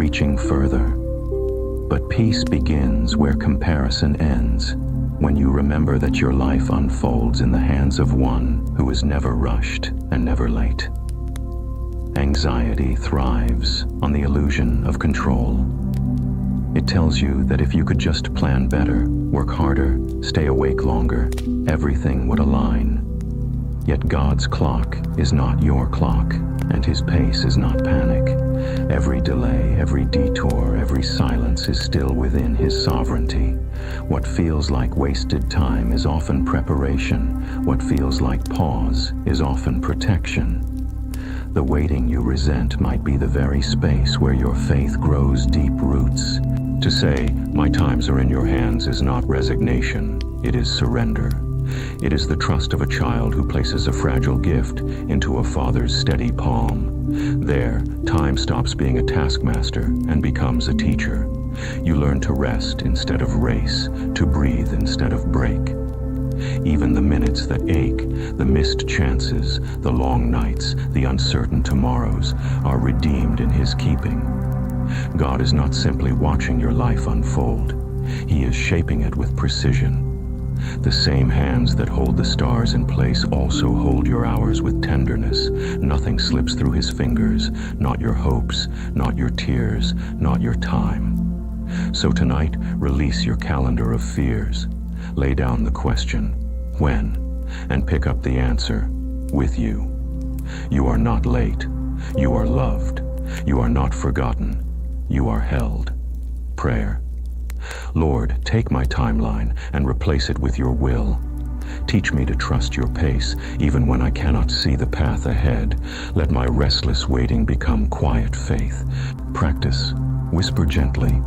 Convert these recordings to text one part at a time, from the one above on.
reaching further. But peace begins where comparison ends, when you remember that your life unfolds in the hands of one who is never rushed and never late. Anxiety thrives on the illusion of control. It tells you that if you could just plan better, work harder, stay awake longer, everything would align. Yet God's clock is not your clock, and His pace is not panic. Every delay, every detour, every silence is still within His sovereignty. What feels like wasted time is often preparation. What feels like pause is often protection. The waiting you resent might be the very space where your faith grows deep roots. To say, "My times are in your hands," is not resignation, it is surrender. It is the trust of a child who places a fragile gift into a father's steady palm. There, time stops being a taskmaster and becomes a teacher. You learn to rest instead of race, to breathe instead of break. Even the minutes that ache, the missed chances, the long nights, the uncertain tomorrows are redeemed in His keeping. God is not simply watching your life unfold. He is shaping it with precision. The same hands that hold the stars in place also hold your hours with tenderness. Nothing slips through His fingers, not your hopes, not your tears, not your time. So tonight, release your calendar of fears. Lay down the question, when, and pick up the answer, with you. You are not late. You are loved. You are not forgotten. You are held. Prayer. Lord, take my timeline and replace it with your will. Teach me to trust your pace, even when I cannot see the path ahead. Let my restless waiting become quiet faith. Practice. Whisper gently,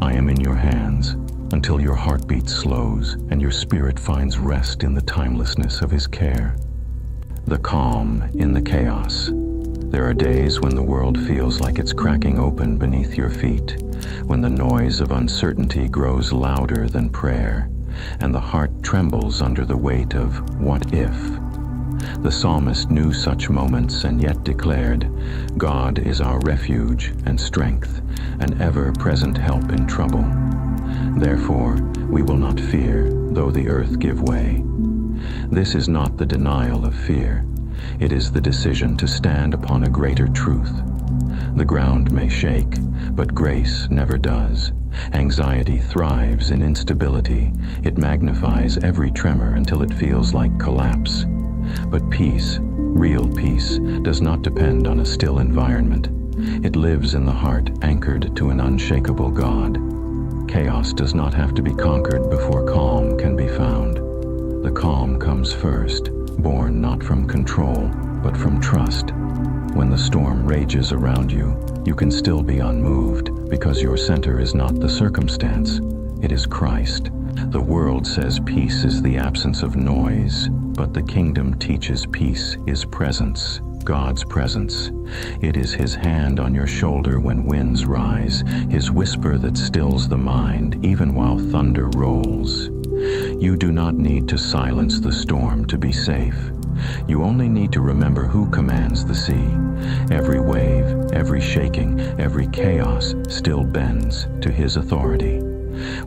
"I am in your hands," until your heartbeat slows and your spirit finds rest in the timelessness of His care. The calm in the chaos. There are days when the world feels like it's cracking open beneath your feet, when the noise of uncertainty grows louder than prayer, and the heart trembles under the weight of what if. The psalmist knew such moments and yet declared, "God is our refuge and strength, an ever-present help in trouble. Therefore, we will not fear, though the earth give way." This is not the denial of fear. It is the decision to stand upon a greater truth. The ground may shake, but grace never does. Anxiety thrives in instability. It magnifies every tremor until it feels like collapse. But peace, real peace, does not depend on a still environment. It lives in the heart, anchored to an unshakable God. Chaos does not have to be conquered before calm can be found. The calm comes first, born not from control, but from trust. When the storm rages around you, you can still be unmoved, because your center is not the circumstance, it is Christ. The world says peace is the absence of noise, but the kingdom teaches peace is presence, God's presence. It is His hand on your shoulder when winds rise, His whisper that stills the mind even while thunder rolls. You do not need to silence the storm to be safe. You only need to remember who commands the sea. Every wave, every shaking, every chaos still bends to His authority.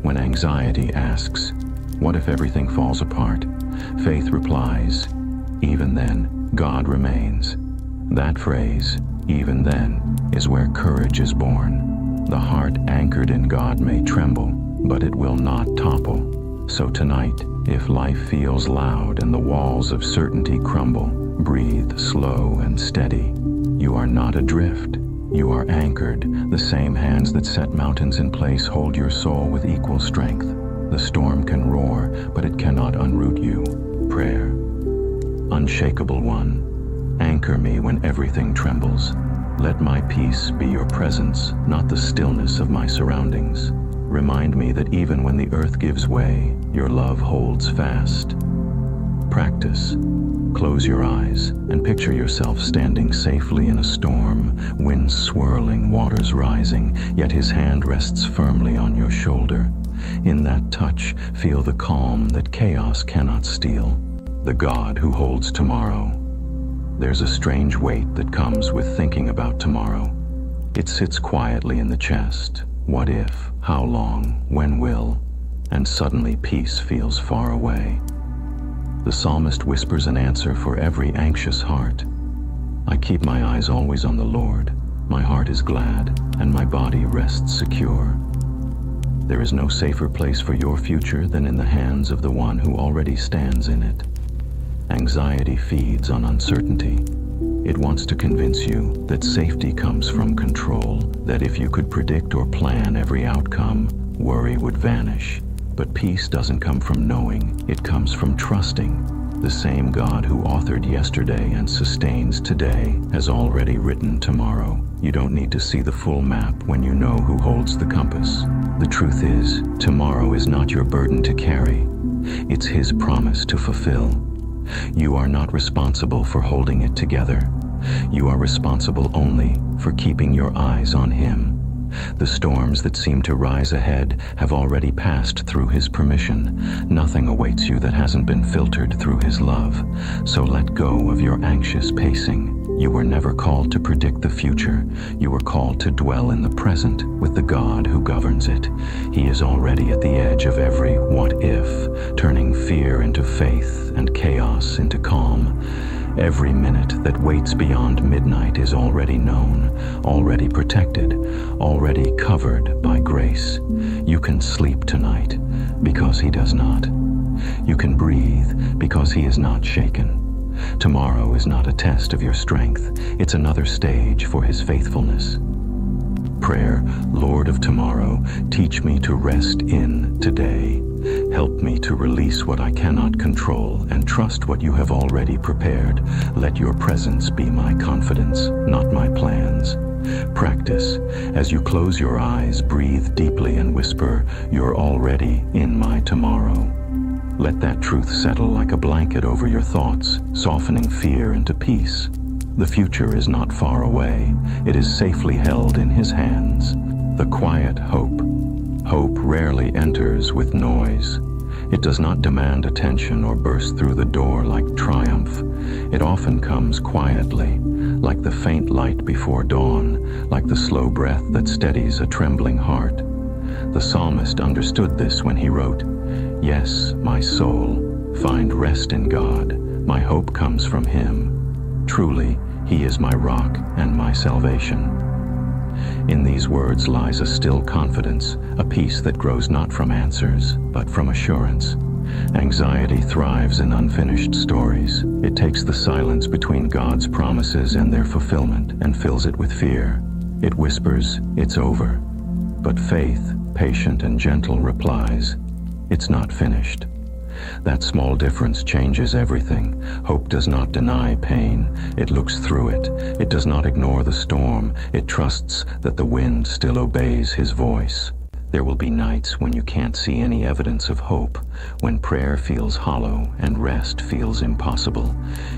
When anxiety asks, "What if everything falls apart?" faith replies, "Even then, God remains." That phrase, "even then," is where courage is born. The heart anchored in God may tremble, but it will not topple. So tonight, if life feels loud and the walls of certainty crumble, breathe slow and steady. You are not adrift. You are anchored. The same hands that set mountains in place hold your soul with equal strength. The storm can roar, but it cannot unroot you. Prayer. Unshakable One, anchor me when everything trembles. Let my peace be your presence, not the stillness of my surroundings. Remind me that even when the earth gives way, your love holds fast. Practice. Close your eyes and picture yourself standing safely in a storm, winds swirling, waters rising, yet His hand rests firmly on your shoulder. In that touch, feel the calm that chaos cannot steal. The God who holds tomorrow. There's a strange weight that comes with thinking about tomorrow. It sits quietly in the chest. What if? How long? When will? And suddenly peace feels far away. The psalmist whispers an answer for every anxious heart. I keep my eyes always on the Lord. My heart is glad, and my body rests secure. There is no safer place for your future than in the hands of the one who already stands in it. Anxiety feeds on uncertainty. It wants to convince you that safety comes from control, that if you could predict or plan every outcome, worry would vanish. But peace doesn't come from knowing, it comes from trusting. The same God who authored yesterday and sustains today has already written tomorrow. You don't need to see the full map when you know who holds the compass. The truth is, tomorrow is not your burden to carry. It's His promise to fulfill. You are not responsible for holding it together. You are responsible only for keeping your eyes on Him. The storms that seem to rise ahead have already passed through His permission. Nothing awaits you that hasn't been filtered through His love. So let go of your anxious pacing. You were never called to predict the future. You were called to dwell in the present with the God who governs it. He is already at the edge of every what if, turning fear into faith and chaos into calm. Every minute that waits beyond midnight is already known, already protected, already covered by grace. You can sleep tonight because He does not. You can breathe because He is not shaken. Tomorrow is not a test of your strength. It's another stage for His faithfulness. Prayer, Lord of tomorrow, teach me to rest in today. Help me to release what I cannot control and trust what you have already prepared. Let your presence be my confidence, not my plans. Practice. As you close your eyes, breathe deeply and whisper, "You're already in my tomorrow." Let that truth settle like a blanket over your thoughts, softening fear into peace. The future is not far away. It is safely held in His hands. The quiet hope. Hope rarely enters with noise. It does not demand attention or burst through the door like triumph. It often comes quietly, like the faint light before dawn, like the slow breath that steadies a trembling heart. The psalmist understood this when he wrote, "Yes, my soul, find rest in God. My hope comes from Him. Truly, He is my rock and my salvation." In these words lies a still confidence, a peace that grows not from answers, but from assurance. Anxiety thrives in unfinished stories. It takes the silence between God's promises and their fulfillment and fills it with fear. It whispers, "It's over." But faith, patient and gentle, replies, "It's not finished." That small difference changes everything. Hope does not deny pain. It looks through it. It does not ignore the storm. It trusts that the wind still obeys His voice. There will be nights when you can't see any evidence of hope, when prayer feels hollow and rest feels impossible.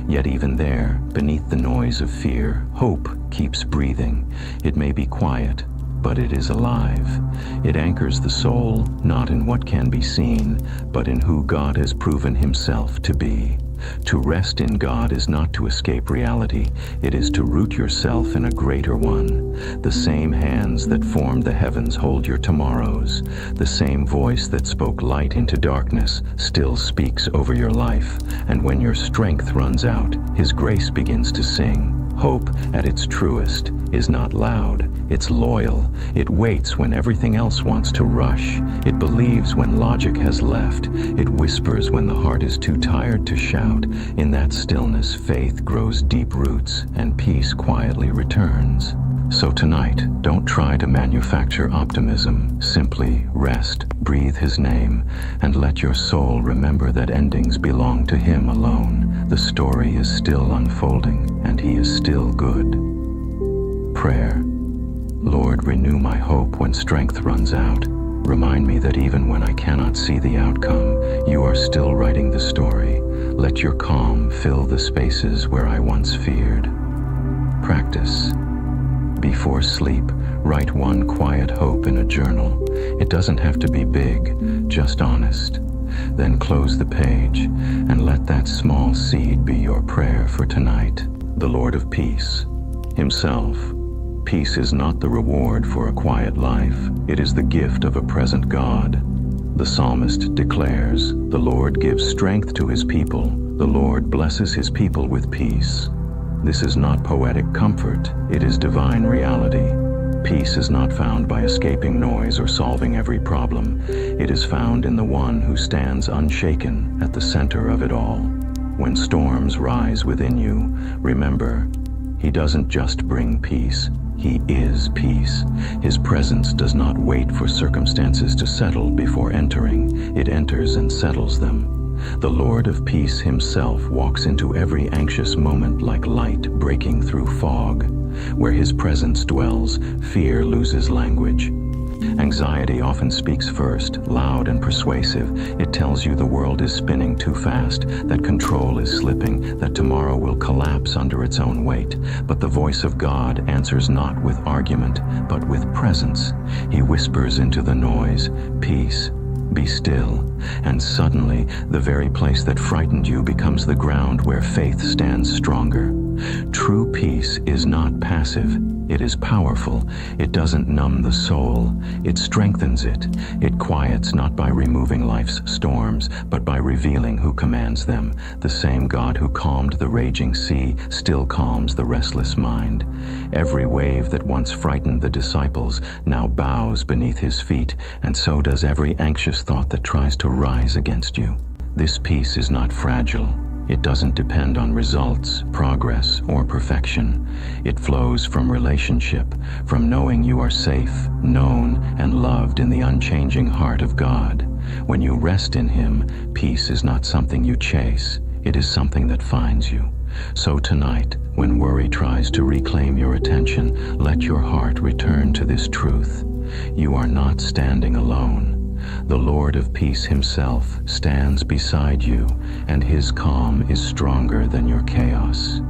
Yet even there, beneath the noise of fear, hope keeps breathing. It may be quiet, but it is alive. It anchors the soul not in what can be seen, but in who God has proven Himself to be. To rest in God is not to escape reality. It is to root yourself in a greater one. The same hands that formed the heavens hold your tomorrows. The same voice that spoke light into darkness still speaks over your life. And when your strength runs out, His grace begins to sing. Hope, at its truest, is not loud. It's loyal. It waits when everything else wants to rush. It believes when logic has left. It whispers when the heart is too tired to shout. In that stillness, faith grows deep roots and peace quietly returns. So tonight, don't try to manufacture optimism. Simply rest, breathe His name, and let your soul remember that endings belong to Him alone. The story is still unfolding, and He is still good. Prayer. Lord, renew my hope when strength runs out. Remind me that even when I cannot see the outcome, You are still writing the story. Let Your calm fill the spaces where I once feared. Practice. Before sleep, write one quiet hope in a journal. It doesn't have to be big, just honest. Then close the page and let that small seed be your prayer for tonight. The Lord of Peace, Himself, Peace is not the reward for a quiet life. It is the gift of a present God. The psalmist declares, "The Lord gives strength to his people. The Lord blesses his people with peace." This is not poetic comfort, it is divine reality. Peace is not found by escaping noise or solving every problem. It is found in the one who stands unshaken at the center of it all. When storms rise within you, remember, He doesn't just bring peace, He is peace. His presence does not wait for circumstances to settle before entering. It enters and settles them. The Lord of peace Himself walks into every anxious moment like light breaking through fog. Where His presence dwells, fear loses language. Anxiety often speaks first, loud and persuasive. It tells you the world is spinning too fast, that control is slipping, that tomorrow will collapse under its own weight. But the voice of God answers not with argument, but with presence. He whispers into the noise, "Peace, be still." And suddenly, the very place that frightened you becomes the ground where faith stands stronger. True peace is not passive. It is powerful. It doesn't numb the soul. It strengthens it. It quiets not by removing life's storms, but by revealing who commands them. The same God who calmed the raging sea still calms the restless mind. Every wave that once frightened the disciples now bows beneath His feet, and so does every anxious thought that tries to rise against you. This peace is not fragile. It doesn't depend on results, progress, or perfection. It flows from relationship, from knowing you are safe, known, and loved in the unchanging heart of God. When you rest in Him, peace is not something you chase. It is something that finds you. So tonight, when worry tries to reclaim your attention, let your heart return to this truth. You are not standing alone. The Lord of peace Himself stands beside you, and His calm is stronger than your chaos.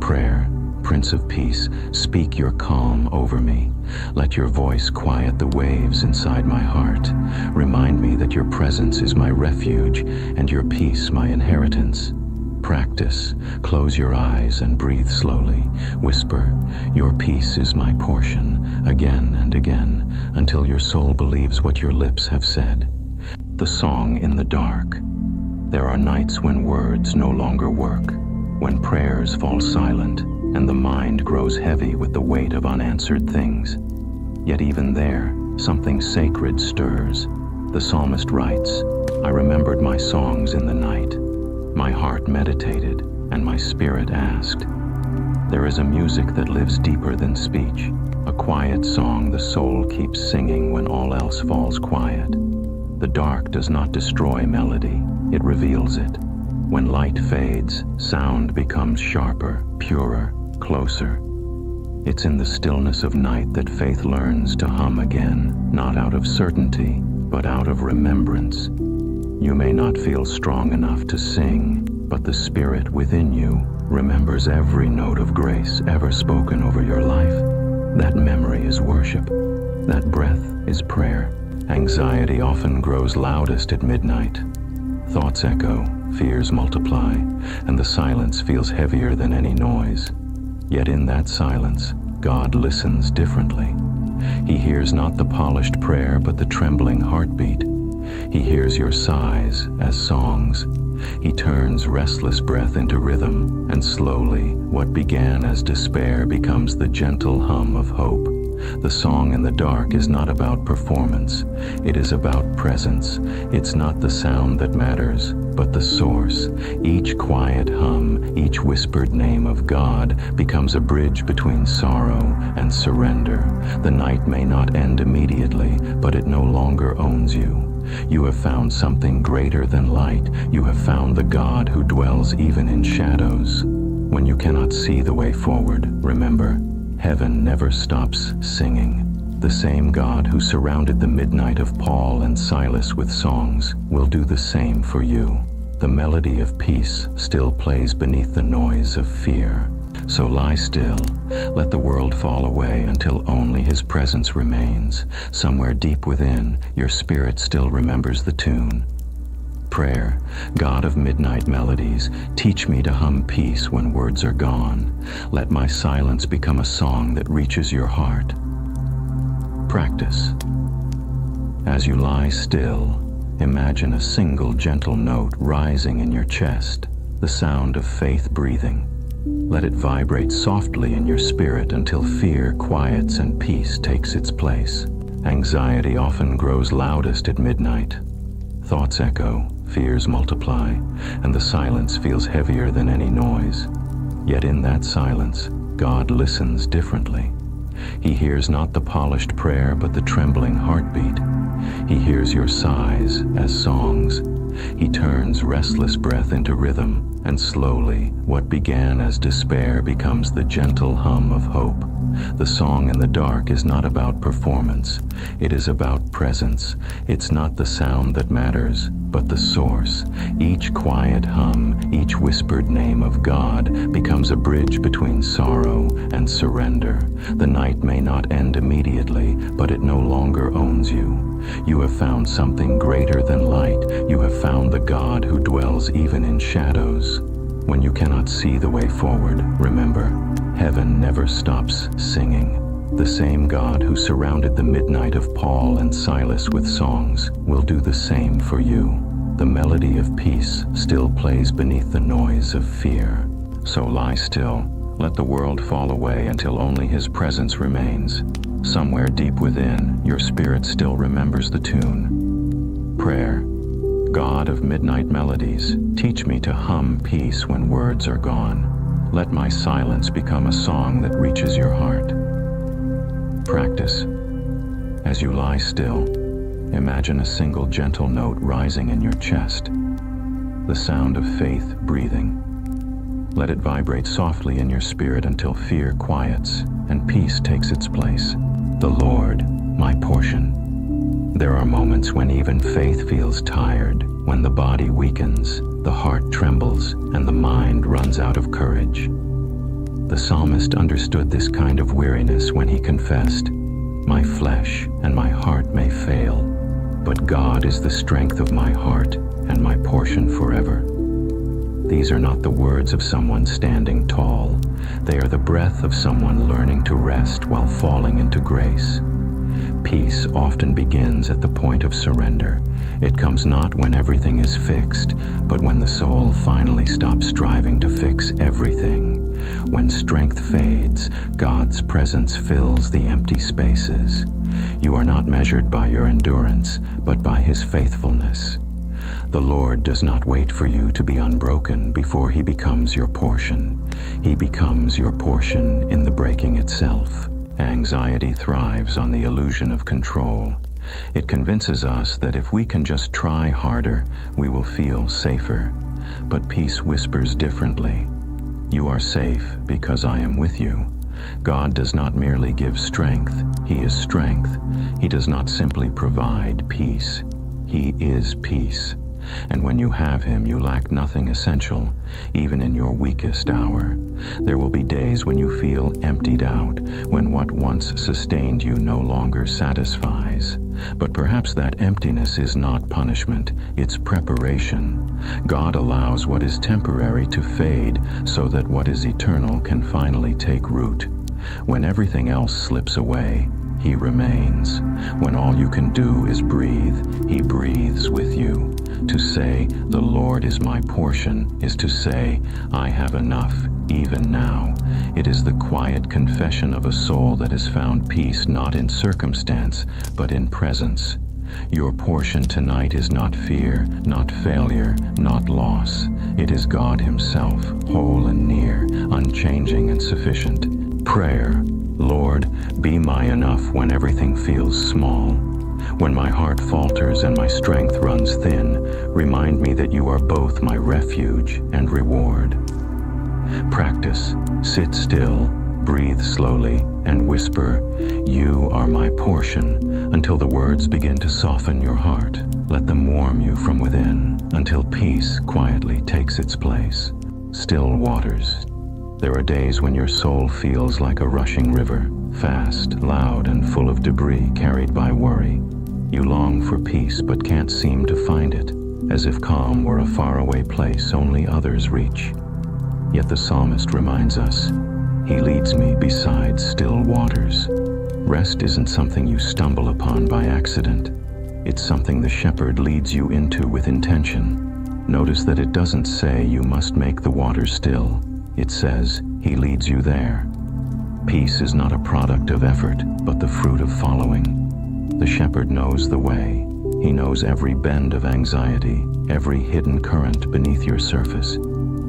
Prayer, Prince of Peace, speak your calm over me. Let your voice quiet the waves inside my heart. Remind me that your presence is my refuge, and your peace my inheritance. Practice. Close your eyes and breathe slowly. Whisper, "Your peace is my portion," again and again, until your soul believes what your lips have said. The song in the dark. There are nights when words no longer work, when prayers fall silent, and the mind grows heavy with the weight of unanswered things. Yet even there, something sacred stirs. The psalmist writes, "I remembered my songs in the night. My heart meditated, and my spirit asked." There is a music that lives deeper than speech, a quiet song the soul keeps singing when all else falls quiet. The dark does not destroy melody, it reveals it. When light fades, sound becomes sharper, purer, closer. It's in the stillness of night that faith learns to hum again, not out of certainty, but out of remembrance. You may not feel strong enough to sing, but the Spirit within you remembers every note of grace ever spoken over your life. That memory is worship. That breath is prayer. Anxiety often grows loudest at midnight. Thoughts echo, fears multiply, and the silence feels heavier than any noise. Yet in that silence, God listens differently. He hears not the polished prayer, but the trembling heartbeat. He hears your sighs as songs. He turns restless breath into rhythm, and slowly, what began as despair becomes the gentle hum of hope. The song in the dark is not about performance. It is about presence. It's not the sound that matters, but the source. Each quiet hum, each whispered name of God becomes a bridge between sorrow and surrender. The night may not end immediately, but it no longer owns you. You have found something greater than light. You have found the God who dwells even in shadows. When you cannot see the way forward, remember, heaven never stops singing. The same God who surrounded the midnight of Paul and Silas with songs will do the same for you. The melody of peace still plays beneath the noise of fear. So lie still, let the world fall away until only His presence remains. Somewhere deep within, your spirit still remembers the tune. Prayer, God of midnight melodies, teach me to hum peace when words are gone. Let my silence become a song that reaches your heart. Practice. As you lie still, imagine a single gentle note rising in your chest, the sound of faith breathing. Let it vibrate softly in your spirit until fear quiets and peace takes its place. Anxiety often grows loudest at midnight. Thoughts echo, fears multiply, and the silence feels heavier than any noise. Yet in that silence, God listens differently. He hears not the polished prayer, but the trembling heartbeat. He hears your sighs as songs. He turns restless breath into rhythm, and slowly, what began as despair becomes the gentle hum of hope. The song in the dark is not about performance. It is about presence. It's not the sound that matters, but the source. Each quiet hum, each whispered name of God becomes a bridge between sorrow and surrender. The night may not end immediately, but it no longer owns you. You have found something greater than light. You have found the God who dwells even in shadows. When you cannot see the way forward, remember, heaven never stops singing. The same God who surrounded the midnight of Paul and Silas with songs will do the same for you. The melody of peace still plays beneath the noise of fear. So lie still. Let the world fall away until only His presence remains. Somewhere deep within, your spirit still remembers the tune. Prayer. God of midnight melodies, teach me to hum peace when words are gone. Let my silence become a song that reaches your heart. Practice. As you lie still, imagine a single gentle note rising in your chest, the sound of faith breathing. Let it vibrate softly in your spirit until fear quiets and peace takes its place. The Lord, my portion. There are moments when even faith feels tired, when the body weakens, the heart trembles, and the mind runs out of courage. The psalmist understood this kind of weariness when he confessed, "My flesh and my heart may fail, but God is the strength of my heart and my portion forever." These are not the words of someone standing tall. They are the breath of someone learning to rest while falling into grace. Peace often begins at the point of surrender. It comes not when everything is fixed, but when the soul finally stops striving to fix everything. When strength fades, God's presence fills the empty spaces. You are not measured by your endurance, but by His faithfulness. The Lord does not wait for you to be unbroken before He becomes your portion. He becomes your portion in the breaking itself. Anxiety thrives on the illusion of control. It convinces us that if we can just try harder, we will feel safer. But peace whispers differently. You are safe because I am with you. God does not merely give strength, He is strength. He does not simply provide peace. He is peace. And when you have Him, you lack nothing essential, even in your weakest hour. There will be days when you feel emptied out, when what once sustained you no longer satisfies. But perhaps that emptiness is not punishment, it's preparation. God allows what is temporary to fade so that what is eternal can finally take root. When everything else slips away, He remains. When all you can do is breathe, He breathes with you. To say, "The Lord is my portion," is to say, "I have enough, even now." It is the quiet confession of a soul that has found peace not in circumstance, but in presence. Your portion tonight is not fear, not failure, not loss. It is God Himself, whole and near, unchanging and sufficient. Prayer. Lord, be my enough when everything feels small. When my heart falters and my strength runs thin, remind me that you are both my refuge and reward. Practice. Sit still, breathe slowly, and whisper, "You are my portion," until the words begin to soften your heart. Let them warm you from within, until peace quietly takes its place. Still waters. There are days when your soul feels like a rushing river, fast, loud, and full of debris carried by worry. You long for peace but can't seem to find it. as if calm were a faraway place only others reach. Yet the psalmist reminds us, "He leads me beside still waters." Rest isn't something you stumble upon by accident. It's something the shepherd leads you into with intention. Notice that it doesn't say you must make the waters still. It says he leads you there. Peace is not a product of effort, but the fruit of following. The shepherd knows the way. He knows every bend of anxiety, every hidden current beneath your surface.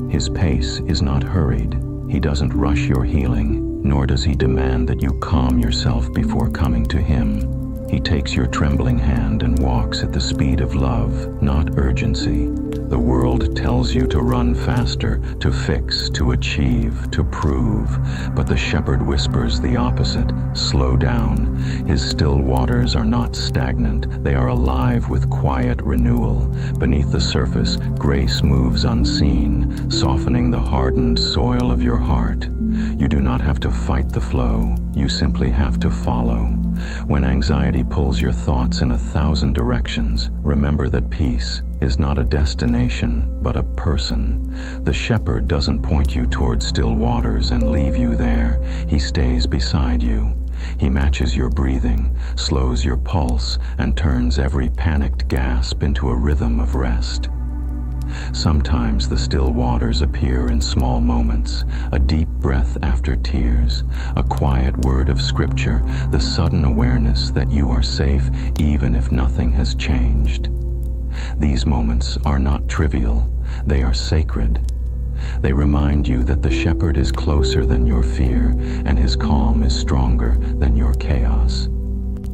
His pace is not hurried. He doesn't rush your healing, nor does he demand that you calm yourself before coming to him. He takes your trembling hand and walks at the speed of love, not urgency. The world tells you to run faster, to fix, to achieve, to prove. But the shepherd whispers the opposite. Slow down. His still waters are not stagnant. They are alive with quiet renewal. Beneath the surface, grace moves unseen, softening the hardened soil of your heart. You do not have to fight the flow. You simply have to follow. When anxiety pulls your thoughts in 1,000 directions, remember that peace is not a destination, but a person. The shepherd doesn't point you toward still waters and leave you there. He stays beside you. He matches your breathing, slows your pulse, and turns every panicked gasp into a rhythm of rest. Sometimes the still waters appear in small moments, a deep breath after tears, a quiet word of scripture, the sudden awareness that you are safe even if nothing has changed. These moments are not trivial, they are sacred. They remind you that the shepherd is closer than your fear, and his calm is stronger than your chaos.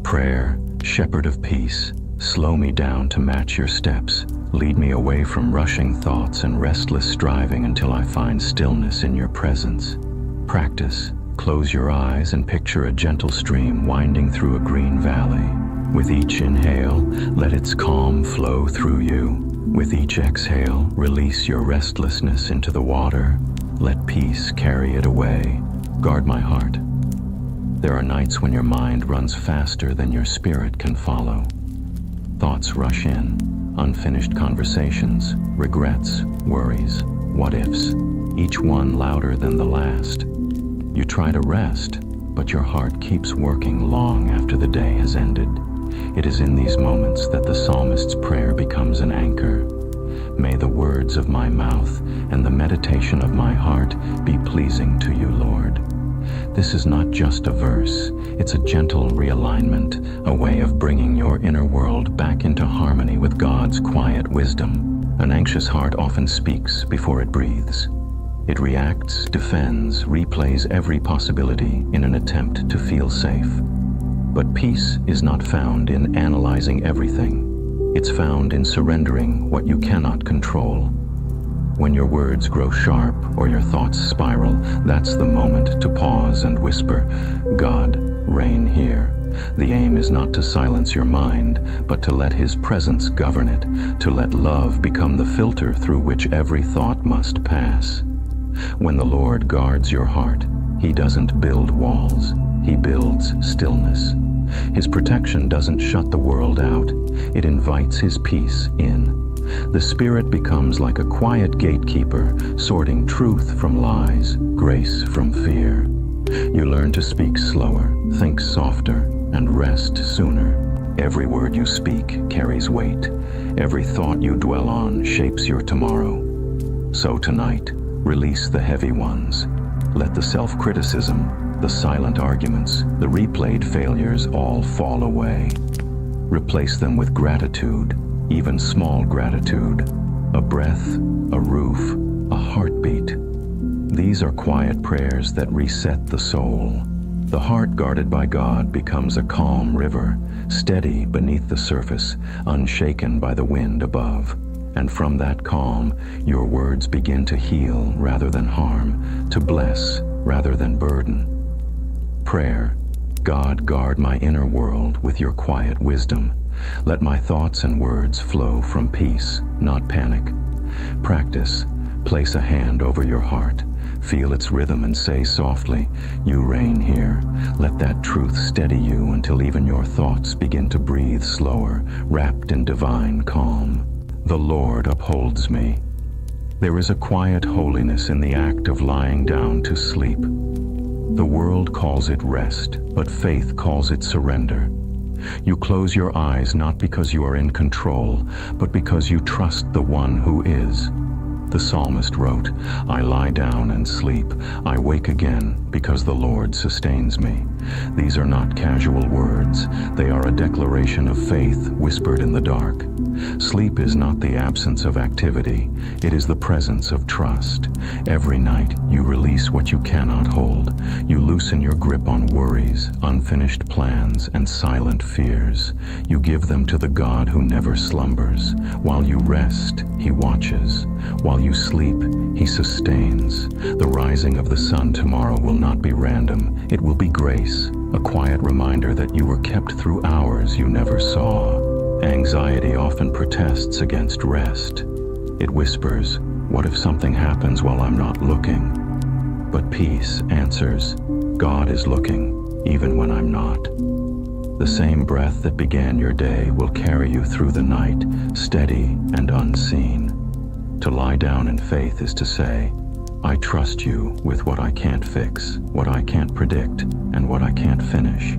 Prayer, shepherd of peace, slow me down to match your steps. Lead me away from rushing thoughts and restless striving until I find stillness in your presence. Practice. Close your eyes and picture a gentle stream winding through a green valley. With each inhale, let its calm flow through you. With each exhale, release your restlessness into the water. Let peace carry it away. Guard my heart. There are nights when your mind runs faster than your spirit can follow. Thoughts rush in. Unfinished conversations, regrets, worries, what-ifs, each one louder than the last. You try to rest, but your heart keeps working long after the day has ended. It is in these moments that the psalmist's prayer becomes an anchor. May the words of my mouth and the meditation of my heart be pleasing to you, Lord. This is not just a verse, it's a gentle realignment, a way of bringing your inner world back into harmony with God's quiet wisdom. An anxious heart often speaks before it breathes. It reacts, defends, replays every possibility in an attempt to feel safe. But peace is not found in analyzing everything. It's found in surrendering what you cannot control. When your words grow sharp or your thoughts spiral, that's the moment to pause and whisper, God, reign here. The aim is not to silence your mind, but to let His presence govern it, to let love become the filter through which every thought must pass. When the Lord guards your heart, He doesn't build walls, He builds stillness. His protection doesn't shut the world out, it invites His peace in. The Spirit becomes like a quiet gatekeeper, sorting truth from lies, grace from fear. You learn to speak slower, think softer, and rest sooner. Every word you speak carries weight. Every thought you dwell on shapes your tomorrow. So tonight, release the heavy ones. Let the self-criticism, the silent arguments, the replayed failures all fall away. Replace them with gratitude. Even small gratitude, a breath, a roof, a heartbeat. These are quiet prayers that reset the soul. The heart guarded by God becomes a calm river, steady beneath the surface, unshaken by the wind above. And from that calm, your words begin to heal rather than harm, to bless rather than burden. Prayer. God, guard my inner world with your quiet wisdom. Let my thoughts and words flow from peace, not panic. Practice. Place a hand over your heart. Feel its rhythm and say softly, you reign here. Let that truth steady you until even your thoughts begin to breathe slower, wrapped in divine calm. The Lord upholds me. There is a quiet holiness in the act of lying down to sleep. The world calls it rest, but faith calls it surrender. You close your eyes not because you are in control, but because you trust the one who is. The psalmist wrote, "I lie down and sleep. I wake again because the Lord sustains me." These are not casual words. They are a declaration of faith whispered in the dark. Sleep is not the absence of activity. It is the presence of trust. Every night you release what you cannot hold. You loosen your grip on worries, unfinished plans, and silent fears. You give them to the God who never slumbers. While you rest, He watches. While you sleep, He sustains. The rising of the sun tomorrow will not be random. It will be grace, a quiet reminder that you were kept through hours you never saw. Anxiety often protests against rest. It whispers, "What if something happens while I'm not looking?" But peace answers, "God is looking, even when I'm not." The same breath that began your day will carry you through the night, steady and unseen. To lie down in faith is to say, "I trust you with what I can't fix, what I can't predict, and what I can't finish."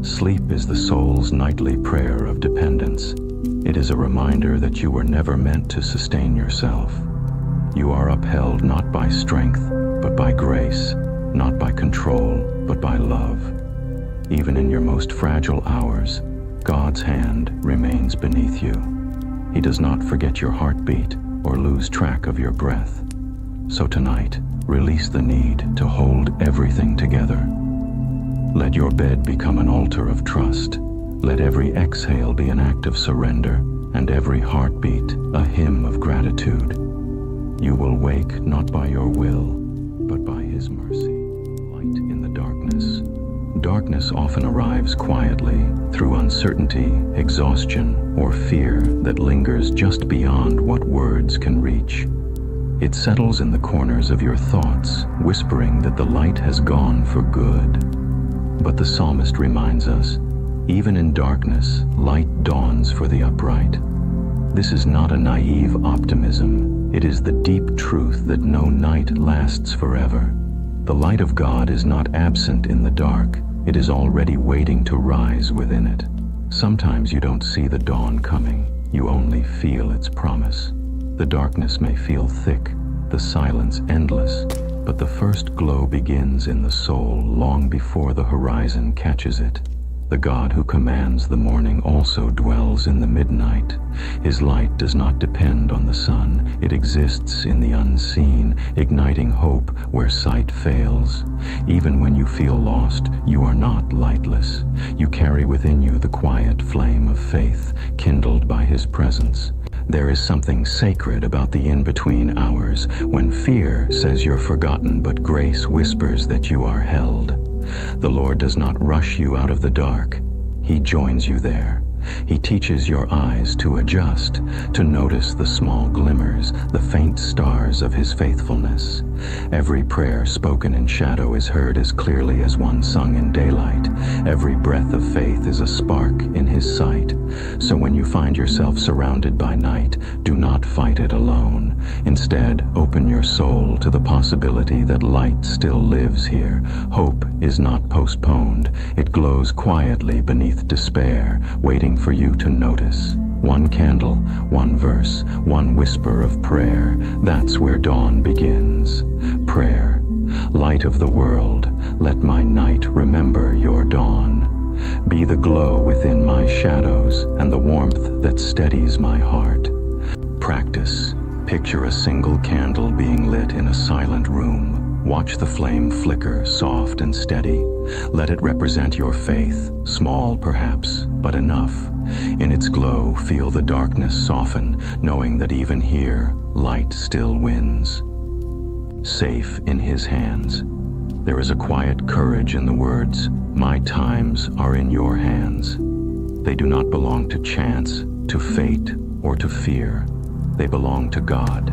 Sleep is the soul's nightly prayer of dependence. It is a reminder that you were never meant to sustain yourself. You are upheld not by strength, but by grace, not by control, but by love. Even in your most fragile hours, God's hand remains beneath you. He does not forget your heartbeat or lose track of your breath. So tonight, release the need to hold everything together. Let your bed become an altar of trust. Let every exhale be an act of surrender, and every heartbeat a hymn of gratitude. You will wake not by your will, but by His mercy. Light in the darkness. Darkness often arrives quietly through uncertainty, exhaustion, or fear that lingers just beyond what words can reach. It settles in the corners of your thoughts, whispering that the light has gone for good. But the psalmist reminds us, even in darkness, light dawns for the upright. This is not a naive optimism. It is the deep truth that no night lasts forever. The light of God is not absent in the dark. It is already waiting to rise within it. Sometimes you don't see the dawn coming. You only feel its promise. The darkness may feel thick, the silence endless, but the first glow begins in the soul long before the horizon catches it. The God who commands the morning also dwells in the midnight. His light does not depend on the sun. It exists in the unseen, igniting hope where sight fails. Even when you feel lost, you are not lightless. You carry within you the quiet flame of faith, kindled by His presence. There is something sacred about the in-between hours, when fear says you're forgotten, but grace whispers that you are held. The Lord does not rush you out of the dark. He joins you there. He teaches your eyes to adjust, to notice the small glimmers, the faint stars of His faithfulness. Every prayer spoken in shadow is heard as clearly as one sung in daylight. Every breath of faith is a spark in His sight. So when you find yourself surrounded by night, do not fight it alone. Instead, open your soul to the possibility that light still lives here. Hope is not postponed. It glows quietly beneath despair, waiting for you to notice. One candle, one verse, one whisper of prayer. That's where dawn begins. Prayer. Light of the world, let my night remember your dawn. Be the glow within my shadows and the warmth that steadies my heart. Practice. Picture a single candle being lit in a silent room. Watch the flame flicker, soft and steady. Let it represent your faith, small perhaps, but enough. In its glow, feel the darkness soften, knowing that even here, light still wins. Safe in His hands. There is a quiet courage in the words, "My times are in your hands." They do not belong to chance, to fate, or to fear. They belong to God.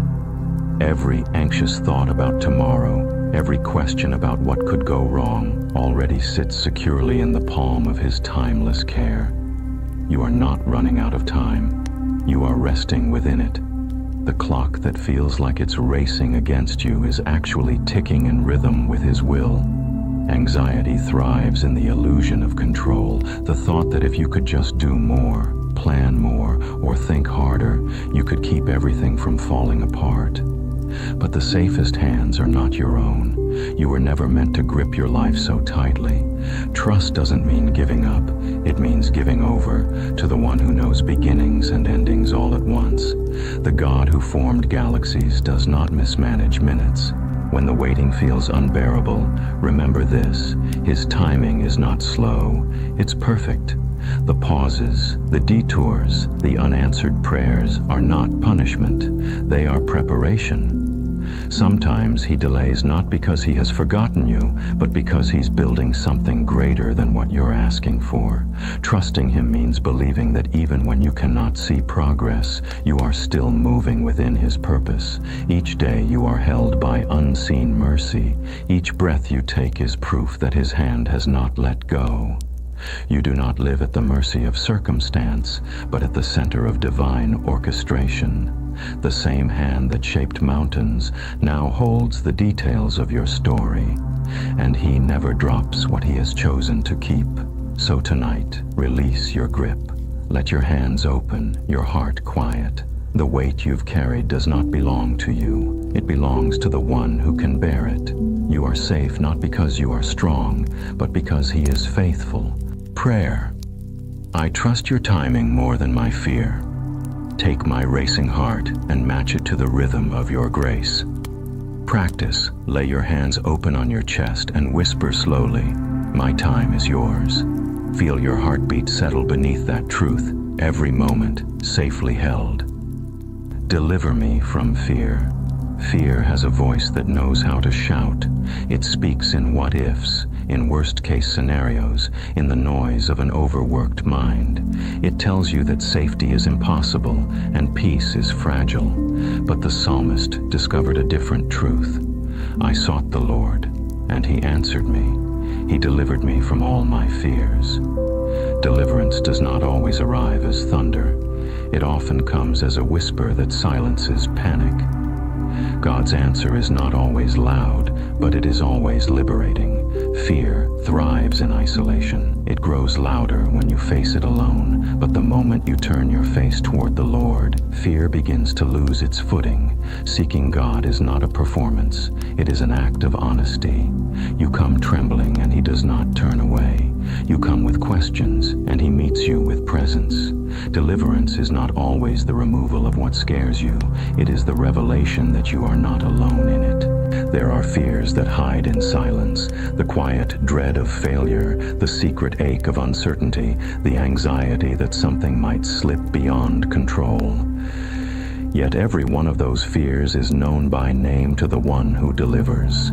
Every anxious thought about tomorrow, every question about what could go wrong, already sits securely in the palm of His timeless care. You are not running out of time. You are resting within it. The clock that feels like it's racing against you is actually ticking in rhythm with His will. Anxiety thrives in the illusion of control, the thought that if you could just do more, plan more, or think harder, you could keep everything from falling apart. But the safest hands are not your own. You were never meant to grip your life so tightly. Trust doesn't mean giving up. It means giving over to the one who knows beginnings and endings all at once. The God who formed galaxies does not mismanage minutes. When the waiting feels unbearable, remember this: His timing is not slow, it's perfect. The pauses, the detours, the unanswered prayers are not punishment, they are preparation. Sometimes He delays not because He has forgotten you, but because He's building something greater than what you're asking for. Trusting Him means believing that even when you cannot see progress, you are still moving within His purpose. Each day you are held by unseen mercy. Each breath you take is proof that His hand has not let go. You do not live at the mercy of circumstance, but at the center of divine orchestration. The same hand that shaped mountains now holds the details of your story, and He never drops what He has chosen to keep. So tonight, release your grip. Let your hands open, your heart quiet. The weight you've carried does not belong to you. It belongs to the one who can bear it. You are safe not because you are strong, but because He is faithful. Prayer. I trust your timing more than my fear. Take my racing heart and match it to the rhythm of your grace. Practice. Lay your hands open on your chest and whisper slowly, my time is yours. Feel your heartbeat settle beneath that truth, every moment safely held. Deliver me from fear. Fear has a voice that knows how to shout. It speaks in what-ifs, in worst-case scenarios, in the noise of an overworked mind. It tells you that safety is impossible and peace is fragile. But the psalmist discovered a different truth. I sought the Lord, and He answered me. He delivered me from all my fears. Deliverance does not always arrive as thunder. It often comes as a whisper that silences panic. God's answer is not always loud, but it is always liberating. Fear thrives in isolation. It grows louder when you face it alone, but the moment you turn your face toward the Lord, fear begins to lose its footing. Seeking God is not a performance. It is an act of honesty. You come trembling and He does not turn away. You come with questions and He meets you with presence. Deliverance is not always the removal of what scares you. It is the revelation that you are not alone in it. There are fears that hide in silence, the quiet dread of failure, the secret ache of uncertainty, the anxiety that something might slip beyond control. Yet every one of those fears is known by name to the one who delivers.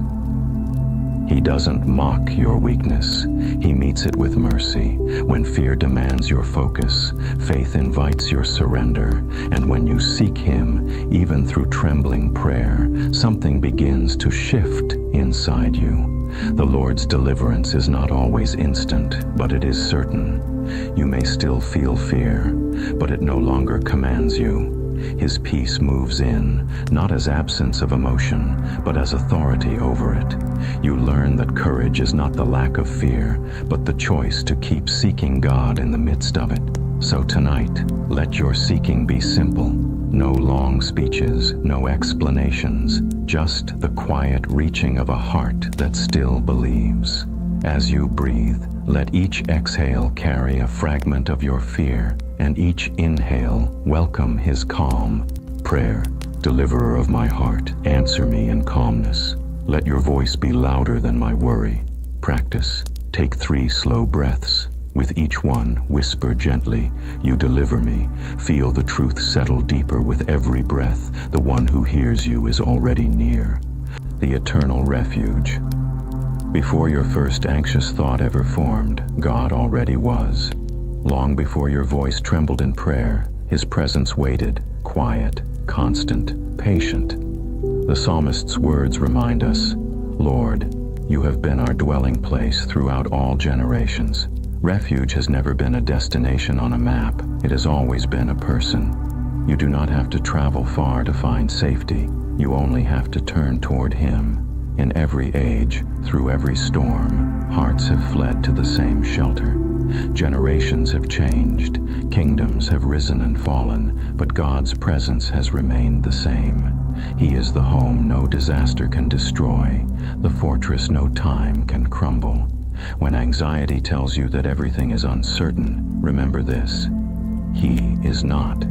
He doesn't mock your weakness. He meets it with mercy. When fear demands your focus, faith invites your surrender. And when you seek Him, even through trembling prayer, something begins to shift inside you. The Lord's deliverance is not always instant, but it is certain. You may still feel fear, but it no longer commands you. His peace moves in, not as absence of emotion, but as authority over it. You learn that courage is not the lack of fear, but the choice to keep seeking God in the midst of it. So tonight, let your seeking be simple. No long speeches, no explanations, just the quiet reaching of a heart that still believes. As you breathe, let each exhale carry a fragment of your fear, and each inhale welcome His calm. Prayer. Deliverer of my heart, answer me in calmness. Let your voice be louder than my worry. Practice. Take 3 slow breaths. With each one, whisper gently, you deliver me. Feel the truth settle deeper with every breath. The one who hears you is already near. The eternal refuge. Before your first anxious thought ever formed, God already was. Long before your voice trembled in prayer, His presence waited, quiet, constant, patient. The psalmist's words remind us, Lord, you have been our dwelling place throughout all generations. Refuge has never been a destination on a map. It has always been a person. You do not have to travel far to find safety. You only have to turn toward Him. In every age, through every storm, hearts have fled to the same shelter. Generations have changed, kingdoms have risen and fallen, but God's presence has remained the same. He is the home no disaster can destroy, the fortress no time can crumble. When anxiety tells you that everything is uncertain, remember this: He is not.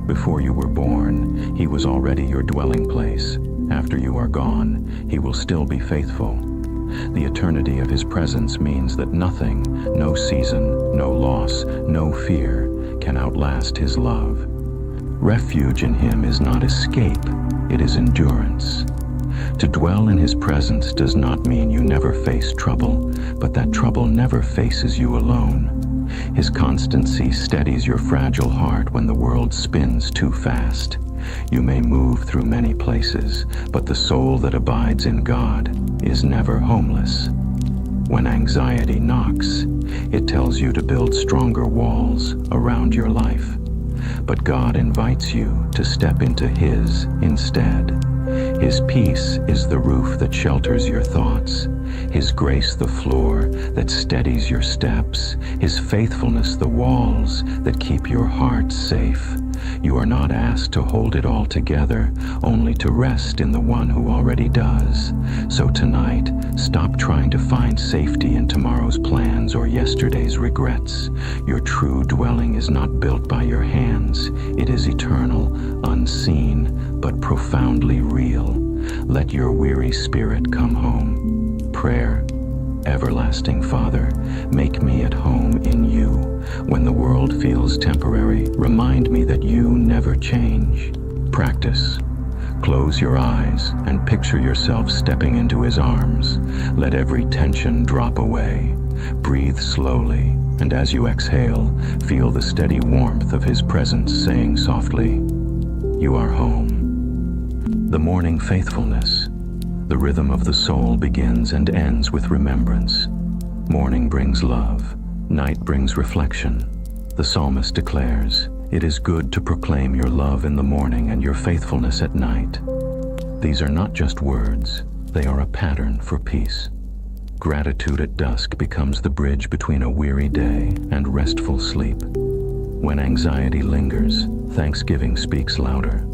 Before you were born, He was already your dwelling place. After you are gone, He will still be faithful. The eternity of His presence means that nothing, no season, no loss, no fear can outlast His love. Refuge in Him is not escape, it is endurance. To dwell in His presence does not mean you never face trouble, but that trouble never faces you alone. His constancy steadies your fragile heart when the world spins too fast. You may move through many places, but the soul that abides in God is never homeless. When anxiety knocks, it tells you to build stronger walls around your life. But God invites you to step into His instead. His peace is the roof that shelters your thoughts, His grace the floor that steadies your steps, His faithfulness the walls that keep your heart safe. You are not asked to hold it all together, only to rest in the one who already does. So tonight, stop trying to find safety in tomorrow's plans or yesterday's regrets. Your true dwelling is not built by your hands. It is eternal, unseen, but profoundly real. Let your weary spirit come home. Prayer. Everlasting Father, make me at home in You. When the world feels temporary, remind me that You never change. Practice. Close your eyes and picture yourself stepping into His arms. Let every tension drop away. Breathe slowly, and as you exhale, feel the steady warmth of His presence saying softly, You are home. The morning faithfulness. The rhythm of the soul begins and ends with remembrance. Morning brings love. Night brings reflection. The psalmist declares, It is good to proclaim Your love in the morning and Your faithfulness at night. These are not just words, they are a pattern for peace. Gratitude at dusk becomes the bridge between a weary day and restful sleep. When anxiety lingers, thanksgiving speaks louder.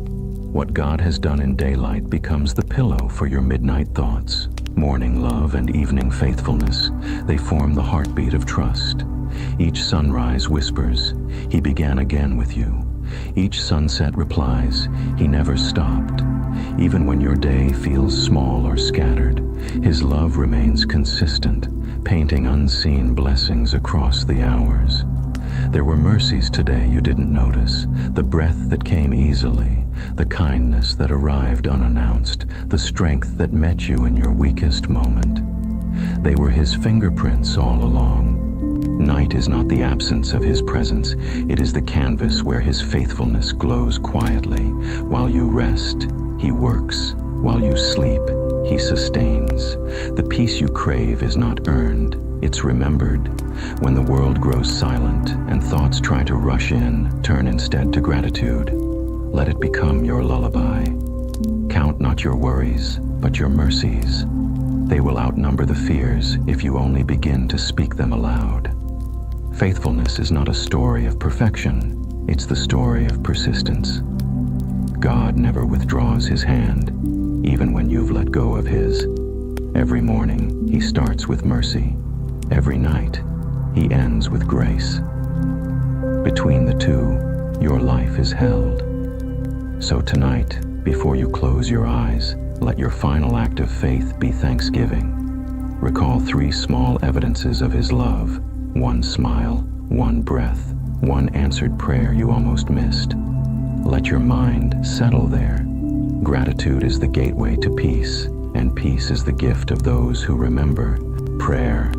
What God has done in daylight becomes the pillow for your midnight thoughts. Morning love and evening faithfulness, they form the heartbeat of trust. Each sunrise whispers, He began again with you. Each sunset replies, He never stopped. Even when your day feels small or scattered, His love remains consistent, painting unseen blessings across the hours. There were mercies today you didn't notice, the breath that came easily, the kindness that arrived unannounced, the strength that met you in your weakest moment. They were His fingerprints all along. Night is not the absence of His presence, it is the canvas where His faithfulness glows quietly. While you rest, He works. While you sleep, He sustains. The peace you crave is not earned, it's remembered. When the world grows silent and thoughts try to rush in, turn instead to gratitude. Let it become your lullaby. Count not your worries, but your mercies. They will outnumber the fears if you only begin to speak them aloud. Faithfulness is not a story of perfection, it's the story of persistence. God never withdraws His hand, even when you've let go of His. Every morning, He starts with mercy. Every night, He ends with grace. Between the two, your life is held. So tonight, before you close your eyes, let your final act of faith be thanksgiving. Recall 3 small evidences of His love: 1 smile, 1 breath, 1 answered prayer you almost missed. Let your mind settle there. Gratitude is the gateway to peace, and peace is the gift of those who remember. Prayer.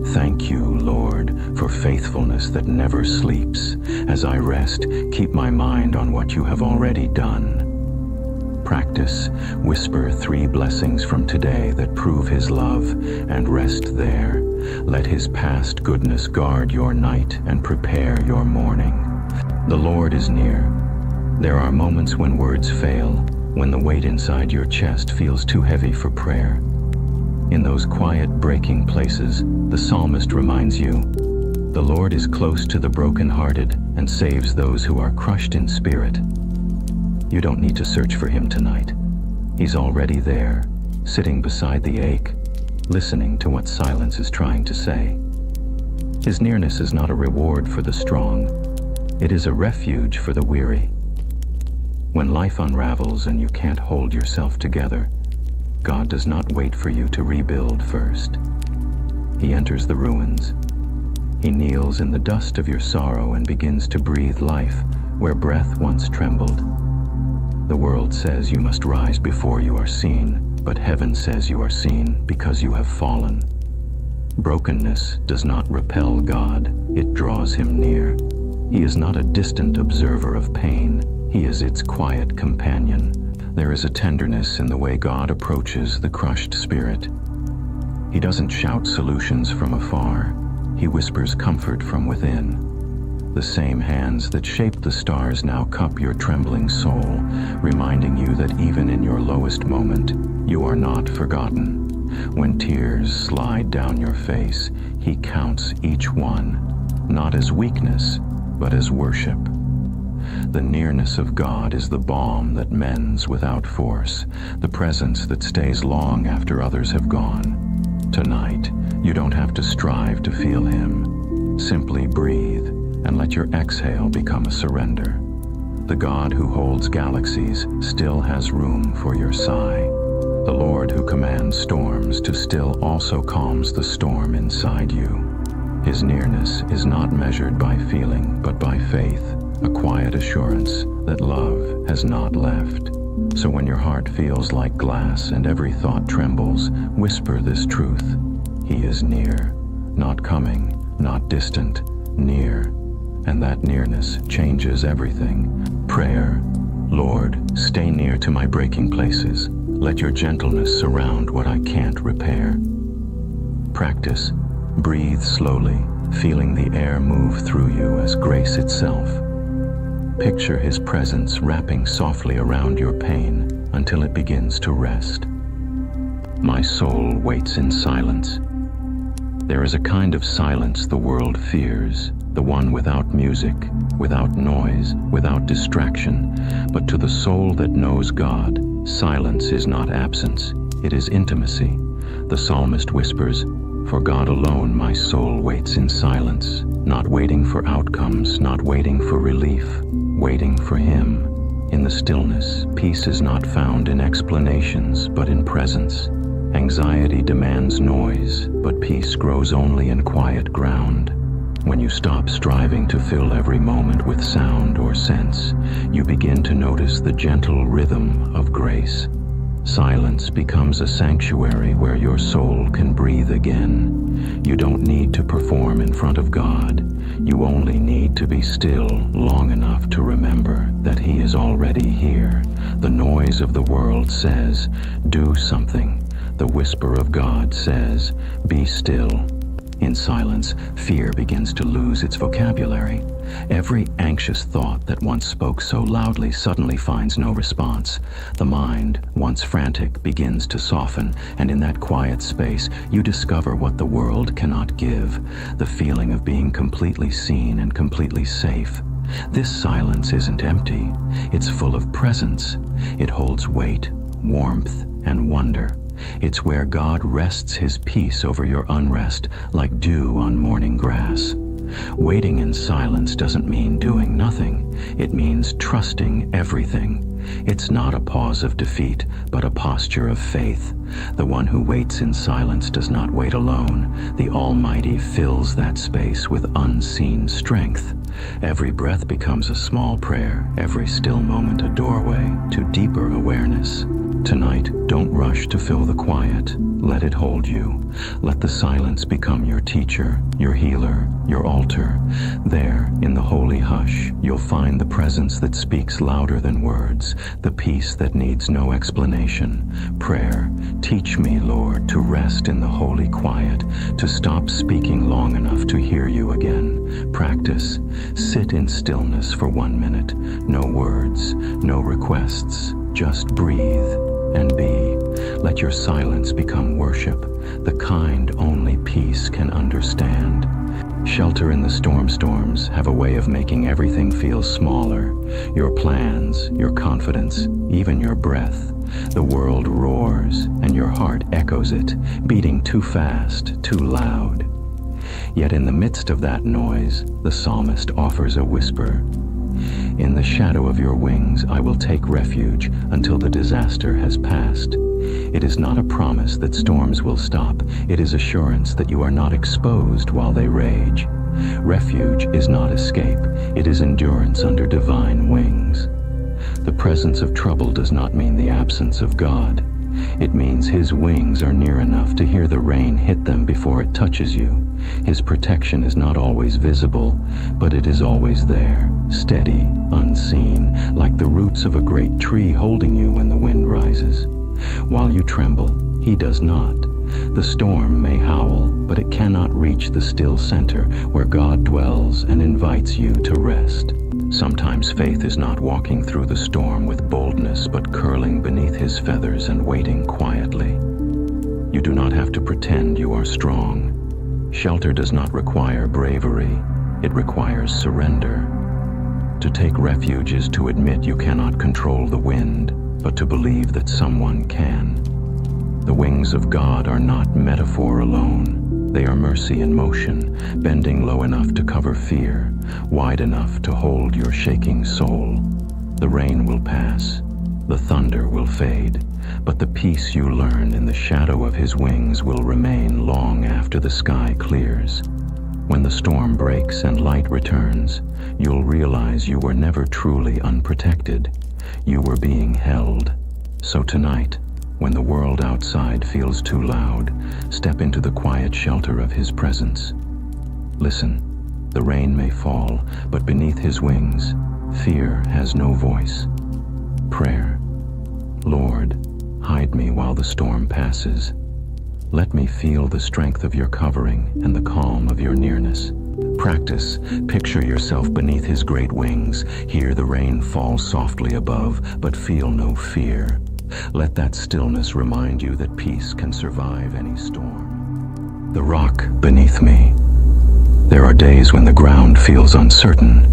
Thank you, Lord, for faithfulness that never sleeps. As I rest, keep my mind on what you have already done. Practice. Whisper 3 blessings from today that prove His love, and rest there. Let His past goodness guard your night and prepare your morning. The Lord is near. There are moments when words fail, when the weight inside your chest feels too heavy for prayer. In those quiet, breaking places, the psalmist reminds you, "The Lord is close to the brokenhearted and saves those who are crushed in spirit." You don't need to search for him tonight. He's already there, sitting beside the ache, listening to what silence is trying to say. His nearness is not a reward for the strong. It is a refuge for the weary. When life unravels and you can't hold yourself together, God does not wait for you to rebuild first. He enters the ruins. He kneels in the dust of your sorrow and begins to breathe life where breath once trembled. The world says you must rise before you are seen, but heaven says you are seen because you have fallen. Brokenness does not repel God, it draws him near. He is not a distant observer of pain, he is its quiet companion. There is a tenderness in the way God approaches the crushed spirit. He doesn't shout solutions from afar, he whispers comfort from within. The same hands that shaped the stars now cup your trembling soul, reminding you that even in your lowest moment, you are not forgotten. When tears slide down your face, he counts each one, not as weakness, but as worship. The nearness of God is the balm that mends without force, the presence that stays long after others have gone. Tonight, you don't have to strive to feel him. Simply breathe and let your exhale become a surrender. The God who holds galaxies still has room for your sigh. The Lord who commands storms to still also calms the storm inside you. His nearness is not measured by feeling, but by faith, a quiet assurance that love has not left. So when your heart feels like glass and every thought trembles, whisper this truth. He is near, not coming, not distant, near. And that nearness changes everything. Prayer, Lord, stay near to my breaking places. Let your gentleness surround what I can't repair. Practice, breathe slowly, feeling the air move through you as grace itself. Picture his presence wrapping softly around your pain until it begins to rest. My soul waits in silence. There is a kind of silence the world fears, the one without music, without noise, without distraction. But to the soul that knows God, silence is not absence, it is intimacy. The psalmist whispers, "For God alone my soul waits in silence," not waiting for outcomes, not waiting for relief, waiting for him. In the stillness, peace is not found in explanations, but in presence. Anxiety demands noise, but peace grows only in quiet ground. When you stop striving to fill every moment with sound or sense, you begin to notice the gentle rhythm of grace. Silence becomes a sanctuary where your soul can breathe again. You don't need to perform in front of God. You only need to be still long enough to remember that he is already here. The noise of the world says, "Do something." The whisper of God says, "Be still." In silence, fear begins to lose its vocabulary. Every anxious thought that once spoke so loudly suddenly finds no response. The mind, once frantic, begins to soften, and in that quiet space, you discover what the world cannot give, the feeling of being completely seen and completely safe. This silence isn't empty. It's full of presence. It holds weight, warmth, and wonder. It's where God rests his peace over your unrest, like dew on morning grass. Waiting in silence doesn't mean doing nothing. It means trusting everything. It's not a pause of defeat, but a posture of faith. The one who waits in silence does not wait alone. The Almighty fills that space with unseen strength. Every breath becomes a small prayer, every still moment a doorway to deeper awareness. Tonight, don't rush to fill the quiet. Let it hold you. Let the silence become your teacher, your healer, your altar. There, in the holy hush, you'll find the presence that speaks louder than words, the peace that needs no explanation. Prayer, teach me, Lord, to rest in the holy quiet, to stop speaking long enough to hear you again. Practice, sit in stillness for 1 minute. No words, no requests, just breathe and be. Let your silence become worship, the kind only peace can understand. Shelter in the storms have a way of making everything feel smaller. Your plans, your confidence, even your breath. The world roars, and your heart echoes it, beating too fast, too loud. Yet in the midst of that noise, the psalmist offers a whisper. In the shadow of your wings I will take refuge until the disaster has passed. It is not a promise that storms will stop. It is assurance that you are not exposed while they rage. Refuge is not escape. It is endurance under divine wings. The presence of trouble does not mean the absence of God. It means His wings are near enough to hear the rain hit them before it touches you. His protection is not always visible, but it is always there, steady, unseen, like the roots of a great tree holding you when the wind rises. While you tremble, He does not. The storm may howl, but it cannot reach the still center where God dwells and invites you to rest. Sometimes faith is not walking through the storm with boldness, but curling beneath His feathers and waiting quietly. You do not have to pretend you are strong. Shelter does not require bravery. It requires surrender. To take refuge is to admit you cannot control the wind, but to believe that someone can. The wings of God are not metaphor alone. They are mercy in motion, bending low enough to cover fear, wide enough to hold your shaking soul. The rain will pass, the thunder will fade, but the peace you learn in the shadow of His wings will remain long after the sky clears. When the storm breaks and light returns, you'll realize you were never truly unprotected. You were being held. So tonight, when the world outside feels too loud, step into the quiet shelter of His presence. Listen, the rain may fall, but beneath His wings, fear has no voice. Prayer. Lord, hide me while the storm passes. Let me feel the strength of your covering and the calm of your nearness. Practice. Picture yourself beneath His great wings. Hear the rain fall softly above, but feel no fear. Let that stillness remind you that peace can survive any storm. The rock beneath me. There are days when the ground feels uncertain,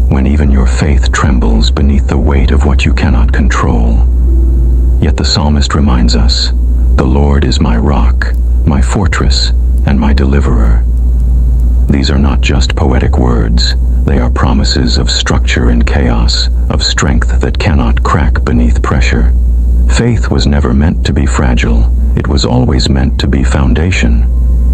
when even your faith trembles beneath the weight of what you cannot control. Yet the psalmist reminds us, "The Lord is my rock, my fortress, and my deliverer." These are not just poetic words. They are promises of structure in chaos, of strength that cannot crack beneath pressure. Faith was never meant to be fragile. It was always meant to be foundation.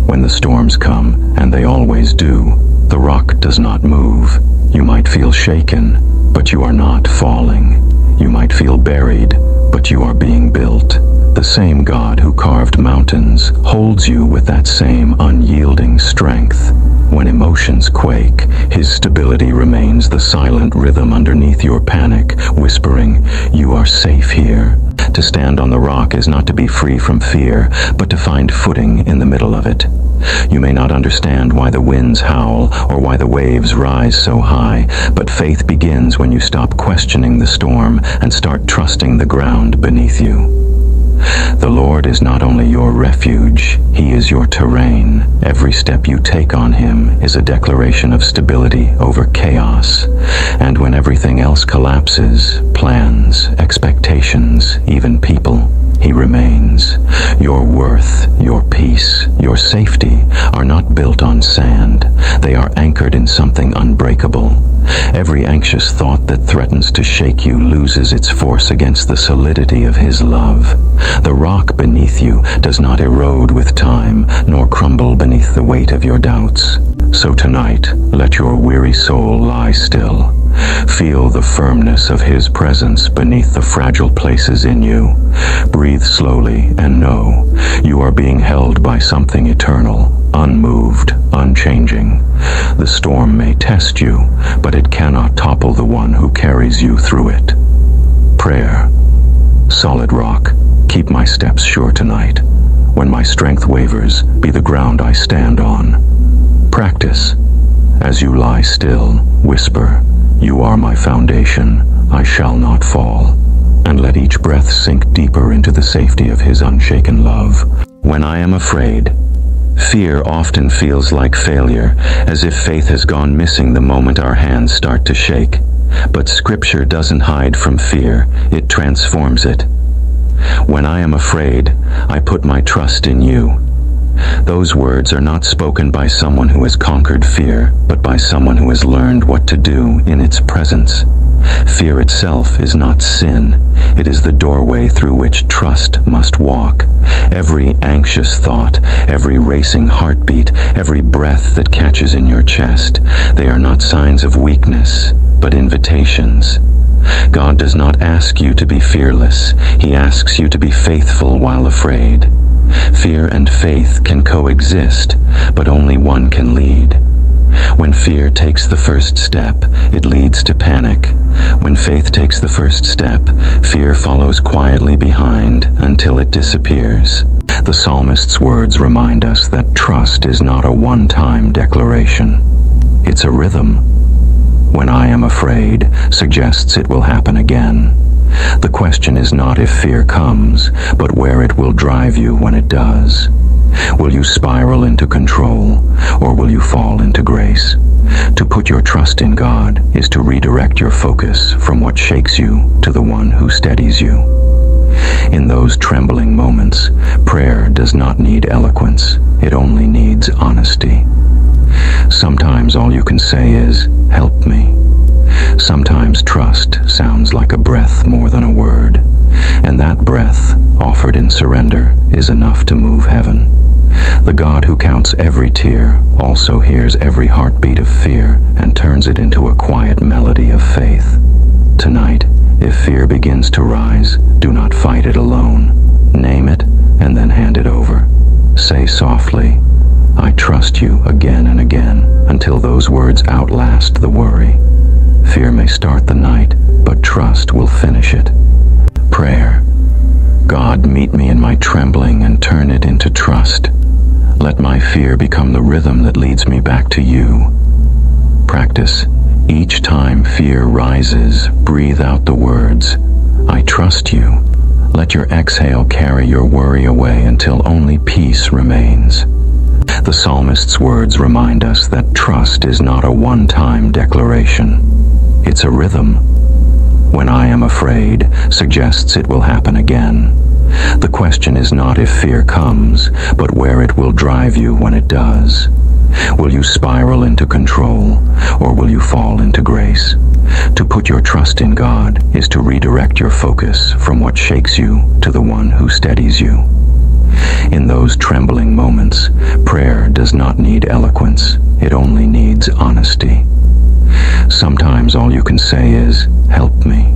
When the storms come, and they always do, the rock does not move. You might feel shaken, but you are not falling. You might feel buried, but you are being built. The same God who carved mountains holds you with that same unyielding strength. When emotions quake, His stability remains the silent rhythm underneath your panic, whispering, "You are safe here." To stand on the rock is not to be free from fear, but to find footing in the middle of it. You may not understand why the winds howl or why the waves rise so high, but faith begins when you stop questioning the storm and start trusting the ground beneath you. The Lord is not only your refuge, He is your terrain. Every step you take on Him is a declaration of stability over chaos. And when everything else collapses, plans, expectations, even people, He remains. Your worth, your peace, your safety are not built on sand. They are anchored in something unbreakable. Every anxious thought that threatens to shake you loses its force against the solidity of His love. The rock beneath you does not erode with time, nor crumble beneath the weight of your doubts. So tonight, let your weary soul lie still. Feel the firmness of His presence beneath the fragile places in you. Breathe slowly and know you are being held by something eternal, unmoved, unchanging. The storm may test you, but it cannot topple the one who carries you through it. Prayer. Solid rock, keep my steps sure tonight. When my strength wavers, be the ground I stand on. Practice. As you lie still, whisper, you are my foundation, I shall not fall. And let each breath sink deeper into the safety of His unshaken love. When I am afraid, fear often feels like failure, as if faith has gone missing the moment our hands start to shake. But Scripture doesn't hide from fear, it transforms it. When I am afraid, I put my trust in you. Those words are not spoken by someone who has conquered fear, but by someone who has learned what to do in its presence. Fear itself is not sin. It is the doorway through which trust must walk. Every anxious thought, every racing heartbeat, every breath that catches in your chest, they are not signs of weakness, but invitations. God does not ask you to be fearless. He asks you to be faithful while afraid. Fear and faith can coexist, but only one can lead. When fear takes the first step, it leads to panic. When faith takes the first step, fear follows quietly behind until it disappears. The psalmist's words remind us that trust is not a one-time declaration. It's a rhythm. When I am afraid suggests it will happen again. The question is not if fear comes, but where it will drive you when it does. Will you spiral into control, or will you fall into grace? To put your trust in God is to redirect your focus from what shakes you to the one who steadies you. In those trembling moments, prayer does not need eloquence, it only needs honesty. Sometimes all you can say is, "Help me." Sometimes trust sounds like a breath more than a word, and that breath, offered in surrender, is enough to move heaven. The God who counts every tear also hears every heartbeat of fear and turns it into a quiet melody of faith. Tonight, if fear begins to rise, do not fight it alone. Name it and then hand it over. Say softly, "I trust you," again and again, until those words outlast the worry. Fear may start the night, but trust will finish it. Prayer. God, meet me in my trembling and turn it into trust. Let my fear become the rhythm that leads me back to you. Practice. Each time fear rises, breathe out the words, "I trust you." Let your exhale carry your worry away until only peace remains. The psalmist's words remind us that trust is not a one-time declaration. It's a rhythm. When I am afraid suggests it will happen again. The question is not if fear comes, but where it will drive you when it does. Will you spiral into control, or will you fall into grace? To put your trust in God is to redirect your focus from what shakes you to the one who steadies you. In those trembling moments, prayer does not need eloquence, it only needs honesty. Sometimes all you can say is, "Help me."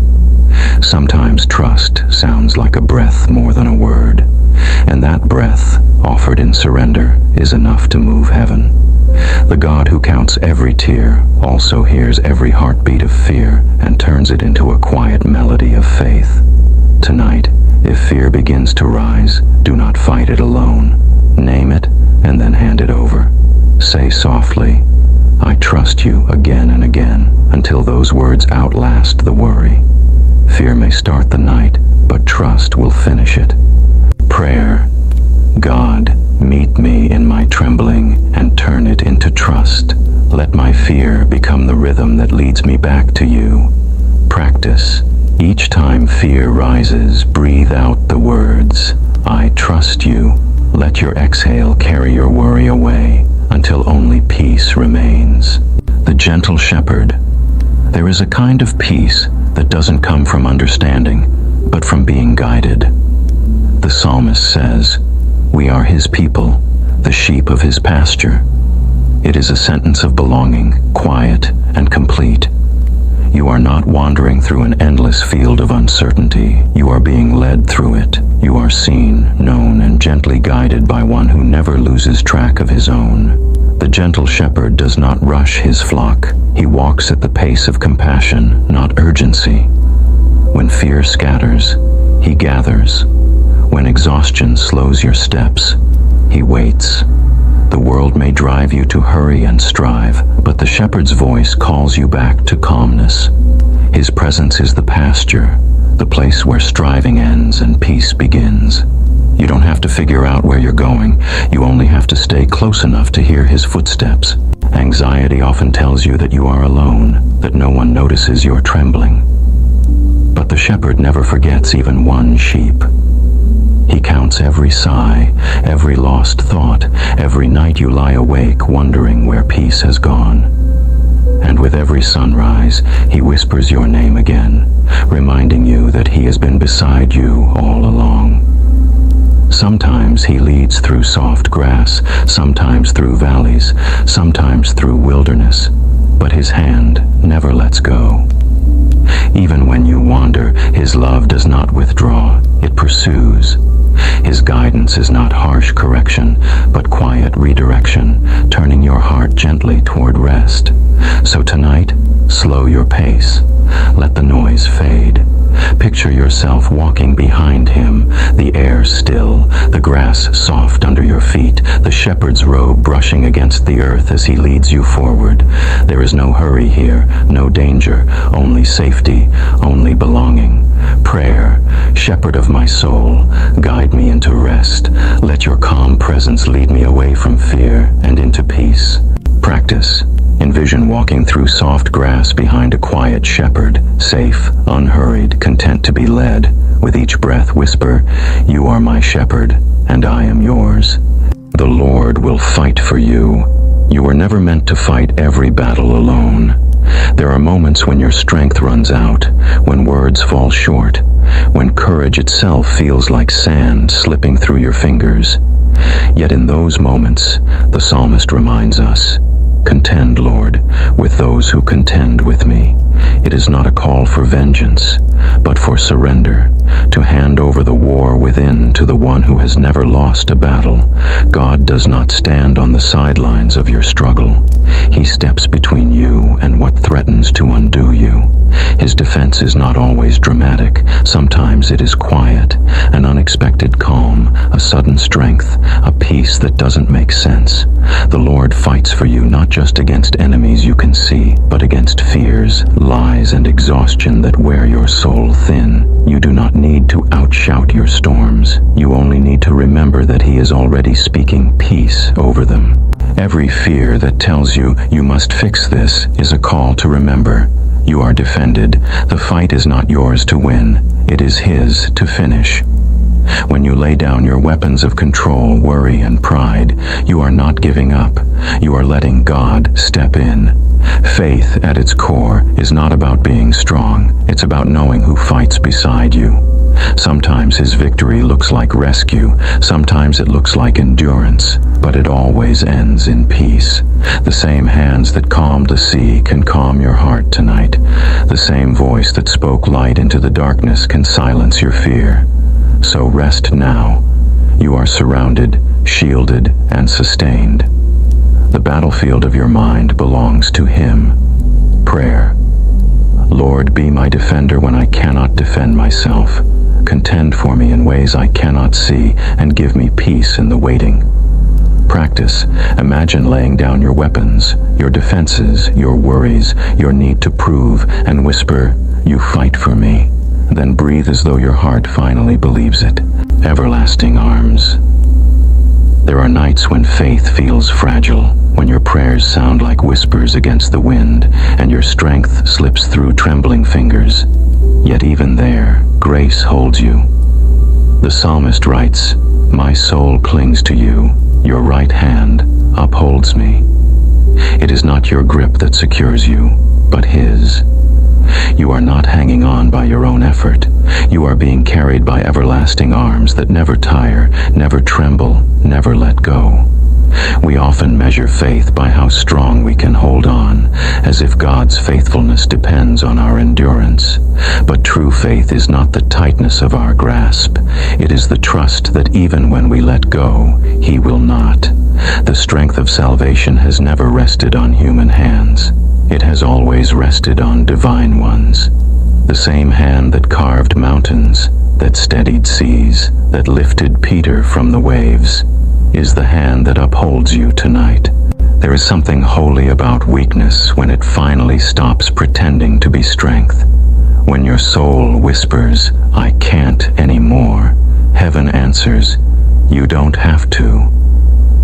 Sometimes trust sounds like a breath more than a word, and that breath, offered in surrender, is enough to move heaven. The God who counts every tear also hears every heartbeat of fear and turns it into a quiet melody of faith. Tonight, if fear begins to rise, do not fight it alone. Name it and then hand it over. Say softly, "I trust you," again and again, until those words outlast the worry. Fear may start the night, but trust will finish it. Prayer. God, meet me in my trembling and turn it into trust. Let my fear become the rhythm that leads me back to you. Practice. Each time fear rises, breathe out the words, "I trust you." Let your exhale carry your worry away until only peace remains. The gentle shepherd. There is a kind of peace that doesn't come from understanding, but from being guided. The psalmist says, "We are his people, the sheep of his pasture." It is a sentence of belonging, quiet and complete. You are not wandering through an endless field of uncertainty. You are being led through it. You are seen, known, and gently guided by one who never loses track of his own. The gentle shepherd does not rush his flock. He walks at the pace of compassion, not urgency. When fear scatters, he gathers. When exhaustion slows your steps, he waits. The world may drive you to hurry and strive, but the shepherd's voice calls you back to calmness. His presence is the pasture, the place where striving ends and peace begins. You don't have to figure out where you're going. You only have to stay close enough to hear his footsteps. Anxiety often tells you that you are alone, that no one notices your trembling. But the shepherd never forgets even one sheep. He counts every sigh, every lost thought, every night you lie awake wondering where peace has gone. And with every sunrise, he whispers your name again, reminding you that he has been beside you all along. Sometimes he leads through soft grass, sometimes through valleys, sometimes through wilderness, but his hand never lets go. Even when you wander, his love does not withdraw, it pursues. His guidance is not harsh correction, but quiet redirection, turning your heart gently toward rest. So tonight, slow your pace. Let the noise fade. Picture yourself walking behind him, the air still, the grass soft under your feet, the shepherd's robe brushing against the earth as he leads you forward. There is no hurry here, no danger, only safety, only belonging. Prayer, shepherd of my soul, guide me into rest. Let your calm presence lead me away from fear and into peace. Practice. Envision walking through soft grass behind a quiet shepherd, safe, unhurried, content to be led. With each breath whisper, "You are my shepherd, and I am yours." The Lord will fight for you. You were never meant to fight every battle alone. There are moments when your strength runs out, when words fall short, when courage itself feels like sand slipping through your fingers. Yet in those moments, the psalmist reminds us, "Contend, Lord, with those who contend with me." It is not a call for vengeance, but for surrender, to hand over the war within to the one who has never lost a battle. God does not stand on the sidelines of your struggle. He steps between you and what threatens to undo you. His defense is not always dramatic. Sometimes it is quiet, an unexpected calm, a sudden strength, a peace that doesn't make sense. The Lord fights for you not just against enemies you can see, but against fears, lies, and exhaustion that wear your soul thin. You do not need to outshout your storms. You only need to remember that He is already speaking peace over them. Every fear that tells you you must fix this is a call to remember. You are defended. The fight is not yours to win. It is His to finish. When you lay down your weapons of control, worry, and pride, you are not giving up. You are letting God step in. Faith, at its core, is not about being strong. It's about knowing who fights beside you. Sometimes His victory looks like rescue. Sometimes it looks like endurance. But it always ends in peace. The same hands that calmed the sea can calm your heart tonight. The same voice that spoke light into the darkness can silence your fear. So rest now. You are surrounded, shielded, and sustained. The battlefield of your mind belongs to Him. Prayer. Lord, be my defender when I cannot defend myself. Contend for me in ways I cannot see, and give me peace in the waiting. Practice. Imagine laying down your weapons, your defenses, your worries, your need to prove, and whisper, "You fight for me." Then breathe as though your heart finally believes it. Everlasting arms. There are nights when faith feels fragile, when your prayers sound like whispers against the wind, and your strength slips through trembling fingers. Yet even there, grace holds you. The psalmist writes, "My soul clings to you, your right hand upholds me." It is not your grip that secures you, but His. You are not hanging on by your own effort. You are being carried by everlasting arms that never tire, never tremble, never let go. We often measure faith by how strong we can hold on, as if God's faithfulness depends on our endurance. But true faith is not the tightness of our grasp. It is the trust that even when we let go, He will not. The strength of salvation has never rested on human hands. It has always rested on divine ones. The same hand that carved mountains, that steadied seas, that lifted Peter from the waves, is the hand that upholds you tonight. There is something holy about weakness when it finally stops pretending to be strength. When your soul whispers, "I can't anymore," heaven answers, "You don't have to."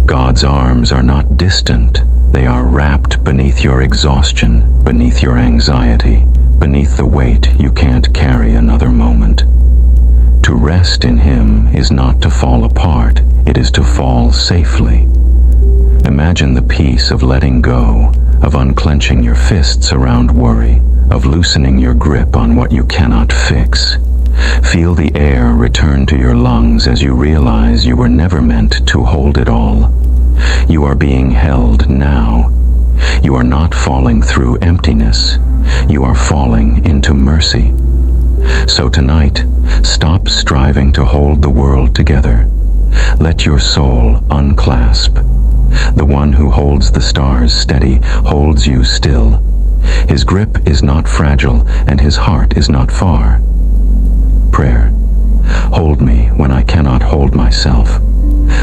God's arms are not distant. They are wrapped beneath your exhaustion, beneath your anxiety, beneath the weight you can't carry another moment. To rest in Him is not to fall apart, it is to fall safely. Imagine the peace of letting go, of unclenching your fists around worry, of loosening your grip on what you cannot fix. Feel the air return to your lungs as you realize you were never meant to hold it all. You are being held now. You are not falling through emptiness. You are falling into mercy. So tonight, stop striving to hold the world together. Let your soul unclasp. The one who holds the stars steady holds you still. His grip is not fragile, and His heart is not far. Prayer. Hold me when I cannot hold myself.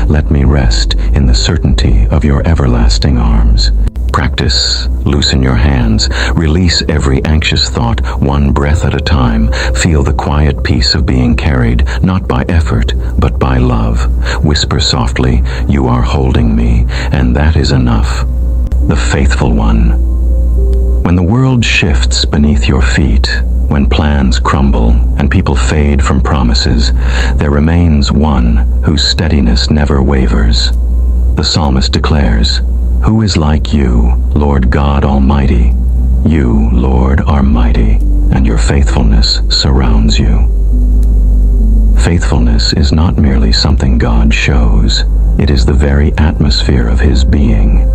Let me rest in the certainty of your everlasting arms. Practice. Loosen your hands. Release every anxious thought, one breath at a time. Feel the quiet peace of being carried, not by effort, but by love. Whisper softly, "You are holding me," and that is enough. The faithful one. When the world shifts beneath your feet, when plans crumble and people fade from promises, there remains one whose steadiness never wavers. The psalmist declares, "Who is like you, Lord God Almighty? You, Lord, are mighty, and your faithfulness surrounds you." Faithfulness is not merely something God shows. It is the very atmosphere of His being.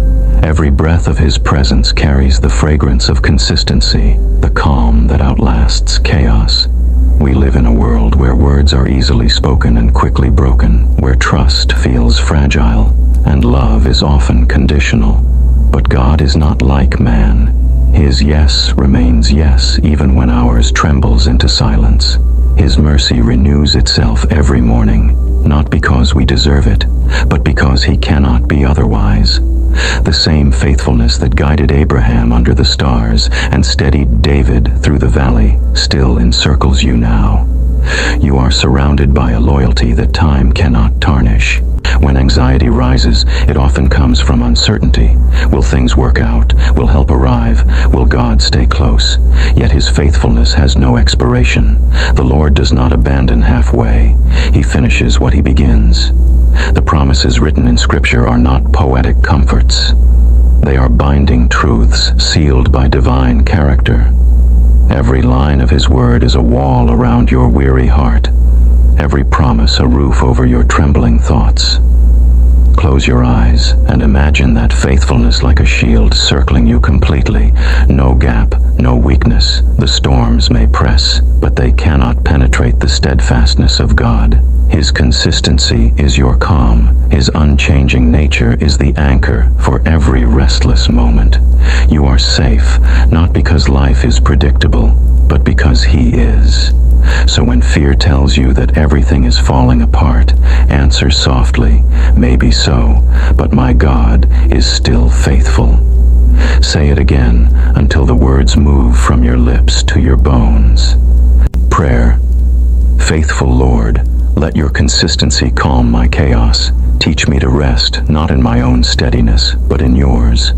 Every breath of His presence carries the fragrance of consistency, the calm that outlasts chaos. We live in a world where words are easily spoken and quickly broken, where trust feels fragile, and love is often conditional. But God is not like man. His yes remains yes even when ours trembles into silence. His mercy renews itself every morning, not because we deserve it, but because He cannot be otherwise. The same faithfulness that guided Abraham under the stars and steadied David through the valley still encircles you now. You are surrounded by a loyalty that time cannot tarnish. When anxiety rises, it often comes from uncertainty. Will things work out? Will help arrive? Will God stay close? Yet His faithfulness has no expiration. The Lord does not abandon halfway. He finishes what He begins. The promises written in Scripture are not poetic comforts. They are binding truths sealed by divine character. Every line of His word is a wall around your weary heart. Every promise a roof over your trembling thoughts. Close your eyes and imagine that faithfulness like a shield circling you completely. No gap, no weakness. The storms may press, but they cannot penetrate the steadfastness of God. His consistency is your calm. His unchanging nature is the anchor for every restless moment. You are safe, not because life is predictable, but because He is. So when fear tells you that everything is falling apart, answer softly, "Maybe so, but my God is still faithful." Say it again until the words move from your lips to your bones. Prayer. Faithful Lord, let your consistency calm my chaos. Teach me to rest, not in my own steadiness, but in yours.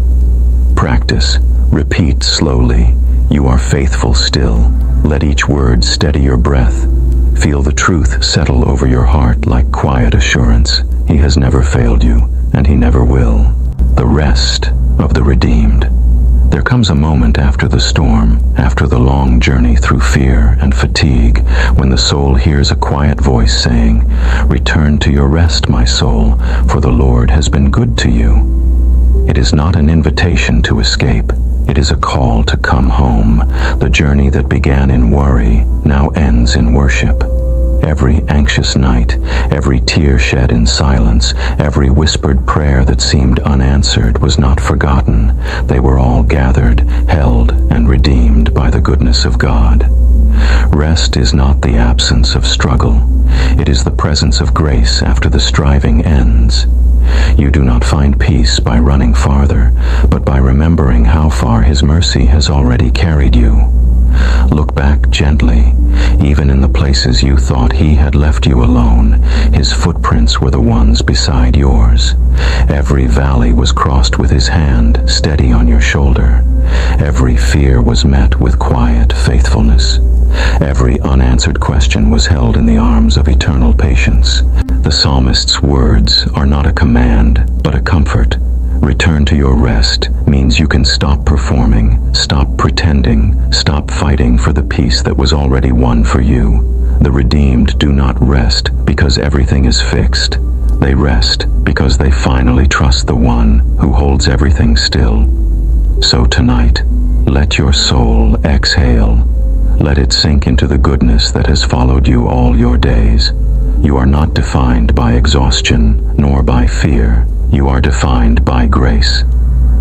Practice. Repeat slowly. You are faithful still. Let each word steady your breath. Feel the truth settle over your heart like quiet assurance. He has never failed you, and He never will. The rest of the redeemed. There comes a moment after the storm, after the long journey through fear and fatigue, when the soul hears a quiet voice saying, "Return to your rest, my soul, for the Lord has been good to you." It is not an invitation to escape. It is a call to come home. The journey that began in worry now ends in worship. Every anxious night, every tear shed in silence, every whispered prayer that seemed unanswered was not forgotten. They were all gathered, held, and redeemed by the goodness of God. Rest is not the absence of struggle. It is the presence of grace after the striving ends. You do not find peace by running farther, but by remembering how far His mercy has already carried you. Look back gently. Even in the places you thought He had left you alone, His footprints were the ones beside yours. Every valley was crossed with His hand, steady on your shoulder. Every fear was met with quiet faithfulness. Every unanswered question was held in the arms of eternal patience. The psalmist's words are not a command, but a comfort. Return to your rest means you can stop performing, stop pretending, stop fighting for the peace that was already won for you. The redeemed do not rest because everything is fixed. They rest because they finally trust the one who holds everything still. So tonight, let your soul exhale. Let it sink into the goodness that has followed you all your days. You are not defined by exhaustion, nor by fear. You are defined by grace.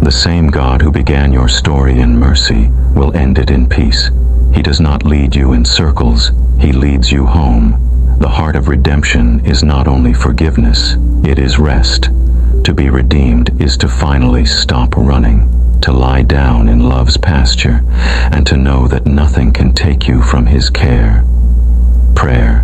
The same God who began your story in mercy will end it in peace. He does not lead you in circles. He leads you home. The heart of redemption is not only forgiveness, it is rest. To be redeemed is to finally stop running, to lie down in love's pasture, and to know that nothing can take you from His care. Prayer.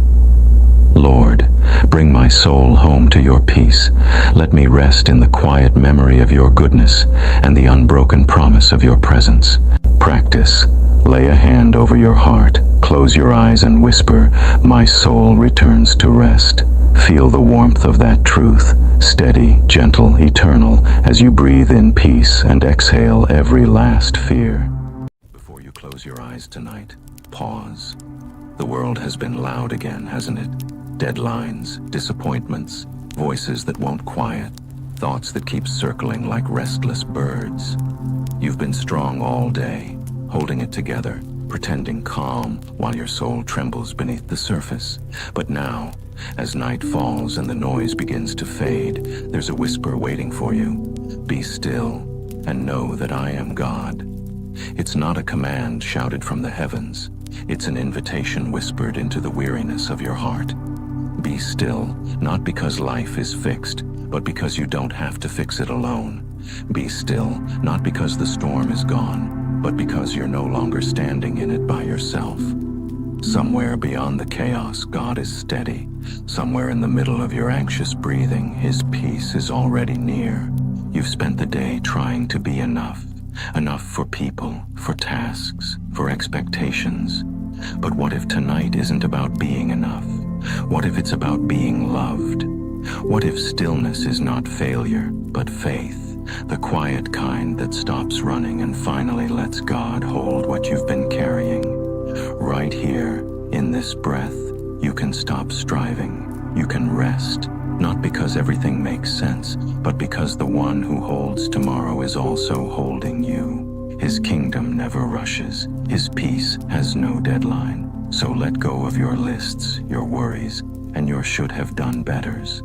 Lord, bring my soul home to your peace. Let me rest in the quiet memory of your goodness and the unbroken promise of your presence. Practice. Lay a hand over your heart, close your eyes and whisper, "My soul returns to rest." Feel the warmth of that truth, steady, gentle, eternal, as you breathe in peace and exhale every last fear. Before you close your eyes tonight, pause. The world has been loud again, hasn't it? Deadlines, disappointments, voices that won't quiet, thoughts that keep circling like restless birds. You've been strong all day, holding it together, pretending calm while your soul trembles beneath the surface. But now, as night falls and the noise begins to fade, there's a whisper waiting for you. Be still and know that I am God. It's not a command shouted from the heavens. It's an invitation whispered into the weariness of your heart. Be still, not because life is fixed, but because you don't have to fix it alone. Be still, not because the storm is gone, but because you're no longer standing in it by yourself. Somewhere beyond the chaos, God is steady. Somewhere in the middle of your anxious breathing, His peace is already near. You've spent the day trying to be enough. Enough for people, for tasks, for expectations. But what if tonight isn't about being enough? What if it's about being loved? What if stillness is not failure, but faith? The quiet kind that stops running and finally lets God hold what you've been carrying. Right here, in this breath, you can stop striving. You can rest, not because everything makes sense, but because the one who holds tomorrow is also holding you. His kingdom never rushes. His peace has no deadline. So let go of your lists, your worries, and your should-have-done betters.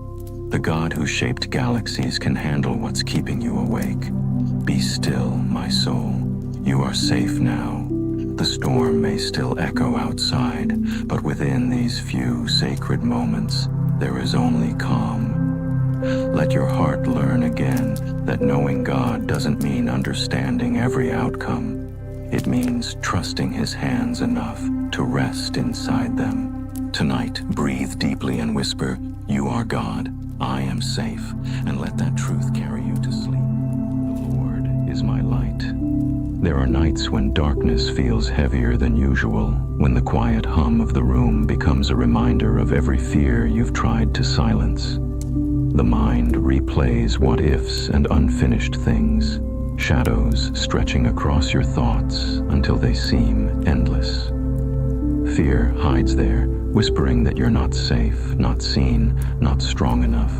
The God who shaped galaxies can handle what's keeping you awake. Be still, my soul. You are safe now. The storm may still echo outside, but within these few sacred moments, there is only calm. Let your heart learn again that knowing God doesn't mean understanding every outcome. It means trusting His hands enough to rest inside them. Tonight, breathe deeply and whisper, "You are God, I am safe," and let that truth carry you to sleep. The Lord is my light. There are nights when darkness feels heavier than usual, when the quiet hum of the room becomes a reminder of every fear you've tried to silence. The mind replays what-ifs and unfinished things. shadows stretching across your thoughts until they seem endless. Fear hides there, whispering that you're not safe, not seen, not strong enough.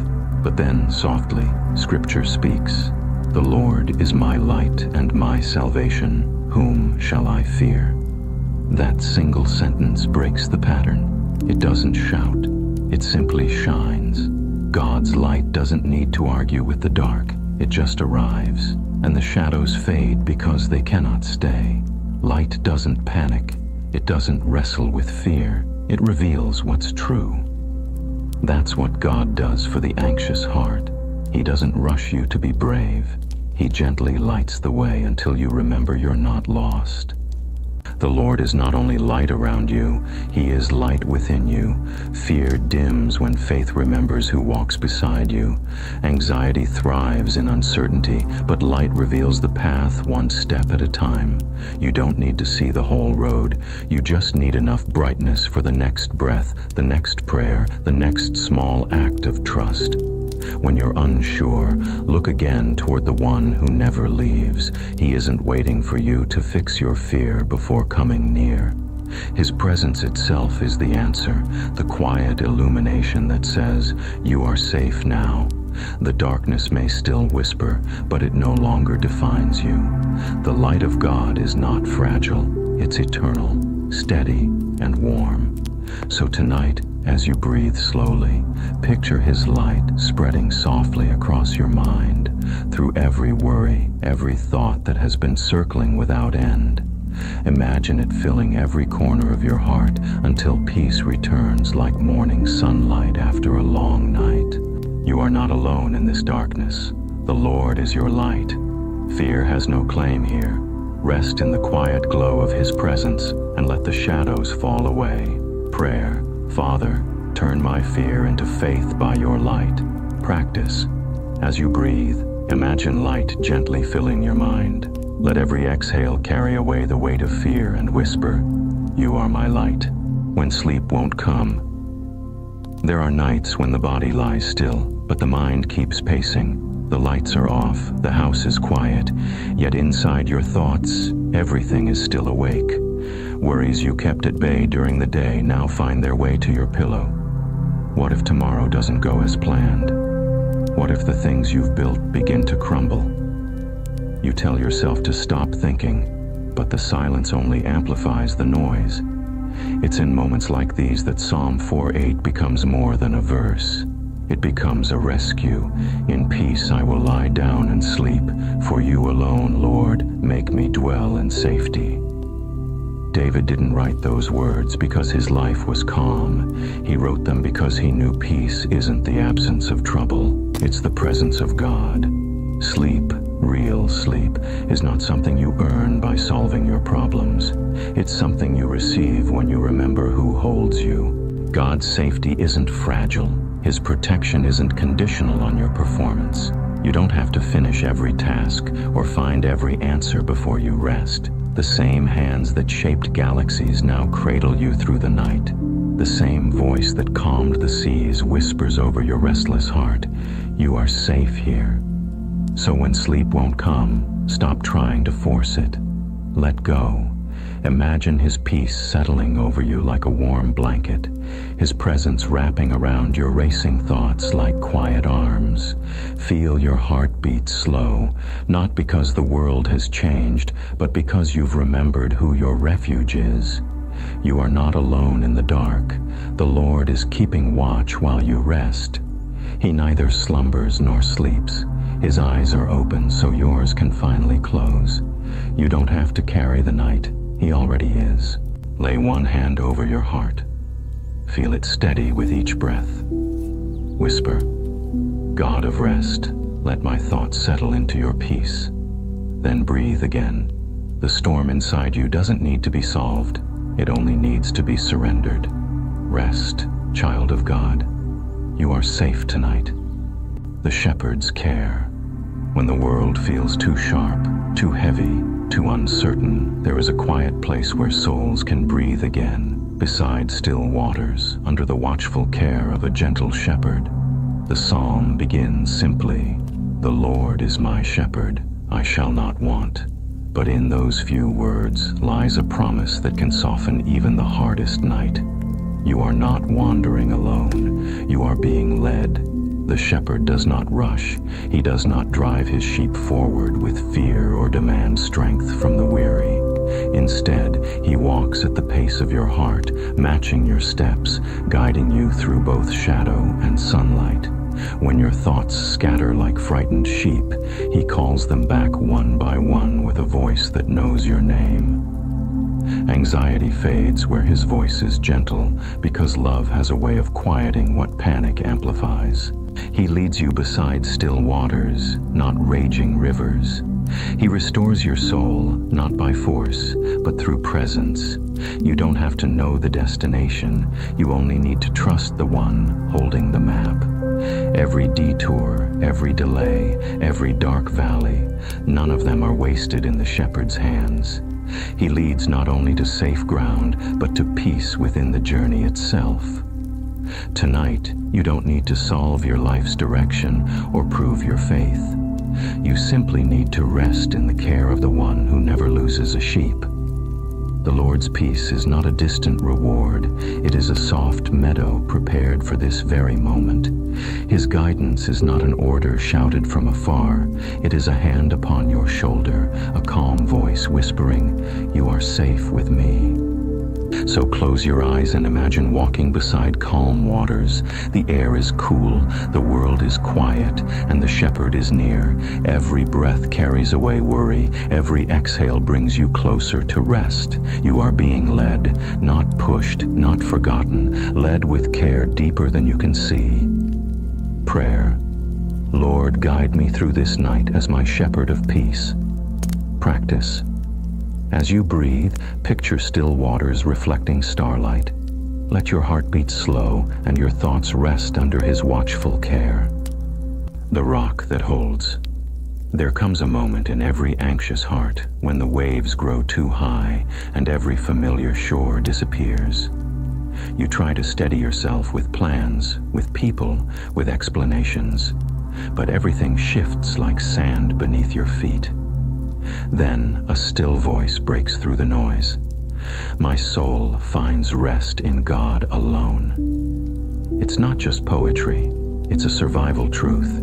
But then, softly, Scripture speaks. The Lord is my light and my salvation. Whom shall I fear? That single sentence breaks the pattern. It doesn't shout. It simply shines. God's light doesn't need to argue with the dark. It just arrives, and the shadows fade because they cannot stay. Light doesn't panic. It doesn't wrestle with fear. It reveals what's true. That's what God does for the anxious heart. He doesn't rush you to be brave. He gently lights the way until you remember you're not lost. The Lord is not only light around you, He is light within you. Fear dims when faith remembers who walks beside you. Anxiety thrives in uncertainty, but light reveals the path one step at a time. You don't need to see the whole road. You just need enough brightness for the next breath, the next prayer, the next small act of trust. When you're unsure, look again toward the one who never leaves. He isn't waiting for you to fix your fear before coming near. His presence itself is the answer, the quiet illumination that says, you are safe now. The darkness may still whisper, but it no longer defines you. The light of God is not fragile, it's eternal, steady, and warm. So tonight, as you breathe slowly, picture His light spreading softly across your mind, through every worry, every thought that has been circling without end. Imagine it filling every corner of your heart until peace returns like morning sunlight after a long night. You are not alone in this darkness. The Lord is your light. Fear has no claim here. Rest in the quiet glow of His presence and let the shadows fall away. Prayer. Father, turn my fear into faith by your light. Practice. As you breathe, imagine light gently filling your mind. Let every exhale carry away the weight of fear and whisper, you are my light. When sleep won't come. There are nights when the body lies still, but the mind keeps pacing. The lights are off, the house is quiet, yet inside your thoughts, everything is still awake. Worries you kept at bay during the day now find their way to your pillow. What if tomorrow doesn't go as planned? What if the things you've built begin to crumble? You tell yourself to stop thinking, but the silence only amplifies the noise. It's in moments like these that Psalm 4:8 becomes more than a verse. It becomes a rescue. In peace I will lie down and sleep, for you alone, Lord, make me dwell in safety. David didn't write those words because his life was calm. He wrote them because he knew peace isn't the absence of trouble, it's the presence of God. Sleep, real sleep, is not something you earn by solving your problems. It's something you receive when you remember who holds you. God's safety isn't fragile. His protection isn't conditional on your performance. You don't have to finish every task or find every answer before you rest. The same hands that shaped galaxies now cradle you through the night. The same voice that calmed the seas whispers over your restless heart, you are safe here. So when sleep won't come, stop trying to force it. Let go. Imagine His peace settling over you like a warm blanket, His presence wrapping around your racing thoughts like quiet arms. Feel your heart beat slow, not because the world has changed, but because you've remembered who your refuge is. You are not alone in the dark. The Lord is keeping watch while you rest. He neither slumbers nor sleeps. His eyes are open so yours can finally close. You don't have to carry the night. He already is. Lay one hand over your heart. Feel it steady with each breath. Whisper, God of rest, let my thoughts settle into your peace. Then breathe again. The storm inside you doesn't need to be solved. It only needs to be surrendered. Rest, child of God. You are safe tonight. The shepherd's care. When the world feels too sharp, too heavy, too uncertain, there is a quiet place where souls can breathe again, beside still waters, under the watchful care of a gentle shepherd. The psalm begins simply, the Lord is my shepherd, I shall not want. But in those few words lies a promise that can soften even the hardest night. You are not wandering alone. You are being led. The shepherd does not rush. He does not drive his sheep forward with fear or demand strength from the weary. Instead, he walks at the pace of your heart, matching your steps, guiding you through both shadow and sunlight. When your thoughts scatter like frightened sheep, he calls them back one by one with a voice that knows your name. Anxiety fades where his voice is gentle, because love has a way of quieting what panic amplifies. He leads you beside still waters, not raging rivers. He restores your soul, not by force, but through presence. You don't have to know the destination. You only need to trust the one holding the map. Every detour, every delay, every dark valley, none of them are wasted in the shepherd's hands. He leads not only to safe ground, but to peace within the journey itself. Tonight, you don't need to solve your life's direction or prove your faith. You simply need to rest in the care of the one who never loses a sheep. The Lord's peace is not a distant reward. It is a soft meadow prepared for this very moment. His guidance is not an order shouted from afar. It is a hand upon your shoulder, a calm voice whispering, "You are safe with me." So close your eyes and imagine walking beside calm waters. The air is cool, the world is quiet, and the shepherd is near. Every breath carries away worry. Every exhale brings you closer to rest. You are being led, not pushed, not forgotten, led with care deeper than you can see. Prayer. Lord, guide me through this night as my shepherd of peace. Practice. As you breathe, picture still waters reflecting starlight. Let your heart beat slow and your thoughts rest under his watchful care. The rock that holds. There comes a moment in every anxious heart when the waves grow too high and every familiar shore disappears. You try to steady yourself with plans, with people, with explanations, but everything shifts like sand beneath your feet. Then a still voice breaks through the noise. My soul finds rest in God alone. It's not just poetry, it's a survival truth.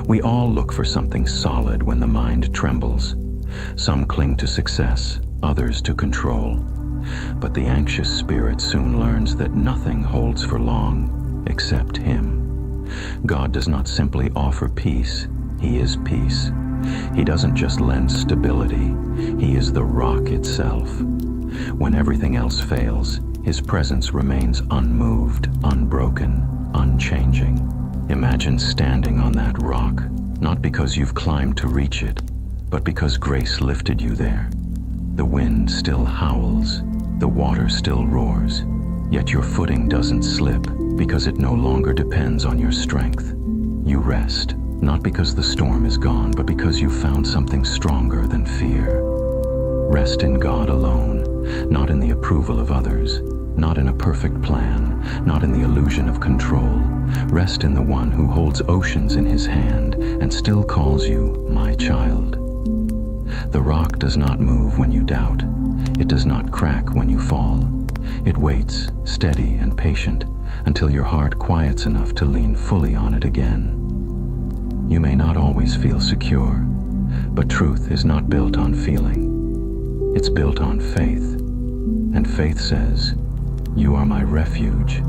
We all look for something solid when the mind trembles. Some cling to success, others to control. But the anxious spirit soon learns that nothing holds for long except Him. God does not simply offer peace, He is peace. He doesn't just lend stability, He is the rock itself. When everything else fails, His presence remains unmoved, unbroken, unchanging. Imagine standing on that rock, not because you've climbed to reach it, but because grace lifted you there. The wind still howls, the water still roars, yet your footing doesn't slip because it no longer depends on your strength. You rest, not because the storm is gone, but because you found something stronger than fear. Rest in God alone, not in the approval of others, not in a perfect plan, not in the illusion of control. Rest in the one who holds oceans in His hand and still calls you, my child. The rock does not move when you doubt. It does not crack when you fall. It waits, steady and patient, until your heart quiets enough to lean fully on it again. You may not always feel secure, but truth is not built on feeling. It's built on faith. And faith says, "You are my refuge.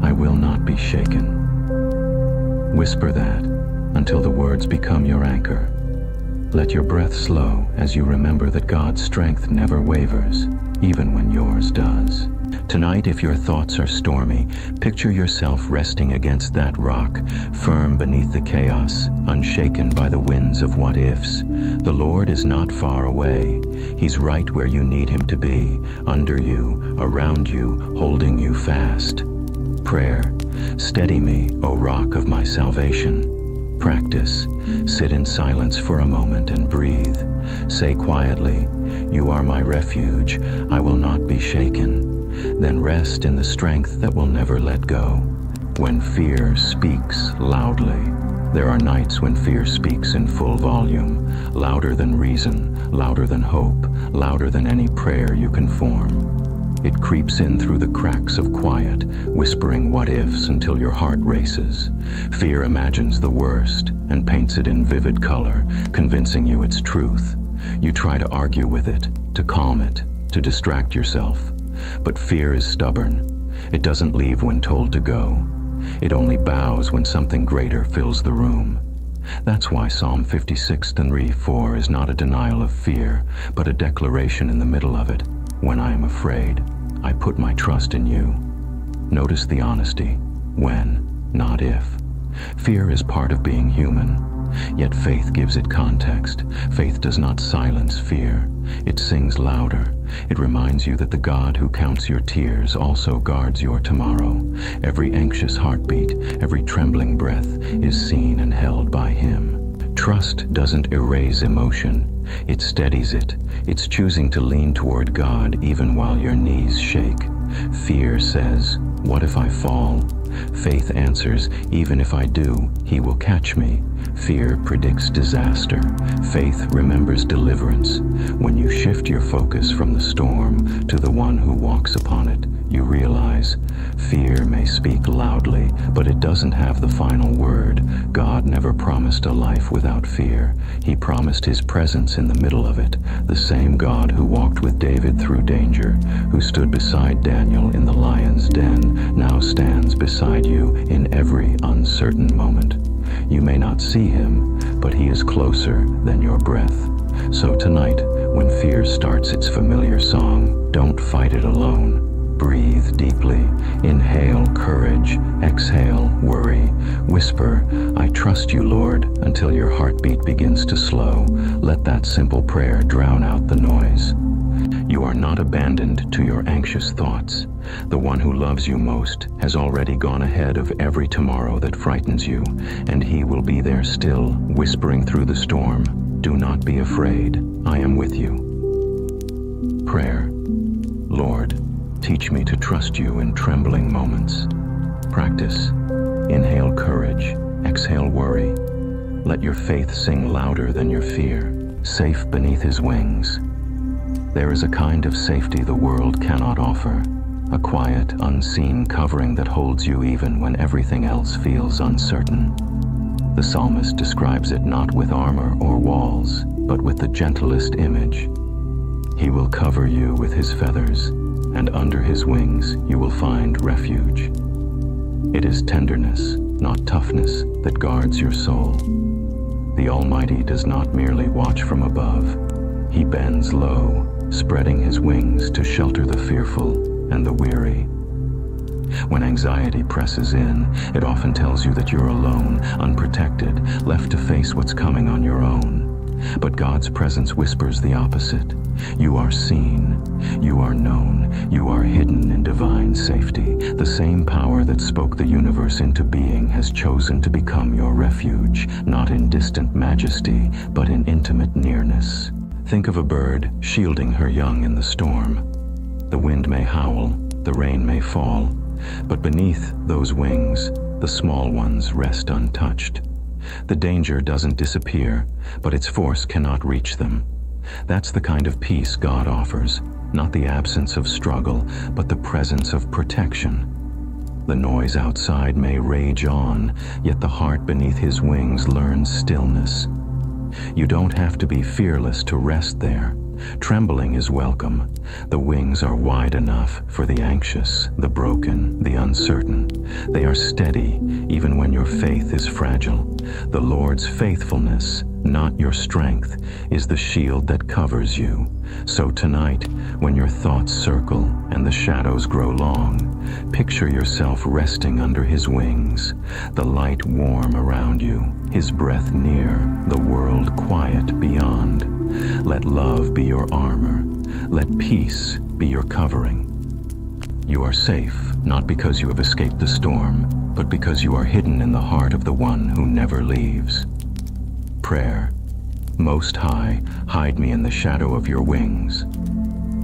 I will not be shaken." Whisper that until the words become your anchor. Let your breath slow as you remember that God's strength never wavers, even when yours does. Tonight, if your thoughts are stormy, picture yourself resting against that rock, firm beneath the chaos, unshaken by the winds of what-ifs. The Lord is not far away. He's right where you need Him to be, under you, around you, holding you fast. Prayer. Steady me, O rock of my salvation. Practice. Sit in silence for a moment and breathe. Say quietly, "You are my refuge. I will not be shaken." Then rest in the strength that will never let go. When fear speaks loudly, There are nights when fear speaks in full volume, louder than reason, louder than hope, louder than any prayer you can form. It creeps in through the cracks of quiet, whispering what-ifs until your heart races. Fear imagines the worst and paints it in vivid color, convincing you it's truth. You try to argue with it, to calm it, to distract yourself. But fear is stubborn. It doesn't leave when told to go. It only bows when something greater fills the room. That's why Psalm 56:4 is not a denial of fear, but a declaration in the middle of it. When I am afraid, I put my trust in you. Notice the honesty. When, not if. Fear is part of being human. Yet faith gives it context. Faith does not silence fear. It sings louder. It reminds you that the God who counts your tears also guards your tomorrow. Every anxious heartbeat, every trembling breath is seen and held by Him. Trust doesn't erase emotion. It steadies it. It's choosing to lean toward God even while your knees shake. Fear says, "What if I fall?" Faith answers, "Even if I do, He will catch me." Fear predicts disaster. Faith remembers deliverance. When you shift your focus from the storm to the one who walks upon it, you realize fear may speak loudly, but it doesn't have the final word. God never promised a life without fear. He promised His presence in the middle of it. The same God who walked with David through danger, who stood beside Daniel in the lion's den, now stands beside you in every uncertain moment. You may not see Him, but He is closer than your breath. So tonight, when fear starts its familiar song, don't fight it alone. Breathe deeply. Inhale courage. Exhale worry. Whisper, "I trust you, Lord," until your heartbeat begins to slow. Let that simple prayer drown out the noise. You are not abandoned to your anxious thoughts. The one who loves you most has already gone ahead of every tomorrow that frightens you, and He will be there still, whispering through the storm, "Do not be afraid. I am with you." Prayer. Lord, teach me to trust you in trembling moments. Practice. Inhale courage. Exhale worry. Let your faith sing louder than your fear, safe beneath His wings. There is a kind of safety the world cannot offer, a quiet, unseen covering that holds you even when everything else feels uncertain. The psalmist describes it not with armor or walls, but with the gentlest image. He will cover you with His feathers, and under His wings you will find refuge. It is tenderness, not toughness, that guards your soul. The Almighty does not merely watch from above. He bends low, spreading His wings to shelter the fearful and the weary. When anxiety presses in, it often tells you that you're alone, unprotected, left to face what's coming on your own. But God's presence whispers the opposite. You are seen, you are known, you are hidden in divine safety. The same power that spoke the universe into being has chosen to become your refuge, not in distant majesty, but in intimate nearness. Think of a bird shielding her young in the storm. The wind may howl, the rain may fall, but beneath those wings, the small ones rest untouched. The danger doesn't disappear, but its force cannot reach them. That's the kind of peace God offers, not the absence of struggle, but the presence of protection. The noise outside may rage on, yet the heart beneath His wings learns stillness. You don't have to be fearless to rest there. Trembling is welcome. The wings are wide enough for the anxious, the broken, the uncertain. They are steady, even when your faith is fragile. The Lord's faithfulness, not your strength, is the shield that covers you. So tonight, when your thoughts circle and the shadows grow long, picture yourself resting under His wings, the light warm around you, His breath near, the world quiet beyond. Let love be your armor. Let peace be your covering. You are safe, not because you have escaped the storm, but because you are hidden in the heart of the one who never leaves. Prayer. Most High, hide me in the shadow of your wings.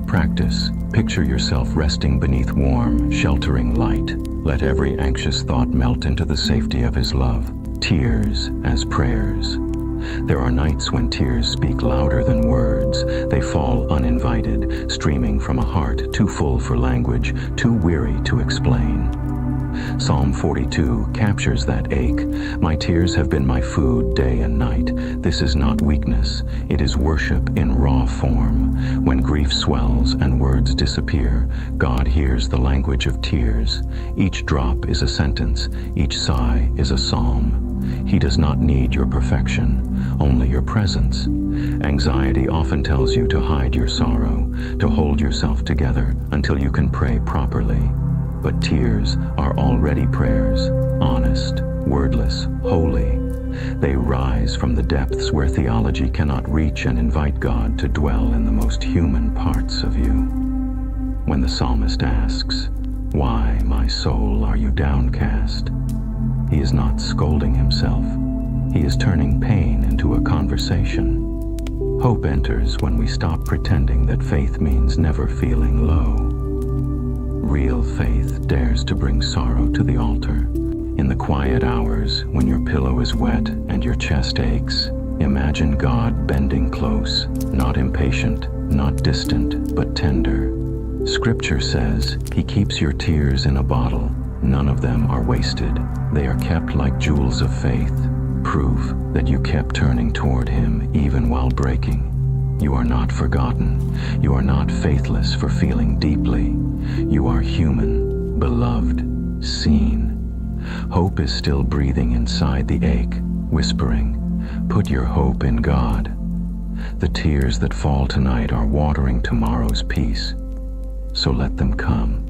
Practice. Picture yourself resting beneath warm, sheltering light. Let every anxious thought melt into the safety of His love. Tears as prayers. There are nights when tears speak louder than words. They fall uninvited, streaming from a heart too full for language, too weary to explain. Psalm 42 captures that ache. My tears have been my food day and night. This is not weakness. It is worship in raw form. When grief swells and words disappear, God hears the language of tears. Each drop is a sentence. Each sigh is a psalm. He does not need your perfection, only your presence. Anxiety often tells you to hide your sorrow, to hold yourself together until you can pray properly. But tears are already prayers, honest, wordless, holy. They rise from the depths where theology cannot reach and invite God to dwell in the most human parts of you. When the psalmist asks, "Why, my soul, are you downcast?" he is not scolding himself. He is turning pain into a conversation. Hope enters when we stop pretending that faith means never feeling low. Real faith dares to bring sorrow to the altar. In the quiet hours, when your pillow is wet and your chest aches, imagine God bending close, not impatient, not distant, but tender. Scripture says He keeps your tears in a bottle. None of them are wasted. They are kept like jewels of faith, proof that you kept turning toward Him even while breaking. You are not forgotten. You are not faithless for feeling deeply. You are human, beloved, seen. Hope is still breathing inside the ache, whispering, "Put your hope in God." The tears that fall tonight are watering tomorrow's peace. So let them come.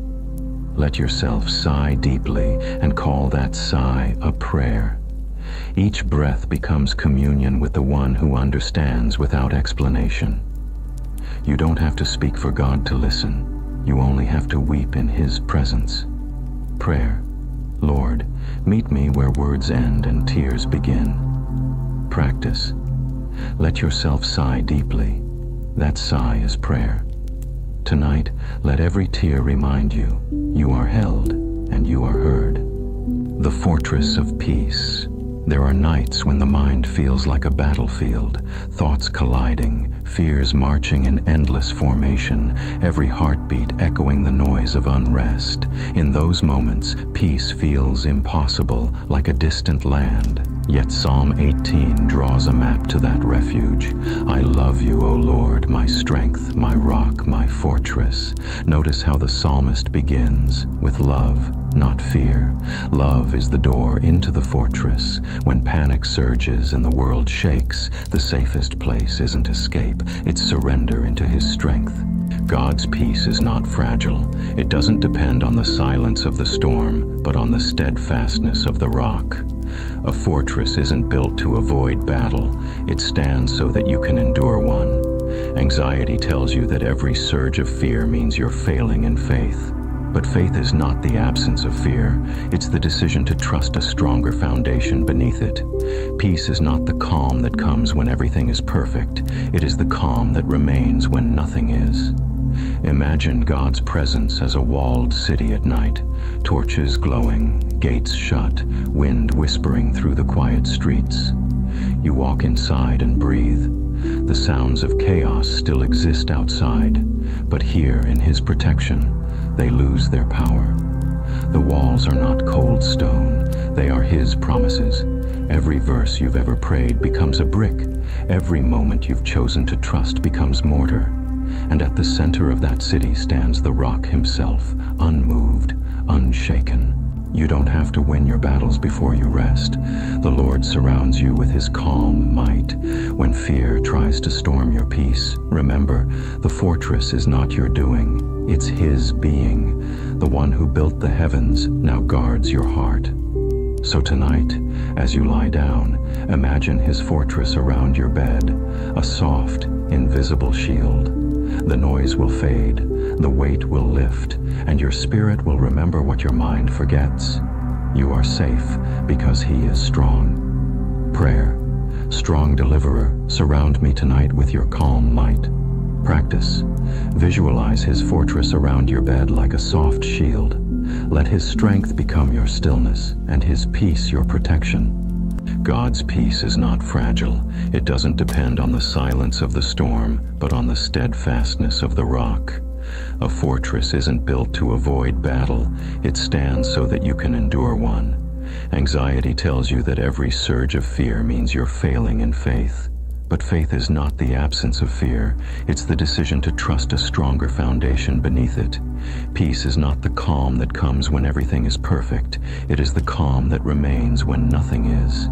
Let yourself sigh deeply and call that sigh a prayer. Each breath becomes communion with the one who understands without explanation. You don't have to speak for God to listen. You only have to weep in His presence. Prayer. Lord, meet me where words end and tears begin. Practice. Let yourself sigh deeply. That sigh is prayer. Tonight, let every tear remind you, you are held and you are heard. The fortress of peace. There are nights when the mind feels like a battlefield, thoughts colliding, fears marching in endless formation, every heartbeat echoing the noise of unrest. In those moments, peace feels impossible, like a distant land. Yet Psalm 18 draws a map to that refuge. I love you, O Lord, my strength, my rock, my fortress. Notice how the psalmist begins with love, not fear. Love is the door into the fortress. When panic surges and the world shakes, the safest place isn't escape, it's surrender into His strength. God's peace is not fragile. It doesn't depend on the silence of the storm, but on the steadfastness of the rock. A fortress isn't built to avoid battle. It stands so that you can endure one. Anxiety tells you that every surge of fear means you're failing in faith. But faith is not the absence of fear. It's the decision to trust a stronger foundation beneath it. Peace is not the calm that comes when everything is perfect. It is the calm that remains when nothing is. Imagine God's presence as a walled city at night, torches glowing, gates shut, wind whispering through the quiet streets. You walk inside and breathe. The sounds of chaos still exist outside, but here in His protection, they lose their power. The walls are not cold stone, they are His promises. Every verse you've ever prayed becomes a brick. Every moment you've chosen to trust becomes mortar. And at the center of that city stands the rock Himself, unmoved, unshaken. You don't have to win your battles before you rest. The Lord surrounds you with His calm might. When fear tries to storm your peace, remember, the fortress is not your doing, it's His being. The one who built the heavens now guards your heart. So tonight, as you lie down, imagine His fortress around your bed, a soft, invisible shield. The noise will fade, the weight will lift, and your spirit will remember what your mind forgets. You are safe because He is strong. Prayer. Strong deliverer, surround me tonight with your calm light. Practice. Visualize His fortress around your bed like a soft shield. Let His strength become your stillness and His peace your protection. God's peace is not fragile. It doesn't depend on the silence of the storm, but on the steadfastness of the rock. A fortress isn't built to avoid battle. It stands so that you can endure one. Anxiety tells you that every surge of fear means you're failing in faith. But faith is not the absence of fear. It's the decision to trust a stronger foundation beneath it. Peace is not the calm that comes when everything is perfect. It is the calm that remains when nothing is.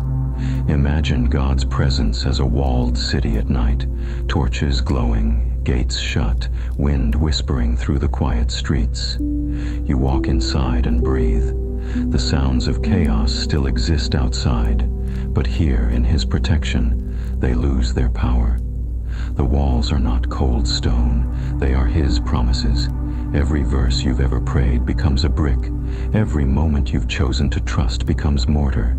Imagine God's presence as a walled city at night, torches glowing, gates shut, wind whispering through the quiet streets. You walk inside and breathe. The sounds of chaos still exist outside, but here in His protection, they lose their power. The walls are not cold stone, they are His promises. Every verse you've ever prayed becomes a brick. Every moment you've chosen to trust becomes mortar.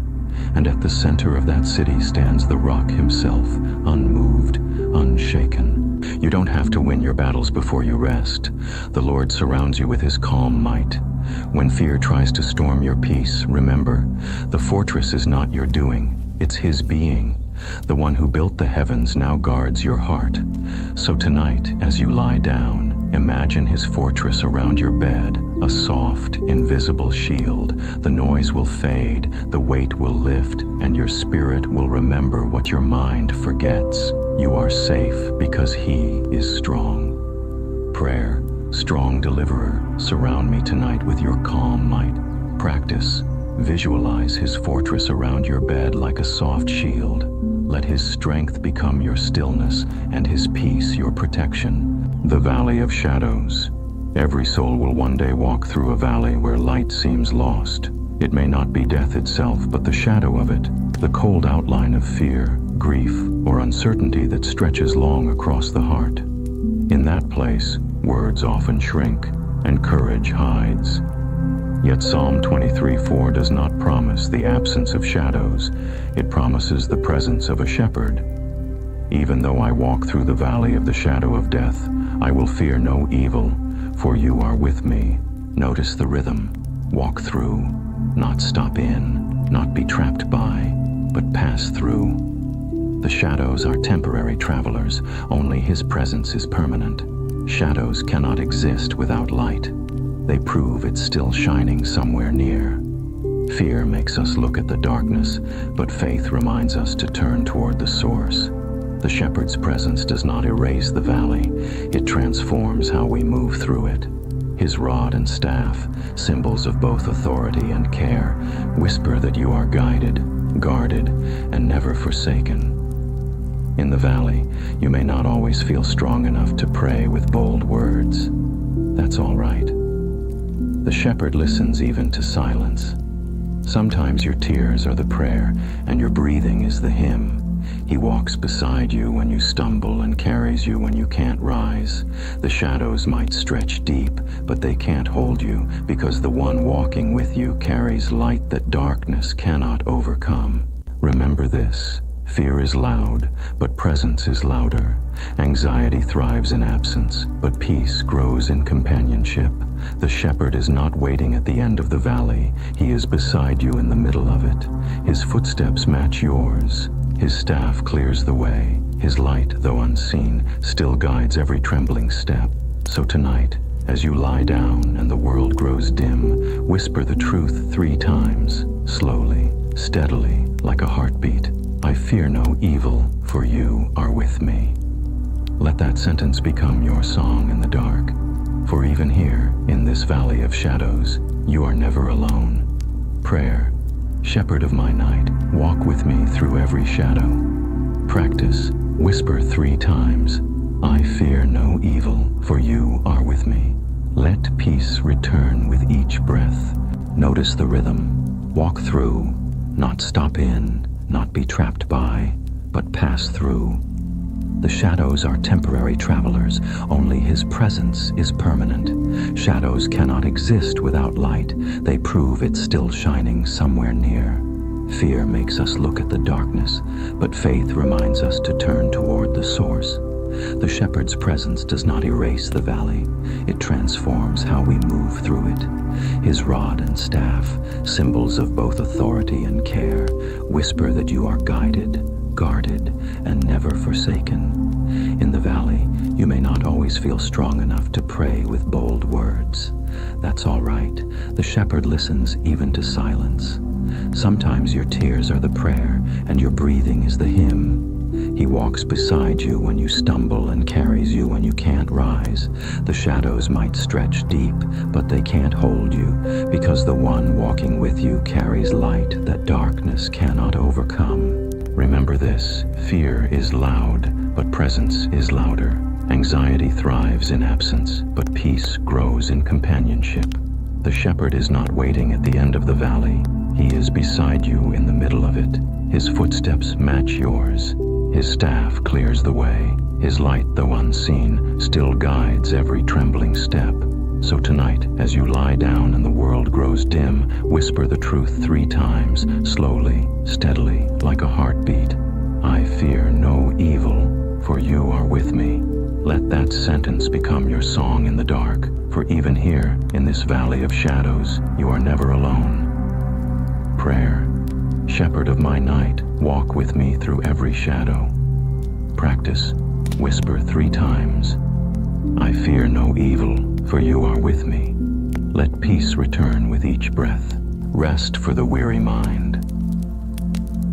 And at the center of that city stands the rock Himself, unmoved, unshaken. You don't have to win your battles before you rest. The Lord surrounds you with His calm might. When fear tries to storm your peace, remember, the fortress is not your doing, it's His being. The one who built the heavens now guards your heart. So tonight, as you lie down, imagine His fortress around your bed, a soft, invisible shield. The noise will fade, the weight will lift, and your spirit will remember what your mind forgets. You are safe because He is strong. Prayer, strong deliverer, surround me tonight with your calm might. Practice. Visualize His fortress around your bed like a soft shield. Let His strength become your stillness and His peace your protection. The Valley of Shadows. Every soul will one day walk through a valley where light seems lost. It may not be death itself, but the shadow of it, the cold outline of fear, grief, or uncertainty that stretches long across the heart. In that place, words often shrink and courage hides. Yet Psalm 23:4 does not promise the absence of shadows. It promises the presence of a shepherd. Even though I walk through the valley of the shadow of death, I will fear no evil, for you are with me. Notice the rhythm. Walk through, not stop in, not be trapped by, but pass through. The shadows are temporary travelers. Only His presence is permanent. Shadows cannot exist without light. They prove it's still shining somewhere near. Fear makes us look at the darkness, but faith reminds us to turn toward the source. The shepherd's presence does not erase the valley. It transforms how we move through it. His rod and staff, symbols of both authority and care, whisper that you are guided, guarded, and never forsaken. In the valley, you may not always feel strong enough to pray with bold words. That's all right. The shepherd listens even to silence. Sometimes your tears are the prayer, and your breathing is the hymn. He walks beside you when you stumble and carries you when you can't rise. The shadows might stretch deep, but they can't hold you, because the one walking with you carries light that darkness cannot overcome. Remember this. Fear is loud, but presence is louder. Anxiety thrives in absence, but peace grows in companionship. The shepherd is not waiting at the end of the valley. He is beside you in the middle of it. His footsteps match yours. His staff clears the way. His light, though unseen, still guides every trembling step. So tonight, as you lie down and the world grows dim, whisper the truth 3 times, slowly, steadily, like a heartbeat. I fear no evil, for you are with me. Let that sentence become your song in the dark. For even here, in this valley of shadows, you are never alone. Prayer, shepherd of my night, walk with me through every shadow. Practice, whisper 3 times, I fear no evil, for you are with me. Let peace return with each breath. Notice the rhythm. Walk through, not stop in, not be trapped by, but pass through. The shadows are temporary travelers. Only His presence is permanent. Shadows cannot exist without light. They prove it's still shining somewhere near. Fear makes us look at the darkness, but faith reminds us to turn toward the source. The shepherd's presence does not erase the valley. It transforms how we move through it. his rod and staff, symbols of both authority and care, whisper that you are guided, guarded, and never forsaken. In the valley, you may not always feel strong enough to pray with bold words. That's all right. The shepherd listens even to silence. Sometimes your tears are the prayer, and your breathing is the hymn. He walks beside you when you stumble and carries you when you can't rise. The shadows might stretch deep, but they can't hold you, because the one walking with you carries light that darkness cannot overcome. Remember this: fear is loud, but presence is louder. Anxiety thrives in absence, but peace grows in companionship. The shepherd is not waiting at the end of the valley. He is beside you in the middle of it. His footsteps match yours. His staff clears the way. His light, though unseen, still guides every trembling step. So tonight, as you lie down and the world grows dim, whisper the truth 3 times, slowly, steadily, like a heartbeat. I fear no evil, for you are with me. Let that sentence become your song in the dark, for even here, in this valley of shadows, you are never alone. Prayer. Shepherd of my night, walk with me through every shadow. Practice. Whisper 3 times. I fear no evil, for you are with me. Let peace return with each breath. Rest for the weary mind.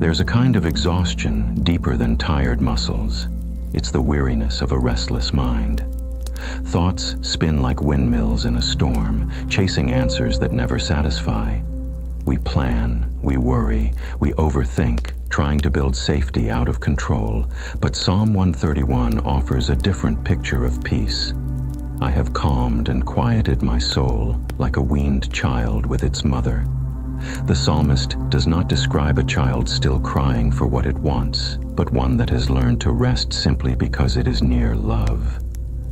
There's a kind of exhaustion deeper than tired muscles. It's the weariness of a restless mind. Thoughts spin like windmills in a storm, chasing answers that never satisfy. We plan, we worry, we overthink, trying to build safety out of control. But Psalm 131 offers a different picture of peace. I have calmed and quieted my soul like a weaned child with its mother. The psalmist does not describe a child still crying for what it wants, but one that has learned to rest simply because it is near love.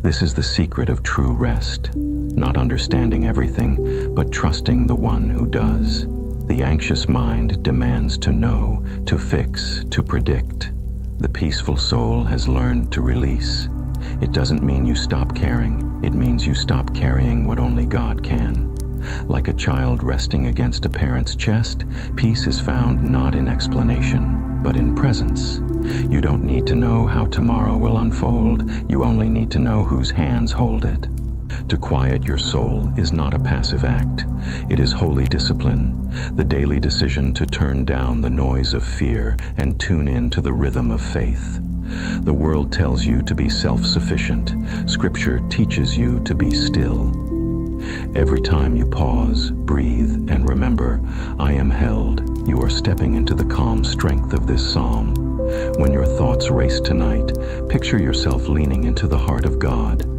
This is the secret of true rest, not understanding everything, but trusting the one who does. The anxious mind demands to know, to fix, to predict. The peaceful soul has learned to release. It doesn't mean you stop caring. It means you stop carrying what only God can. Like a child resting against a parent's chest, peace is found not in explanation, but in presence. You don't need to know how tomorrow will unfold. You only need to know whose hands hold it. To quiet your soul is not a passive act. It is holy discipline, the daily decision to turn down the noise of fear and tune in to the rhythm of faith. The world tells you to be self-sufficient. Scripture teaches you to be still. Every time you pause, breathe, and remember, I am held, you are stepping into the calm strength of this psalm. When your thoughts race tonight, picture yourself leaning into the heart of God.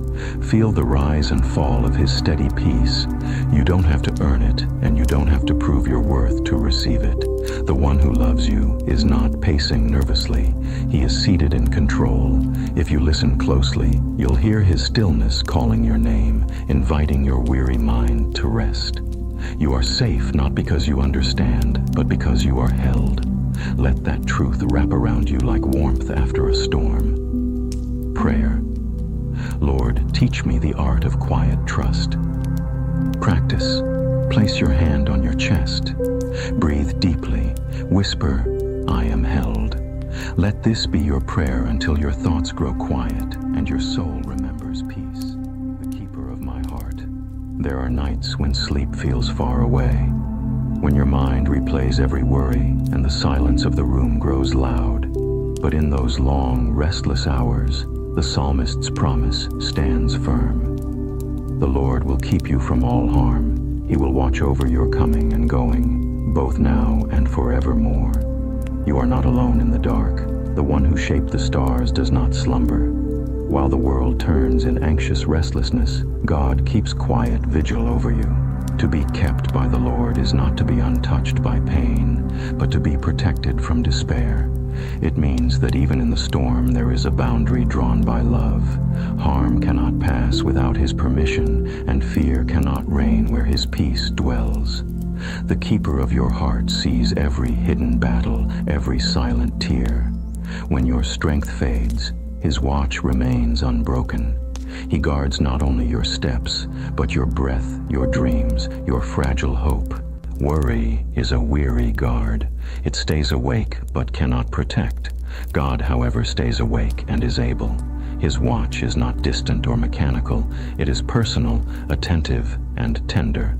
Feel the rise and fall of his steady peace. You don't have to earn it, and you don't have to prove your worth to receive it. The one who loves you is not pacing nervously. He is seated in control. If you listen closely, you'll hear his stillness calling your name, inviting your weary mind to rest. You are safe not because you understand, but because you are held. Let that truth wrap around you like warmth after a storm. Prayer. Lord, teach me the art of quiet trust. Practice. Place your hand on your chest. Breathe deeply. Whisper, I am held. Let this be your prayer until your thoughts grow quiet and your soul remembers peace. The keeper of my heart. There are nights when sleep feels far away, when your mind replays every worry and the silence of the room grows loud. But in those long, restless hours, the psalmist's promise stands firm. The Lord will keep you from all harm. He will watch over your coming and going, both now and forevermore. You are not alone in the dark. The one who shaped the stars does not slumber. While the world turns in anxious restlessness, God keeps quiet vigil over you. To be kept by the Lord is not to be untouched by pain, but to be protected from despair. It means that even in the storm there is a boundary drawn by love. Harm cannot pass without his permission, and fear cannot reign where his peace dwells. The keeper of your heart sees every hidden battle, every silent tear. When your strength fades, his watch remains unbroken. He guards not only your steps, but your breath, your dreams, your fragile hope. Worry is a weary guard. It stays awake but cannot protect. God, however, stays awake and is able. His watch is not distant or mechanical. It is personal, attentive, and tender.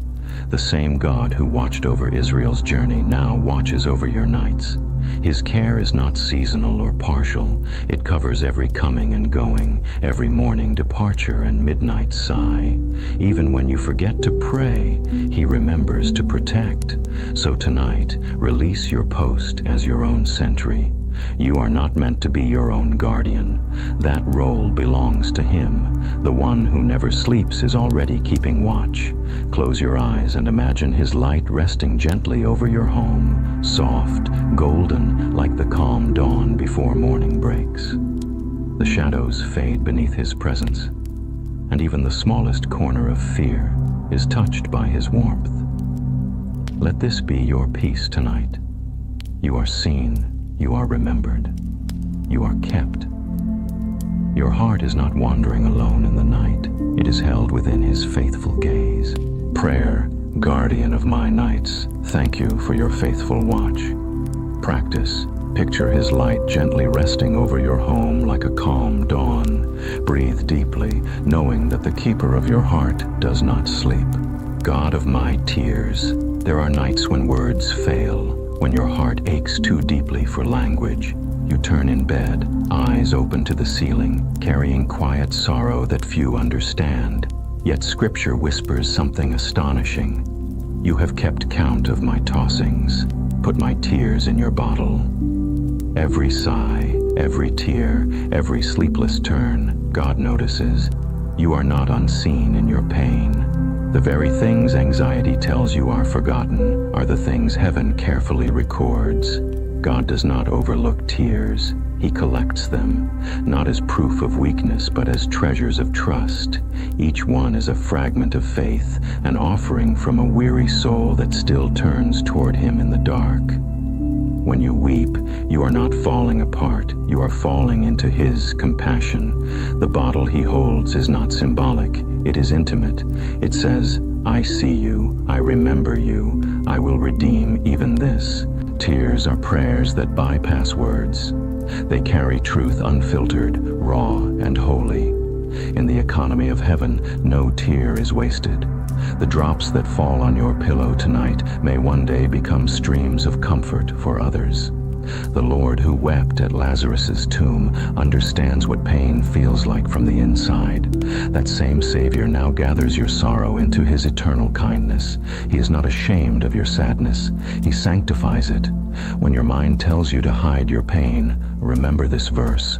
The same God who watched over Israel's journey now watches over your nights. His care is not seasonal or partial. It covers every coming and going, every morning departure and midnight sigh. Even when you forget to pray, He remembers to protect. So tonight, release your post as your own sentry. You are not meant to be your own guardian. That role belongs to Him. The one who never sleeps is already keeping watch. Close your eyes and imagine His light resting gently over your home, soft, golden, like the calm dawn before morning breaks. The shadows fade beneath His presence, and even the smallest corner of fear is touched by His warmth. Let this be your peace tonight. You are seen. You are remembered. You are kept. Your heart is not wandering alone in the night. It is held within His faithful gaze. Prayer, guardian of my nights, thank you for your faithful watch. Practice. Picture His light gently resting over your home like a calm dawn. Breathe deeply, knowing that the keeper of your heart does not sleep. God of my tears, there are nights when words fail. When your heart aches too deeply for language, you turn in bed, eyes open to the ceiling, carrying quiet sorrow that few understand. Yet Scripture whispers something astonishing. You have kept count of my tossings, put my tears in your bottle. Every sigh, every tear, every sleepless turn, God notices. You are not unseen in your pain. The very things anxiety tells you are forgotten are the things heaven carefully records. God does not overlook tears. He collects them, not as proof of weakness, but as treasures of trust. Each one is a fragment of faith, an offering from a weary soul that still turns toward Him in the dark. When you weep, you are not falling apart. You are falling into His compassion. The bottle He holds is not symbolic. It is intimate. It says, I see you, I remember you, I will redeem even this. Tears are prayers that bypass words. They carry truth unfiltered, raw, and holy. In the economy of heaven, no tear is wasted. The drops that fall on your pillow tonight may one day become streams of comfort for others. The Lord who wept at Lazarus's tomb understands what pain feels like from the inside. That same Savior now gathers your sorrow into His eternal kindness. He is not ashamed of your sadness. He sanctifies it. When your mind tells you to hide your pain, remember this verse.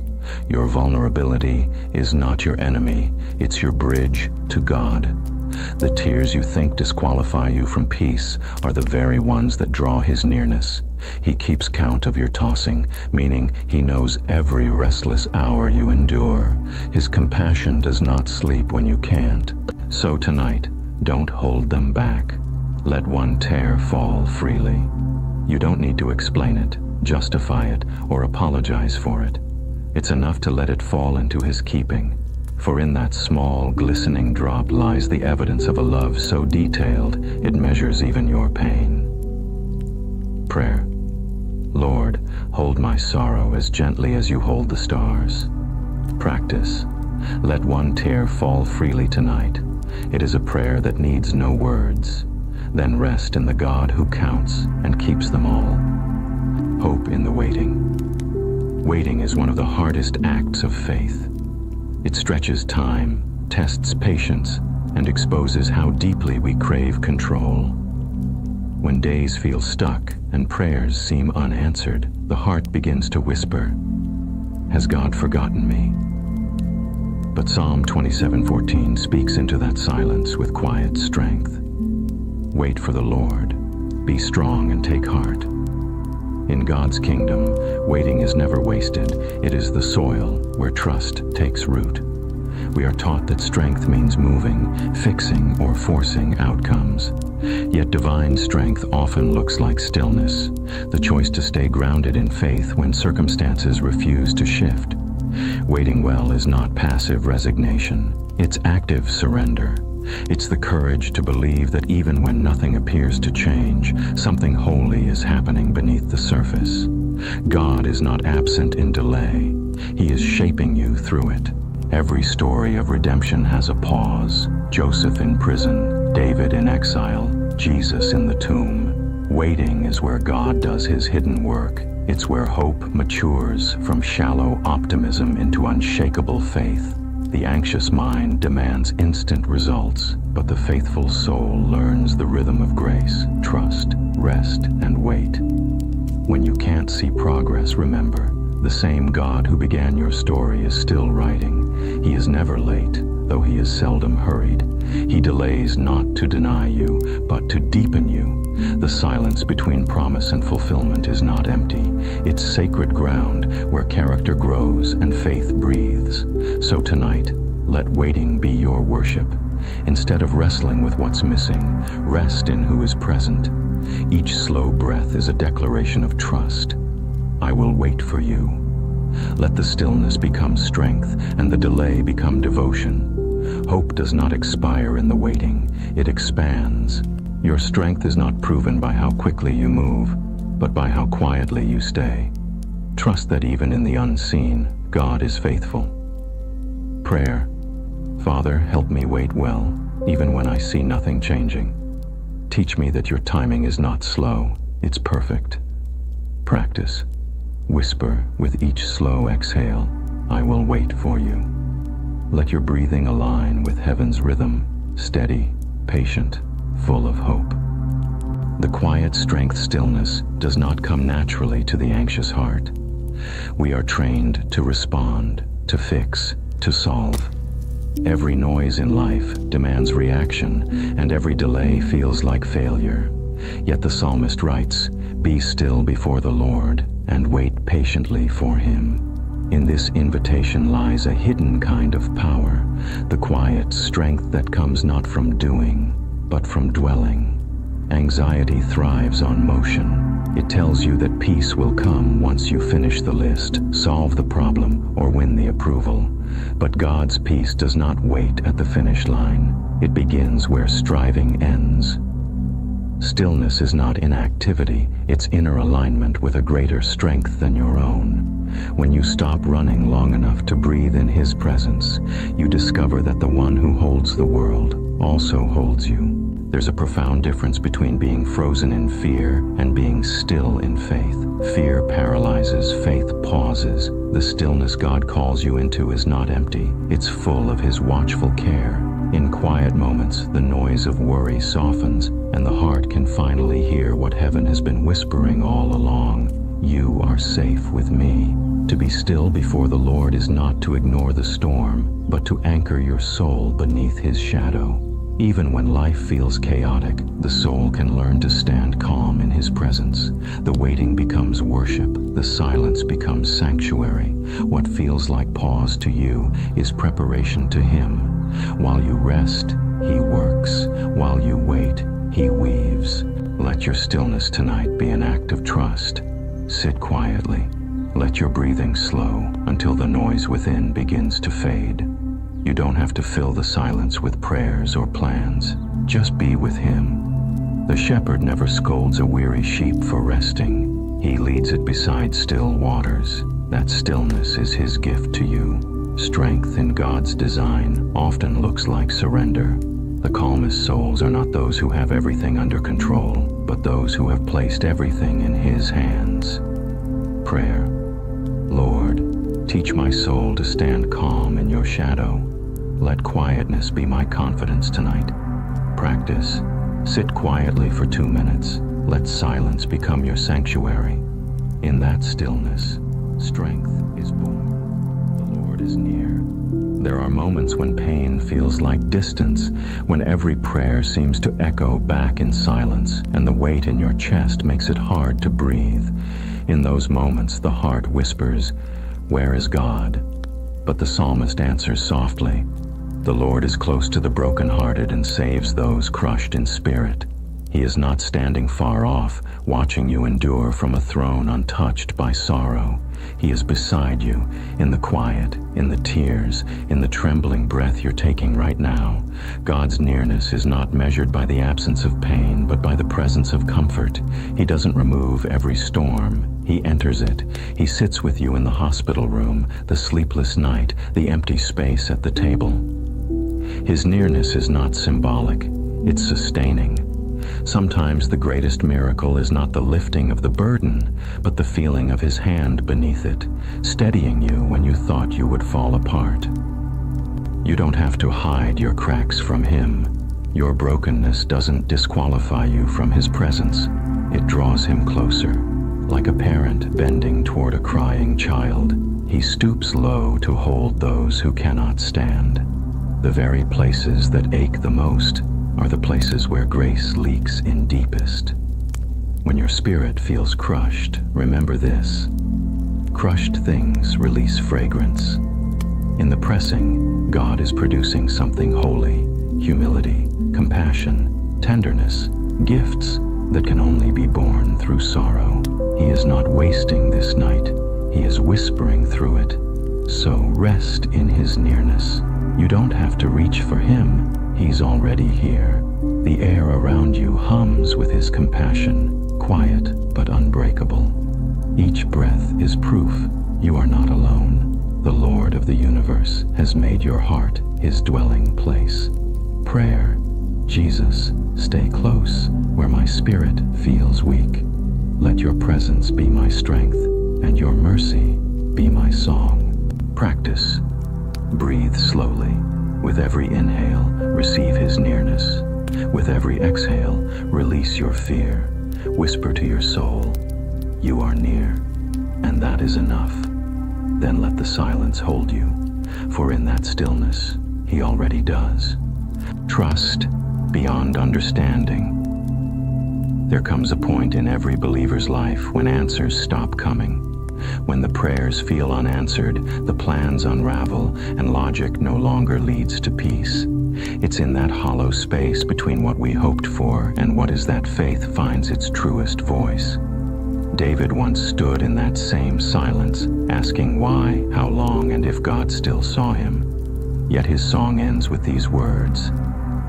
Your vulnerability is not your enemy. It's your bridge to God. The tears you think disqualify you from peace are the very ones that draw His nearness. He keeps count of your tossing, meaning He knows every restless hour you endure. His compassion does not sleep when you can't. So tonight, don't hold them back. Let one tear fall freely. You don't need to explain it, justify it, or apologize for it. It's enough to let it fall into His keeping. For in that small, glistening drop lies the evidence of a love so detailed it measures even your pain. Prayer. Lord, hold my sorrow as gently as you hold the stars. Practice. Let one tear fall freely tonight. It is a prayer that needs no words. Then rest in the God who counts and keeps them all. Hope in the waiting. Waiting is one of the hardest acts of faith. It stretches time, tests patience, and exposes how deeply we crave control. When days feel stuck and prayers seem unanswered, the heart begins to whisper, "Has God forgotten me?" But Psalm 27:14 speaks into that silence with quiet strength. Wait for the Lord. Be strong and take heart. In God's kingdom, waiting is never wasted. It is the soil where trust takes root. We are taught that strength means moving, fixing, or forcing outcomes. Yet divine strength often looks like stillness, the choice to stay grounded in faith when circumstances refuse to shift. Waiting well is not passive resignation. It's active surrender. It's the courage to believe that even when nothing appears to change, something holy is happening beneath the surface. God is not absent in delay. He is shaping you through it. Every story of redemption has a pause. Joseph in prison, David in exile, Jesus in the tomb. Waiting is where God does his hidden work. It's where hope matures from shallow optimism into unshakable faith. The anxious mind demands instant results, but the faithful soul learns the rhythm of grace, trust, rest, and wait. When you can't see progress, remember, the same God who began your story is still writing. He is never late, though he is seldom hurried. He delays not to deny you, but to deepen you. The silence between promise and fulfillment is not empty. It's sacred ground where character grows and faith breathes. So tonight, let waiting be your worship. Instead of wrestling with what's missing, rest in who is present. Each slow breath is a declaration of trust. I will wait for you. Let the stillness become strength and the delay become devotion. Hope does not expire in the waiting, it expands. Your strength is not proven by how quickly you move, but by how quietly you stay. Trust that even in the unseen, God is faithful. Prayer. Father, help me wait well, even when I see nothing changing. Teach me that your timing is not slow, it's perfect. Practice. Whisper with each slow exhale, I will wait for you. Let your breathing align with heaven's rhythm, steady, patient, full of hope. The quiet strength stillness does not come naturally to the anxious heart. We are trained to respond, to fix, to solve. Every noise in life demands reaction, and every delay feels like failure. Yet the psalmist writes, "Be still before the Lord, and wait patiently for him." In this invitation lies a hidden kind of power, the quiet strength that comes not from doing, but from dwelling. Anxiety thrives on motion. It tells you that peace will come once you finish the list, solve the problem, or win the approval. But God's peace does not wait at the finish line. It begins where striving ends. Stillness is not inactivity, it's inner alignment with a greater strength than your own. When you stop running long enough to breathe in His presence, you discover that the one who holds the world also holds you. There's a profound difference between being frozen in fear and being still in faith. Fear paralyzes, faith pauses. The stillness God calls you into is not empty, it's full of His watchful care. In quiet moments, the noise of worry softens, and the heart can finally hear what heaven has been whispering all along. You are safe with me. To be still before the Lord is not to ignore the storm, but to anchor your soul beneath His shadow. Even when life feels chaotic, the soul can learn to stand calm in His presence. The waiting becomes worship, the silence becomes sanctuary. What feels like pause to you is preparation to Him. While you rest, He works. While you wait, He weaves. Let your stillness tonight be an act of trust. Sit quietly. Let your breathing slow until the noise within begins to fade. You don't have to fill the silence with prayers or plans. Just be with Him. The shepherd never scolds a weary sheep for resting. He leads it beside still waters. That stillness is His gift to you. Strength in God's design often looks like surrender. The calmest souls are not those who have everything under control, but those who have placed everything in His hands. Prayer. Lord, teach my soul to stand calm in your shadow. Let quietness be my confidence tonight. Practice. Sit quietly for 2 minutes. Let silence become your sanctuary. In that stillness, strength is born. The Lord is near. There are moments when pain feels like distance, when every prayer seems to echo back in silence, and the weight in your chest makes it hard to breathe. In those moments, the heart whispers, "Where is God?" But the psalmist answers softly, "The Lord is close to the brokenhearted and saves those crushed in spirit." He is not standing far off, watching you endure from a throne untouched by sorrow. He is beside you, in the quiet, in the tears, in the trembling breath you're taking right now. God's nearness is not measured by the absence of pain, but by the presence of comfort. He doesn't remove every storm. He enters it. He sits with you in the hospital room, the sleepless night, the empty space at the table. His nearness is not symbolic, it's sustaining. Sometimes the greatest miracle is not the lifting of the burden, but the feeling of his hand beneath it, steadying you when you thought you would fall apart. You don't have to hide your cracks from him. Your brokenness doesn't disqualify you from his presence. It draws him closer, like a parent bending toward a crying child. He stoops low to hold those who cannot stand. The very places that ache the most are the places where grace leaks in deepest. When your spirit feels crushed, remember this. Crushed things release fragrance. In the pressing, God is producing something holy, humility, compassion, tenderness, gifts that can only be born through sorrow. He is not wasting this night. He is whispering through it. So rest in his nearness. You don't have to reach for him. He's already here. The air around you hums with his compassion, quiet but unbreakable. Each breath is proof you are not alone. The Lord of the universe has made your heart his dwelling place. Prayer: Jesus, stay close where my spirit feels weak. Let your presence be my strength, and your mercy be my song. Practice. Breathe slowly. With every inhale, receive his nearness. With every exhale, release your fear. Whisper to your soul, you are near, and that is enough. Then let the silence hold you, for in that stillness, he already does. Trust beyond understanding. There comes a point in every believer's life when answers stop coming. When the prayers feel unanswered, the plans unravel, and logic no longer leads to peace. It's in that hollow space between what we hoped for and what is that faith finds its truest voice. David once stood in that same silence, asking why, how long, and if God still saw him. Yet his song ends with these words,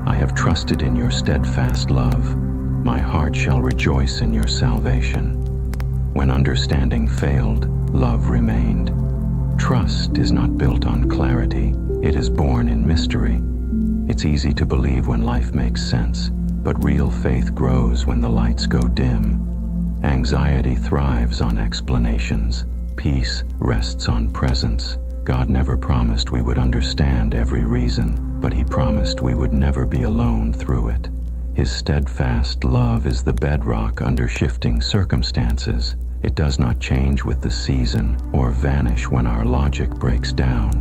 I have trusted in your steadfast love. My heart shall rejoice in your salvation. When understanding failed, love remained. Trust is not built on clarity, it is born in mystery. It's easy to believe when life makes sense, but real faith grows when the lights go dim. Anxiety thrives on explanations. Peace rests on presence. God never promised we would understand every reason, but he promised we would never be alone through it. His steadfast love is the bedrock under shifting circumstances. It does not change with the season or vanish when our logic breaks down.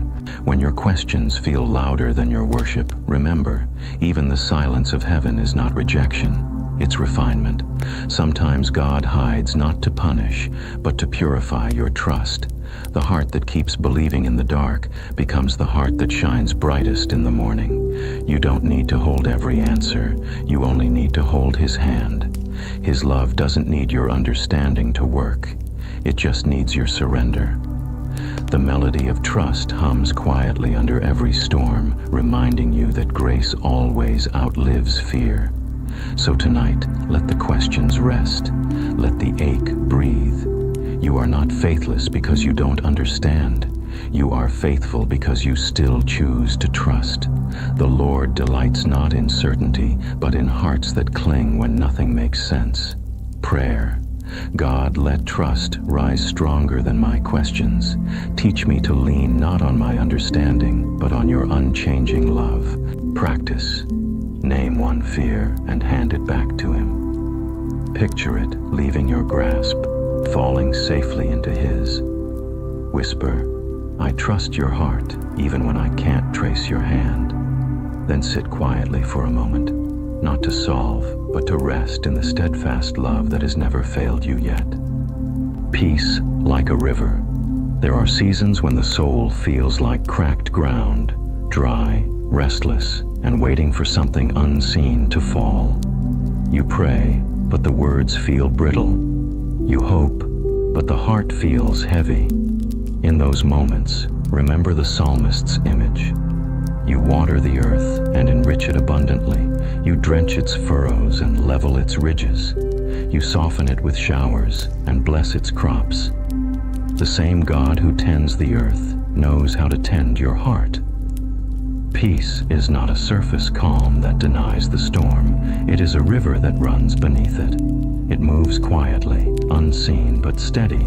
When your questions feel louder than your worship, remember, even the silence of heaven is not rejection, it's refinement. Sometimes God hides not to punish, but to purify your trust. The heart that keeps believing in the dark becomes the heart that shines brightest in the morning. You don't need to hold every answer, you only need to hold his hand. His love doesn't need your understanding to work. It just needs your surrender. The melody of trust hums quietly under every storm, reminding you that grace always outlives fear. So tonight, let the questions rest. Let the ache breathe. You are not faithless because you don't understand. You are faithful because you still choose to trust. The Lord delights not in certainty, but in hearts that cling when nothing makes sense. Prayer. God, let trust rise stronger than my questions. Teach me to lean not on my understanding, but on your unchanging love. Practice. Name one fear and hand it back to him. Picture it leaving your grasp, falling safely into his. Whisper, I trust your heart, even when I can't trace your hand. Then sit quietly for a moment, not to solve, but to rest in the steadfast love that has never failed you yet. Peace like a river. There are seasons when the soul feels like cracked ground, dry, restless, and waiting for something unseen to fall. You pray, but the words feel brittle. You hope, but the heart feels heavy. In those moments, remember the psalmist's image. You water the earth and enrich it abundantly. You drench its furrows and level its ridges. You soften it with showers and bless its crops. The same God who tends the earth knows how to tend your heart. Peace is not a surface calm that denies the storm. It is a river that runs beneath it. It moves quietly, unseen but steady,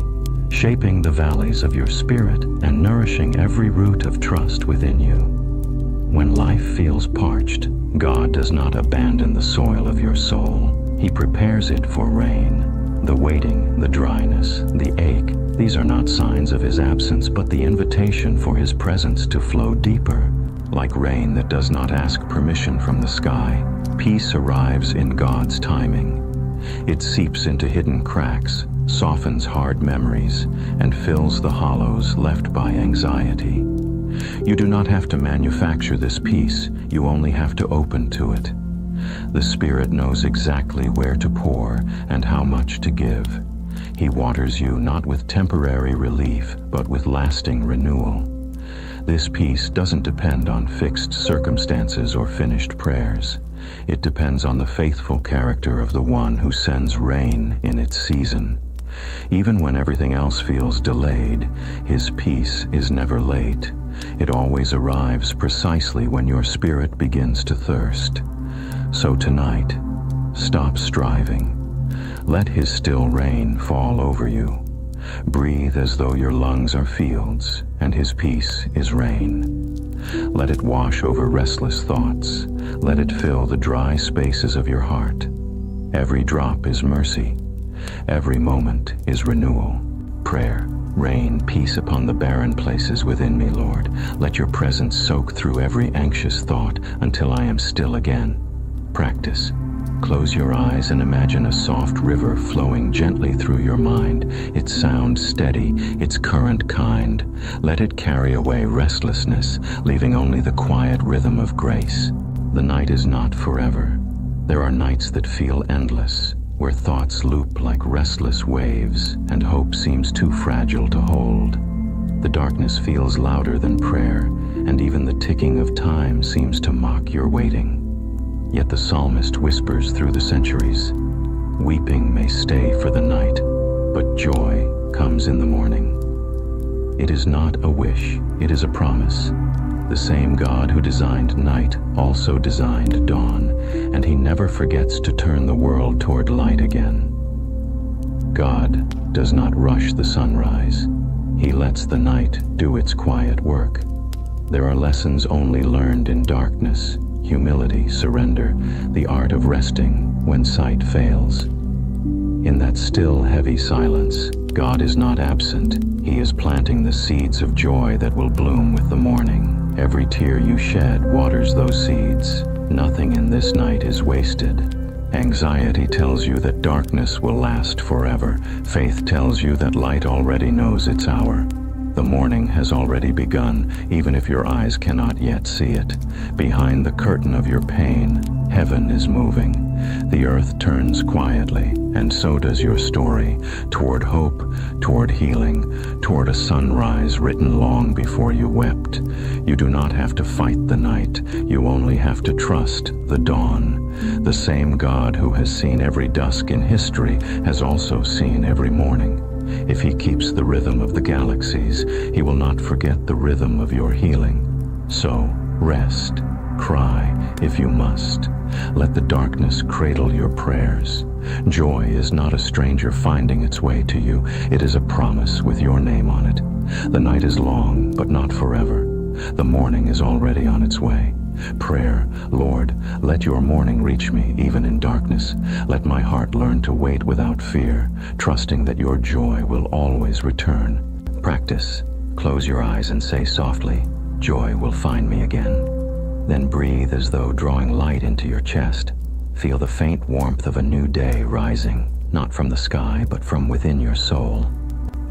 shaping the valleys of your spirit and nourishing every root of trust within you. When life feels parched, God does not abandon the soil of your soul. He prepares it for rain. The waiting, the dryness, the ache, these are not signs of His absence, but the invitation for His presence to flow deeper. Like rain that does not ask permission from the sky, peace arrives in God's timing. It seeps into hidden cracks, softens hard memories, and fills the hollows left by anxiety. You do not have to manufacture this peace, you only have to open to it. The Spirit knows exactly where to pour and how much to give. He waters you not with temporary relief, but with lasting renewal. This peace doesn't depend on fixed circumstances or finished prayers. It depends on the faithful character of the one who sends rain in its season. Even when everything else feels delayed, His peace is never late. It always arrives precisely when your spirit begins to thirst. So tonight, stop striving. Let His still rain fall over you. Breathe as though your lungs are fields and His peace is rain. Let it wash over restless thoughts. Let it fill the dry spaces of your heart. Every drop is mercy. Every moment is renewal. Prayer. Rain peace upon the barren places within me, Lord. Let your presence soak through every anxious thought until I am still again. Practice. Close your eyes and imagine a soft river flowing gently through your mind. Its sound steady, its current kind. Let it carry away restlessness, leaving only the quiet rhythm of grace. The night is not forever. There are nights that feel endless, where thoughts loop like restless waves and hope seems too fragile to hold. The darkness feels louder than prayer, and even the ticking of time seems to mock your waiting. Yet the psalmist whispers through the centuries, "Weeping may stay for the night, but joy comes in the morning." It is not a wish, it is a promise. The same God who designed night also designed dawn, and He never forgets to turn the world toward light again. God does not rush the sunrise. He lets the night do its quiet work. There are lessons only learned in darkness: humility, surrender, the art of resting when sight fails. In that still, heavy silence, God is not absent. He is planting the seeds of joy that will bloom with the morning. Every tear you shed waters those seeds. Nothing in this night is wasted. Anxiety tells you that darkness will last forever. Faith tells you that light already knows its hour. The morning has already begun, even if your eyes cannot yet see it. Behind the curtain of your pain, heaven is moving. The earth turns quietly, and so does your story, toward hope, toward healing, toward a sunrise written long before you wept. You do not have to fight the night, you only have to trust the dawn. The same God who has seen every dusk in history has also seen every morning. If He keeps the rhythm of the galaxies, He will not forget the rhythm of your healing. So, rest, cry if you must. Let the darkness cradle your prayers. Joy is not a stranger finding its way to you. It is a promise with your name on it. The night is long, but not forever. The morning is already on its way. Prayer, Lord, let your morning reach me even in darkness. Let my heart learn to wait without fear, trusting that your joy will always return. Practice. Close your eyes and say softly, "Joy will find me again." Then breathe as though drawing light into your chest. Feel the faint warmth of a new day rising, not from the sky, but from within your soul.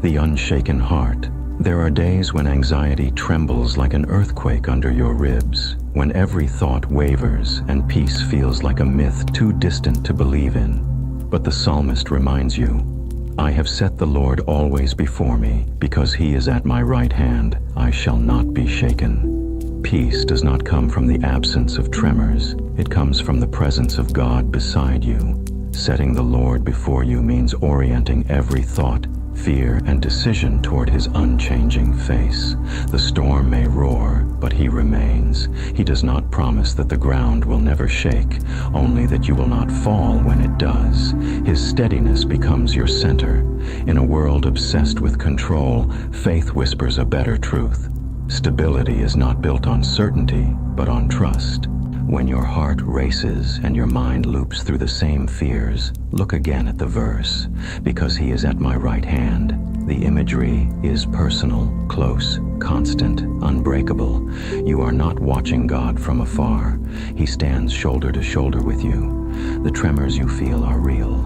The unshaken heart, There are days when anxiety trembles like an earthquake under your ribs, when every thought wavers and peace feels like a myth too distant to believe in. But the psalmist reminds you, I have set the Lord always before me, because he is at my right hand, I shall not be shaken. Peace does not come from the absence of tremors, it comes from the presence of God beside you. Setting the Lord before you means orienting every thought, fear, and decision toward his unchanging face. The storm may roar, but he remains. He does not promise that the ground will never shake, only that you will not fall when it does. His steadiness becomes your center. In a world obsessed with control, faith whispers a better truth. Stability is not built on certainty, but on trust. When your heart races and your mind loops through the same fears, look again at the verse. Because he is at my right hand, the imagery is personal, close, constant, unbreakable. You are not watching God from afar. He stands shoulder to shoulder with you. The tremors you feel are real,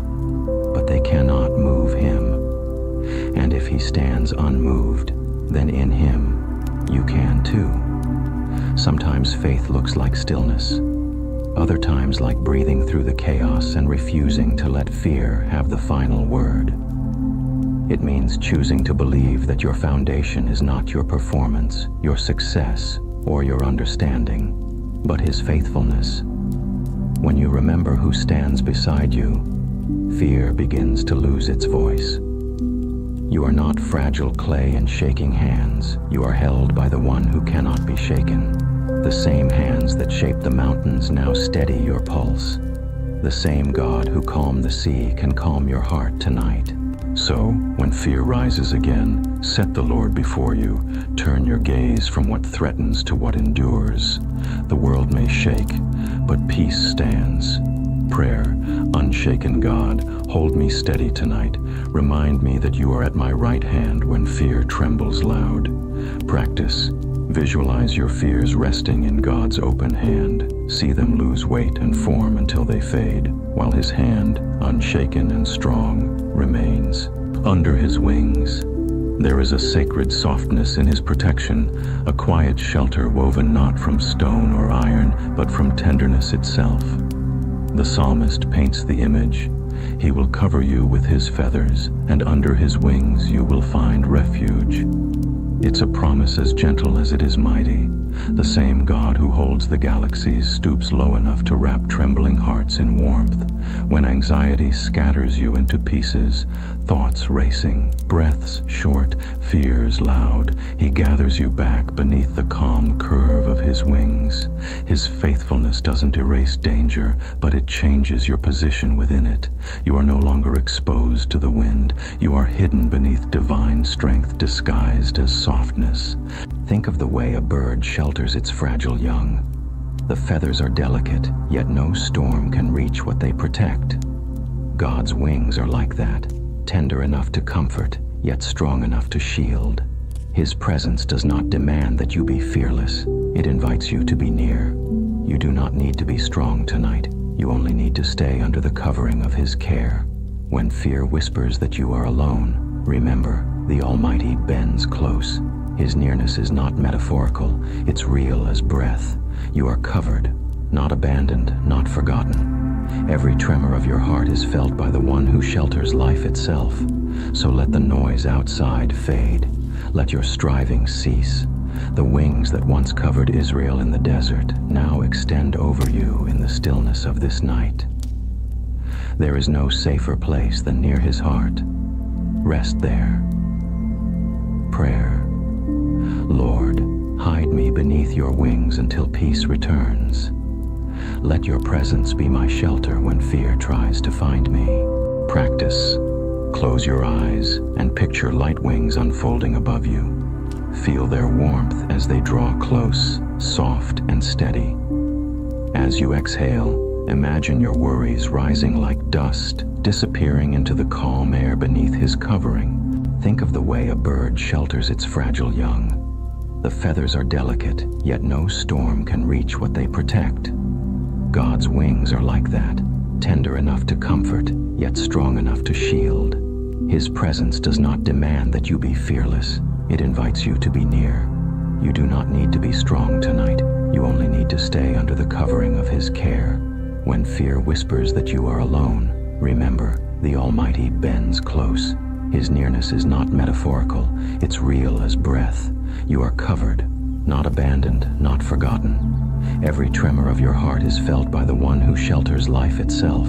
but they cannot move him. And if he stands unmoved, then in him, you can too. Sometimes faith looks like stillness, other times like breathing through the chaos and refusing to let fear have the final word. It means choosing to believe that your foundation is not your performance, your success, or your understanding, but his faithfulness. When you remember who stands beside you, fear begins to lose its voice. You are not fragile clay in shaking hands. You are held by the one who cannot be shaken. The same hands that shaped the mountains now steady your pulse. The same God who calmed the sea can calm your heart tonight. So, when fear rises again, set the Lord before you. Turn your gaze from what threatens to what endures. The world may shake, but peace stands. Prayer, unshaken God, hold me steady tonight. Remind me that you are at my right hand when fear trembles loud. Practice. Visualize your fears resting in God's open hand. See them lose weight and form until they fade, while his hand, unshaken and strong, remains. Under his wings, there is a sacred softness in his protection, a quiet shelter woven not from stone or iron, but from tenderness itself. The psalmist paints the image. He will cover you with his feathers, and under his wings you will find refuge. It's a promise as gentle as it is mighty. The same God who holds the galaxies stoops low enough to wrap trembling hearts in warmth. When anxiety scatters you into pieces, thoughts racing, breaths short, fears loud, he gathers you back beneath the calm curve of his wings. His faithfulness doesn't erase danger, but it changes your position within it. You are no longer exposed to the wind. You are hidden beneath divine strength disguised as softness. Think of the way a bird shelters its fragile young. The feathers are delicate, yet no storm can reach what they protect. God's wings are like that, tender enough to comfort, yet strong enough to shield. His presence does not demand that you be fearless. It invites you to be near. You do not need to be strong tonight. You only need to stay under the covering of his care. When fear whispers that you are alone, remember, the Almighty bends close. His nearness is not metaphorical, it's real as breath. You are covered, not abandoned, not forgotten. Every tremor of your heart is felt by the one who shelters life itself. So let the noise outside fade. Let your striving cease. The wings that once covered Israel in the desert now extend over you in the stillness of this night. There is no safer place than near his heart. Rest there. Prayer. Lord, hide me beneath your wings until peace returns. Let your presence be my shelter when fear tries to find me. Practice. Close your eyes and picture light wings unfolding above you. Feel their warmth as they draw close, soft and steady. As you exhale, imagine your worries rising like dust, disappearing into the calm air beneath his covering. Think of the way a bird shelters its fragile young. The feathers are delicate, yet no storm can reach what they protect. God's wings are like that, tender enough to comfort, yet strong enough to shield. His presence does not demand that you be fearless. It invites you to be near. You do not need to be strong tonight. You only need to stay under the covering of His care. When fear whispers that you are alone, remember, the Almighty bends close. His nearness is not metaphorical. It's real as breath. You are covered, not abandoned, not forgotten. Every tremor of your heart is felt by the one who shelters life itself.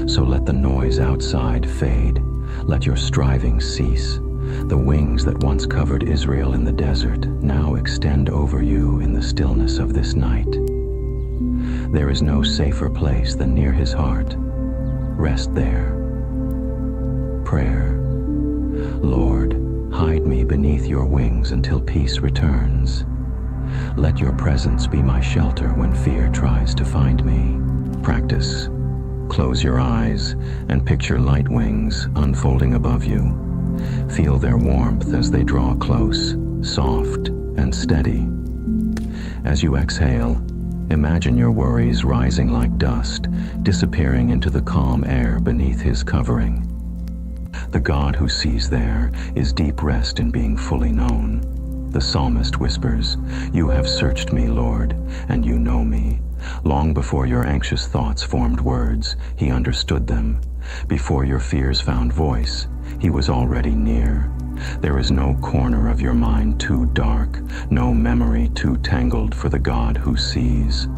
So let the noise outside fade. Let your striving cease. The wings that once covered Israel in the desert now extend over you in the stillness of this night. There is no safer place than near His heart. Rest there. Prayer. Lord, hide me beneath your wings until peace returns. Let your presence be my shelter when fear tries to find me. Practice. Close your eyes and picture light wings unfolding above you. Feel their warmth as they draw close, soft and steady. As you exhale, imagine your worries rising like dust, disappearing into the calm air beneath His covering. The God who sees there is deep rest in being fully known. The psalmist whispers, "You have searched me, Lord, and you know me." Long before your anxious thoughts formed words, He understood them. Before your fears found voice, He was already near. There is no corner of your mind too dark, no memory too tangled for the God who sees.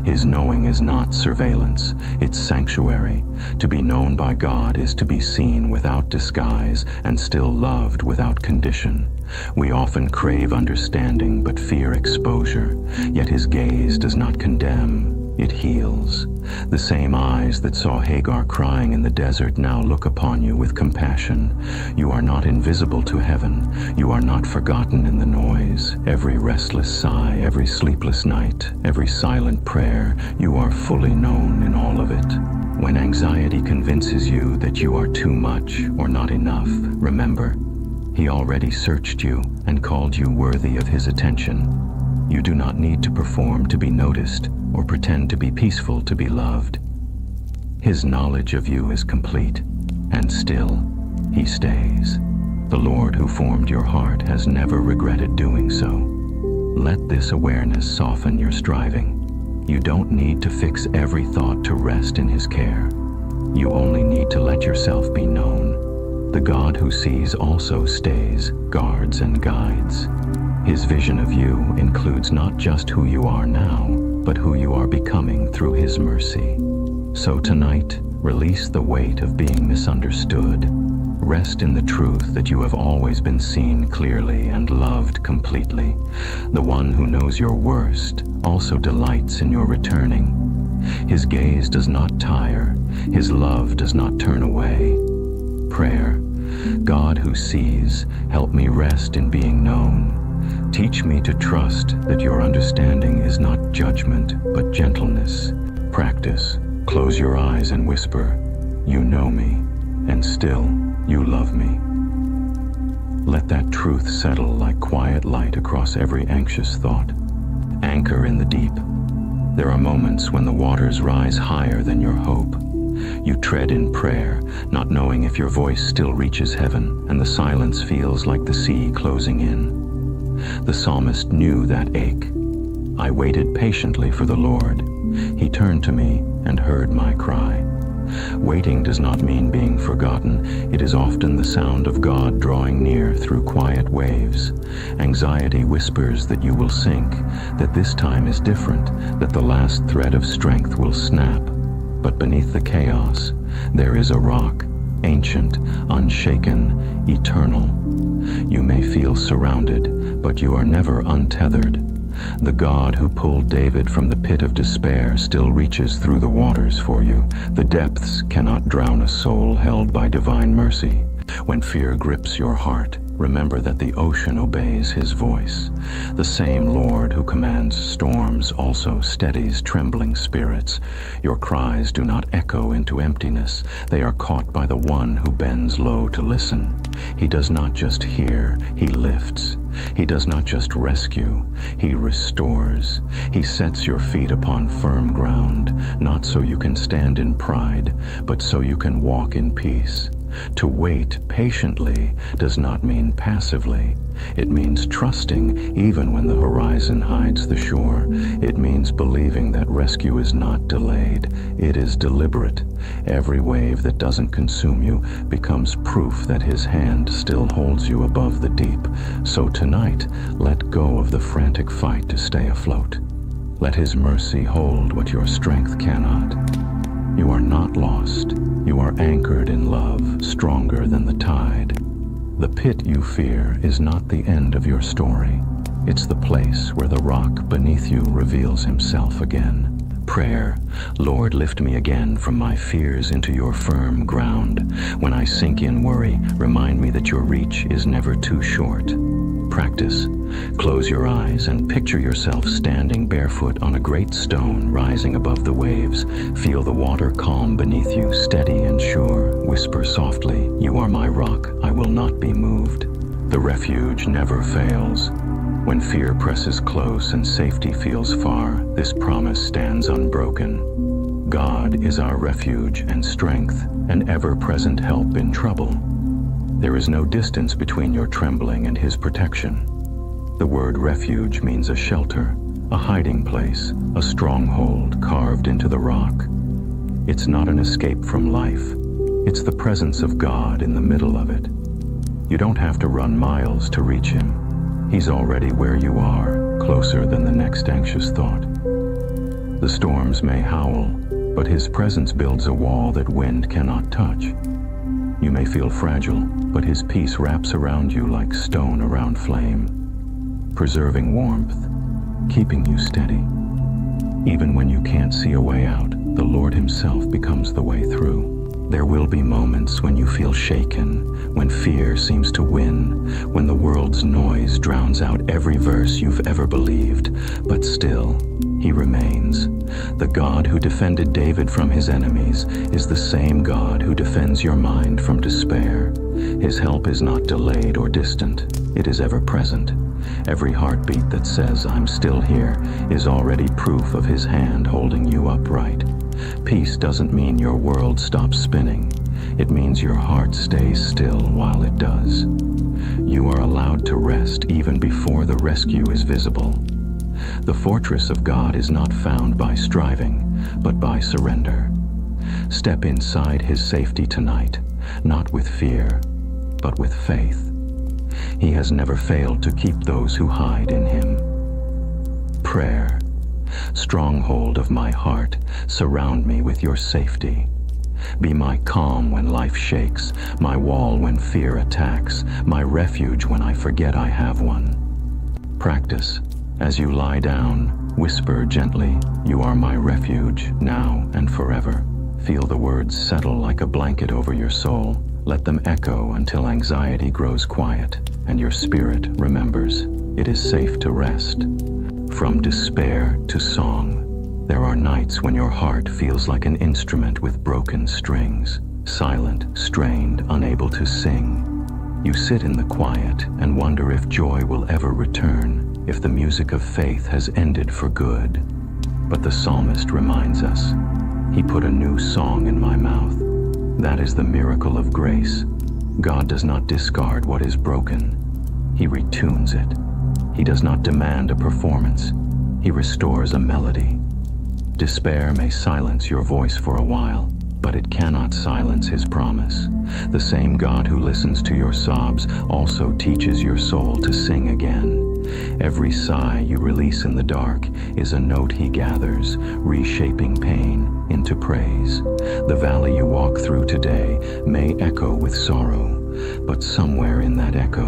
His knowing is not surveillance, it's sanctuary. To be known by God is to be seen without disguise and still loved without condition. We often crave understanding but fear exposure, yet His gaze does not condemn, it heals. The same eyes that saw Hagar crying in the desert now look upon you with compassion. You are not invisible to heaven. You are not forgotten in the noise. Every restless sigh, every sleepless night, every silent prayer, you are fully known in all of it. When anxiety convinces you that you are too much or not enough, remember, He already searched you and called you worthy of His attention. You do not need to perform to be noticed or pretend to be peaceful to be loved. His knowledge of you is complete, and still, He stays. The Lord who formed your heart has never regretted doing so. Let this awareness soften your striving. You don't need to fix every thought to rest in His care. You only need to let yourself be known. The God who sees also stays, guards, and guides. His vision of you includes not just who you are now, but who you are becoming through His mercy. So tonight, release the weight of being misunderstood. Rest in the truth that you have always been seen clearly and loved completely. The one who knows your worst also delights in your returning. His gaze does not tire. His love does not turn away. Prayer. God who sees, help me rest in being known. Teach me to trust that your understanding is not judgment, but gentleness. Practice. Close your eyes and whisper, "You know me, and still you love me." Let that truth settle like quiet light across every anxious thought. Anchor in the deep. There are moments when the waters rise higher than your hope. You tread in prayer, not knowing if your voice still reaches heaven, and the silence feels like the sea closing in. The psalmist knew that ache. I waited patiently for the Lord. He turned to me and heard my cry. Waiting does not mean being forgotten. It is often the sound of God drawing near through quiet waves. Anxiety whispers that you will sink, that this time is different, that the last thread of strength will snap. But beneath the chaos, there is a rock, ancient, unshaken, eternal. You may feel surrounded, but you are never untethered. The God who pulled David from the pit of despair still reaches through the waters for you. The depths cannot drown a soul held by divine mercy. When fear grips your heart, remember that the ocean obeys His voice. The same Lord who commands storms also steadies trembling spirits. Your cries do not echo into emptiness. They are caught by the one who bends low to listen. He does not just hear, He lifts. He does not just rescue, He restores. He sets your feet upon firm ground, not so you can stand in pride, but so you can walk in peace. To wait patiently does not mean passively. It means trusting even when the horizon hides the shore. It means believing that rescue is not delayed. It is deliberate. Every wave that doesn't consume you becomes proof that His hand still holds you above the deep. So tonight, let go of the frantic fight to stay afloat. Let His mercy hold what your strength cannot. You are not lost. You are anchored in love, stronger than the tide. The pit you fear is not the end of your story. It's the place where the rock beneath you reveals Himself again. Prayer: Lord, lift me again from my fears into your firm ground. When I sink in worry, remind me that your reach is never too short. Practice: close your eyes and picture yourself standing barefoot on a great stone rising above the waves. Feel the water calm beneath you, steady and sure. Whisper softly, "You are my rock, I will not be moved." The refuge never fails. When fear presses close and safety feels far, this promise stands unbroken. God is our refuge and strength, an ever-present help in trouble. There is no distance between your trembling and His protection. The word refuge means a shelter, a hiding place, a stronghold carved into the rock. It's not an escape from life. It's the presence of God in the middle of it. You don't have to run miles to reach Him. He's already where you are, closer than the next anxious thought. The storms may howl, but His presence builds a wall that wind cannot touch. You may feel fragile, but His peace wraps around you like stone around flame, preserving warmth, keeping you steady. Even when you can't see a way out, the Lord Himself becomes the way through. There will be moments when you feel shaken, when fear seems to win, when the world's noise drowns out every verse you've ever believed. But still, He remains. The God who defended David from his enemies is the same God who defends your mind from despair. His help is not delayed or distant. It is ever present. Every heartbeat that says, "I'm still here," is already proof of His hand holding you upright. Peace doesn't mean your world stops spinning. It means your heart stays still while it does. You are allowed to rest even before the rescue is visible. The fortress of God is not found by striving, but by surrender. Step inside His safety tonight, not with fear, but with faith. He has never failed to keep those who hide in Him. Prayer: stronghold of my heart, surround me with your safety. Be my calm when life shakes, my wall when fear attacks, my refuge when I forget I have one. Practice: as you lie down, whisper gently, "You are my refuge, now and forever." Feel the words settle like a blanket over your soul. Let them echo until anxiety grows quiet and your spirit remembers it is safe to rest. From despair to song, there are nights when your heart feels like an instrument with broken strings, silent, strained, unable to sing. You sit in the quiet and wonder if joy will ever return, if the music of faith has ended for good. But the psalmist reminds us, "He put a new song in my mouth." That is the miracle of grace. God does not discard what is broken. He retunes it. He does not demand a performance. He restores a melody. Despair may silence your voice for a while, but it cannot silence His promise. The same God who listens to your sobs also teaches your soul to sing again. Every sigh you release in the dark is a note He gathers, reshaping pain into praise. The valley you walk through today may echo with sorrow, but somewhere in that echo,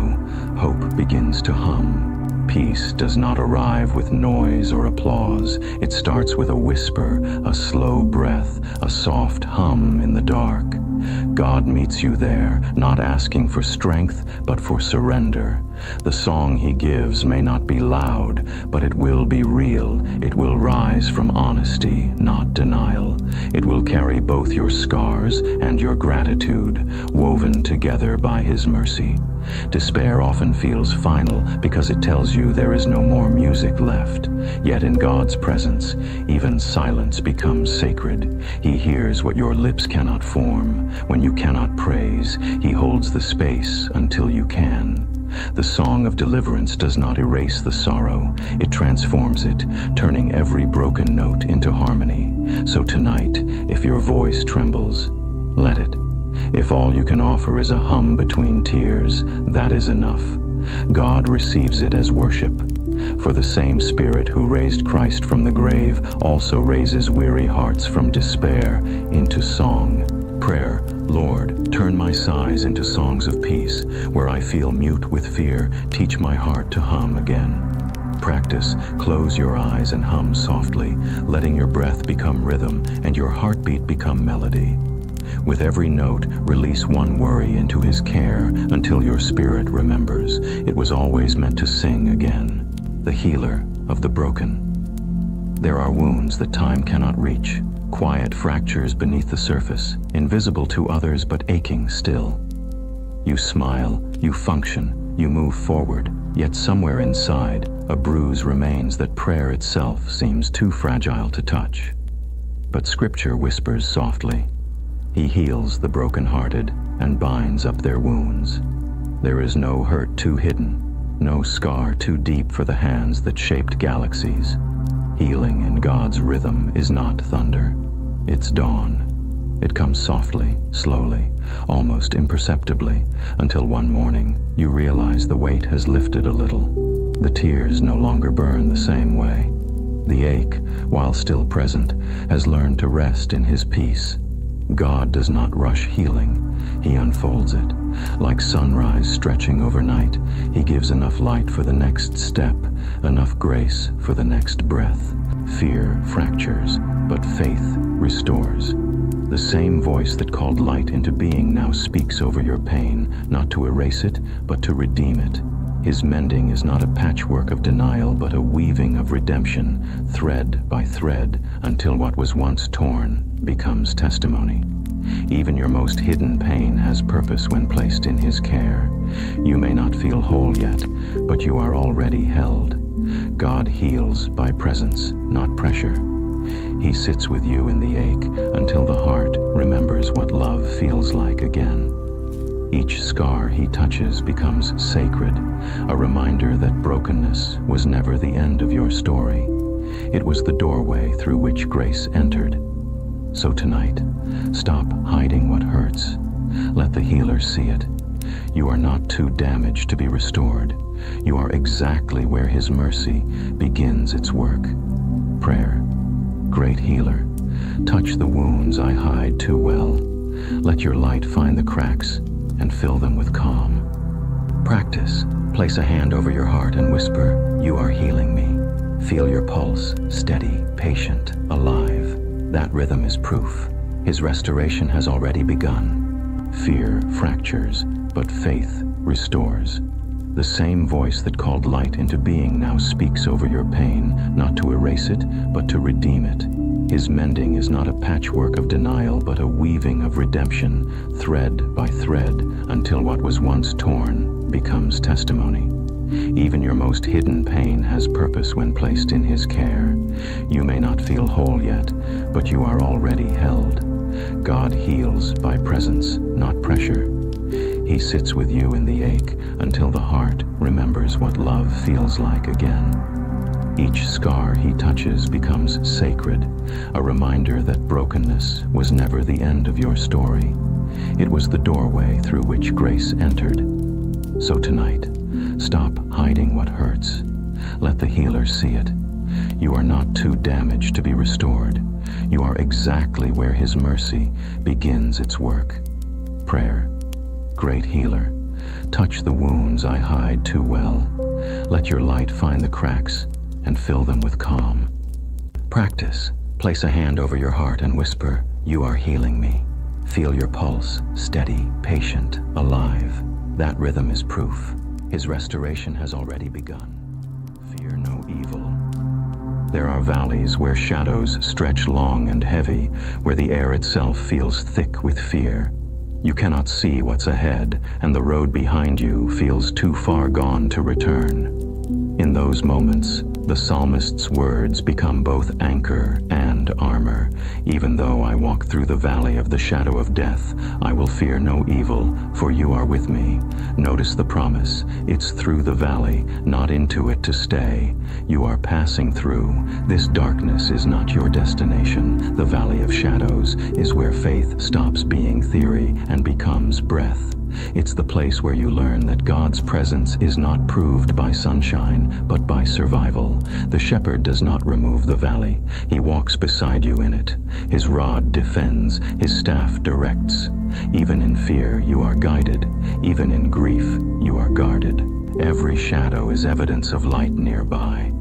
hope begins to hum. Peace does not arrive with noise or applause. It starts with a whisper, a slow breath, a soft hum in the dark. God meets you there, not asking for strength, but for surrender. The song He gives may not be loud, but it will be real. It will rise from honesty, not denial. It will carry both your scars and your gratitude, woven together by His mercy. Despair often feels final because it tells you there is no more music left. Yet in God's presence, even silence becomes sacred. He hears what your lips cannot form. When you cannot praise, he holds the space until you can. The song of deliverance does not erase the sorrow, it transforms it, turning every broken note into harmony. So tonight, if your voice trembles, let it. If all you can offer is a hum between tears, that is enough. God receives it as worship. For the same Spirit who raised Christ from the grave also raises weary hearts from despair into song. Prayer, Lord, turn my sighs into songs of peace. Where I feel mute with fear, teach my heart to hum again. Practice, close your eyes and hum softly, letting your breath become rhythm and your heartbeat become melody. With every note, release one worry into his care until your spirit remembers it was always meant to sing again. The healer of the broken. There are wounds that time cannot reach, quiet fractures beneath the surface, invisible to others but aching still. You smile, you function, you move forward, yet somewhere inside, a bruise remains that prayer itself seems too fragile to touch. But Scripture whispers softly. He heals the brokenhearted and binds up their wounds. There is no hurt too hidden, no scar too deep for the hands that shaped galaxies. Healing in God's rhythm is not thunder, it's dawn. It comes softly, slowly, almost imperceptibly, until one morning you realize the weight has lifted a little. The tears no longer burn the same way. The ache, while still present, has learned to rest in his peace. God does not rush healing, he unfolds it. Like sunrise stretching overnight, he gives enough light for the next step, enough grace for the next breath. Fear fractures, but faith restores. The same voice that called light into being now speaks over your pain, not to erase it, but to redeem it. His mending is not a patchwork of denial, but a weaving of redemption, thread by thread, until what was once torn becomes testimony. Even your most hidden pain has purpose when placed in his care. You may not feel whole yet, but you are already held. God heals by presence, not pressure. He sits with you in the ache until the heart remembers what love feels like again. Each scar he touches becomes sacred, a reminder that brokenness was never the end of your story. It was the doorway through which grace entered. So tonight, stop hiding what hurts. Let the healer see it. You are not too damaged to be restored. You are exactly where his mercy begins its work. Prayer, great healer, touch the wounds I hide too well. Let your light find the cracks and fill them with calm. Practice, place a hand over your heart and whisper, you are healing me. Feel your pulse, steady, patient, alive. That rhythm is proof. His restoration has already begun. Fear fractures, but faith restores. The same voice that called light into being now speaks over your pain, not to erase it, but to redeem it. His mending is not a patchwork of denial, but a weaving of redemption, thread by thread, until what was once torn becomes testimony. Even your most hidden pain has purpose when placed in his care. You may not feel whole yet, but you are already held. God heals by presence, not pressure. He sits with you in the ache until the heart remembers what love feels like again. Each scar he touches becomes sacred, a reminder that brokenness was never the end of your story. It was the doorway through which grace entered. So tonight, stop hiding what hurts. Let the healer see it. You are not too damaged to be restored. You are exactly where his mercy begins its work. Prayer, great healer, touch the wounds I hide too well. Let your light find the cracks and fill them with calm. Practice, place a hand over your heart and whisper, you are healing me. Feel your pulse, steady, patient, alive. That rhythm is proof. His restoration has already begun. Fear no evil. There are valleys where shadows stretch long and heavy, where the air itself feels thick with fear. You cannot see what's ahead, and the road behind you feels too far gone to return. In those moments, the psalmist's words become both anchor and donned armor. Even though I walk through the valley of the shadow of death, I will fear no evil, for you are with me. Notice the promise. It's through the valley, not into it to stay. You are passing through. This darkness is not your destination. The valley of shadows is where faith stops being theory and becomes breath. It's the place where you learn that God's presence is not proved by sunshine, but by survival. The shepherd does not remove the valley. He walks beside you in it. His rod defends, his staff directs. Even in fear, you are guided. Even in grief, you are guarded. Every shadow is evidence of light nearby.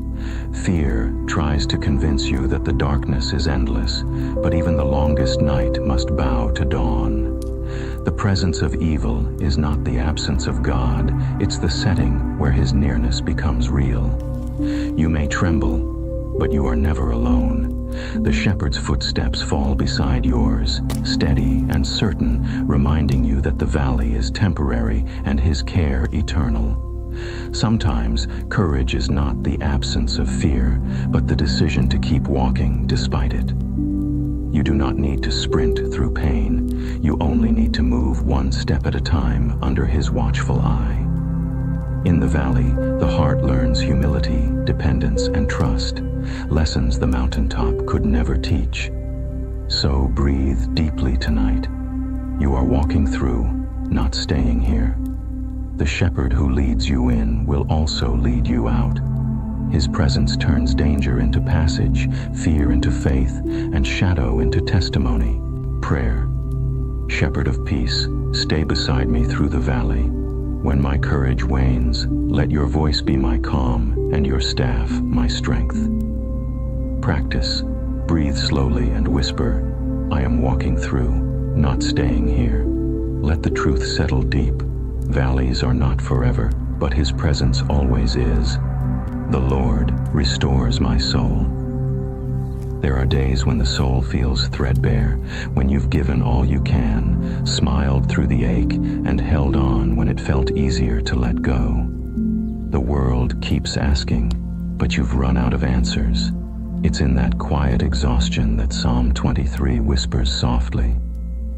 Fear tries to convince you that the darkness is endless, but even the longest night must bow to dawn. The presence of evil is not the absence of God, it's the setting where his nearness becomes real. You may tremble, but you are never alone. The shepherd's footsteps fall beside yours, steady and certain, reminding you that the valley is temporary and his care eternal. Sometimes courage is not the absence of fear, but the decision to keep walking despite it. You do not need to sprint through pain. You only need to move one step at a time under his watchful eye. In the valley, the heart learns humility, dependence, and trust, lessons the mountaintop could never teach. So breathe deeply tonight. You are walking through, not staying here. The shepherd who leads you in will also lead you out. His presence turns danger into passage, fear into faith, and shadow into testimony. Prayer. Shepherd of peace, stay beside me through the valley. When my courage wanes, let your voice be my calm and your staff my strength. Practice. Breathe slowly and whisper, I am walking through, not staying here. Let the truth settle deep. Valleys are not forever, but his presence always is. The Lord restores my soul. There are days when the soul feels threadbare, when you've given all you can, smiled through the ache, and held on when it felt easier to let go. The world keeps asking, but you've run out of answers. It's in that quiet exhaustion that Psalm 23 whispers softly,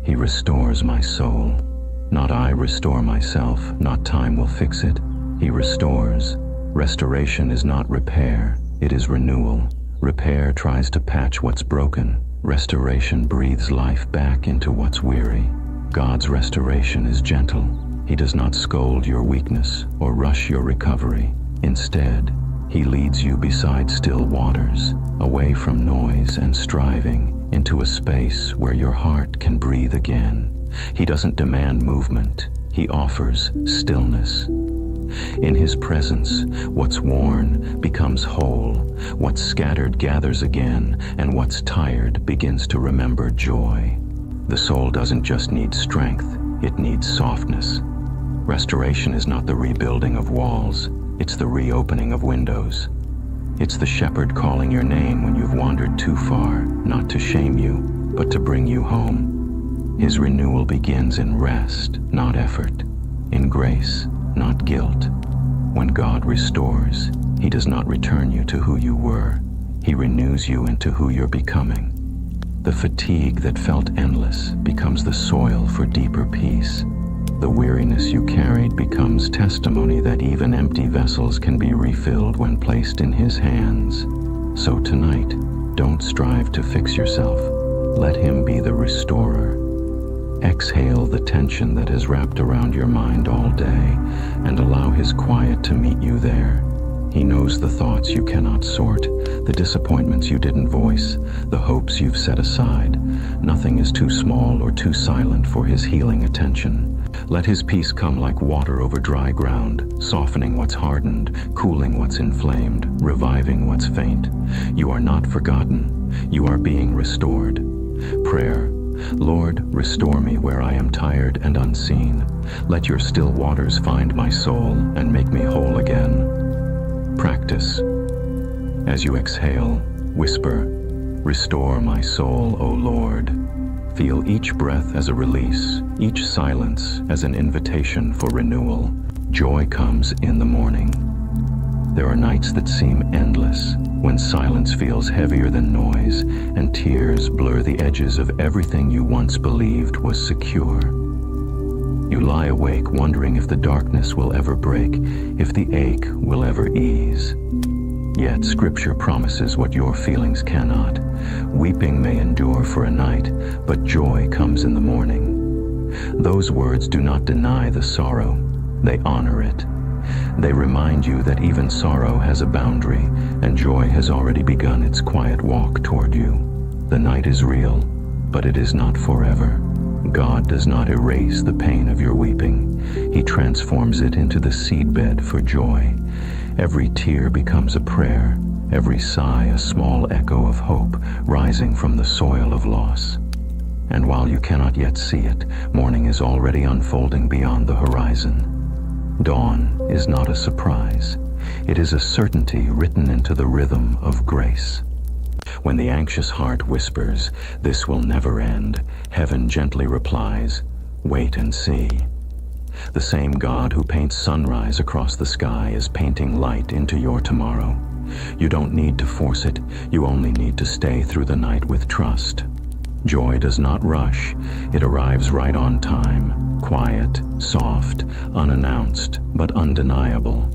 He restores my soul. Not I restore myself, not time will fix it. He restores. Restoration is not repair, it is renewal. Repair tries to patch what's broken. Restoration breathes life back into what's weary. God's restoration is gentle. He does not scold your weakness or rush your recovery. Instead, He leads you beside still waters, away from noise and striving, into a space where your heart can breathe again. He doesn't demand movement. He offers stillness. In His presence, what's worn becomes whole, what's scattered gathers again, and what's tired begins to remember joy. The soul doesn't just need strength, it needs softness. Restoration is not the rebuilding of walls, it's the reopening of windows. It's the shepherd calling your name when you've wandered too far, not to shame you, but to bring you home. His renewal begins in rest, not effort, in grace, not guilt. When God restores, He does not return you to who you were. He renews you into who you're becoming. The fatigue that felt endless becomes the soil for deeper peace. The weariness you carried becomes testimony that even empty vessels can be refilled when placed in His hands. So tonight, don't strive to fix yourself. Let Him be the restorer. Exhale the tension that has wrapped around your mind all day and allow His quiet to meet you there. He knows the thoughts you cannot sort, the disappointments you didn't voice, the hopes you've set aside. Nothing is too small or too silent for His healing attention. Let His peace come like water over dry ground, softening what's hardened, cooling what's inflamed, reviving what's faint. You are not forgotten. You are being restored. Prayer. Lord, restore me where I am tired and unseen. Let your still waters find my soul and make me whole again. Practice. As you exhale, whisper, restore my soul, O Lord. Feel each breath as a release, each silence as an invitation for renewal. Joy comes in the morning. There are nights that seem endless, when silence feels heavier than noise, and tears blur the edges of everything you once believed was secure. You lie awake wondering if the darkness will ever break, if the ache will ever ease. Yet Scripture promises what your feelings cannot. Weeping may endure for a night, but joy comes in the morning. Those words do not deny the sorrow, they honor it. They remind you that even sorrow has a boundary, and joy has already begun its quiet walk toward you. The night is real, but it is not forever. God does not erase the pain of your weeping. He transforms it into the seedbed for joy. Every tear becomes a prayer, every sigh a small echo of hope rising from the soil of loss. And while you cannot yet see it, morning is already unfolding beyond the horizon. Dawn is not a surprise. It is a certainty written into the rhythm of grace. When the anxious heart whispers, "This will never end," heaven gently replies, "Wait and see." The same God who paints sunrise across the sky is painting light into your tomorrow. You don't need to force it, you only need to stay through the night with trust. Joy does not rush, it arrives right on time, quiet, soft, unannounced, but undeniable.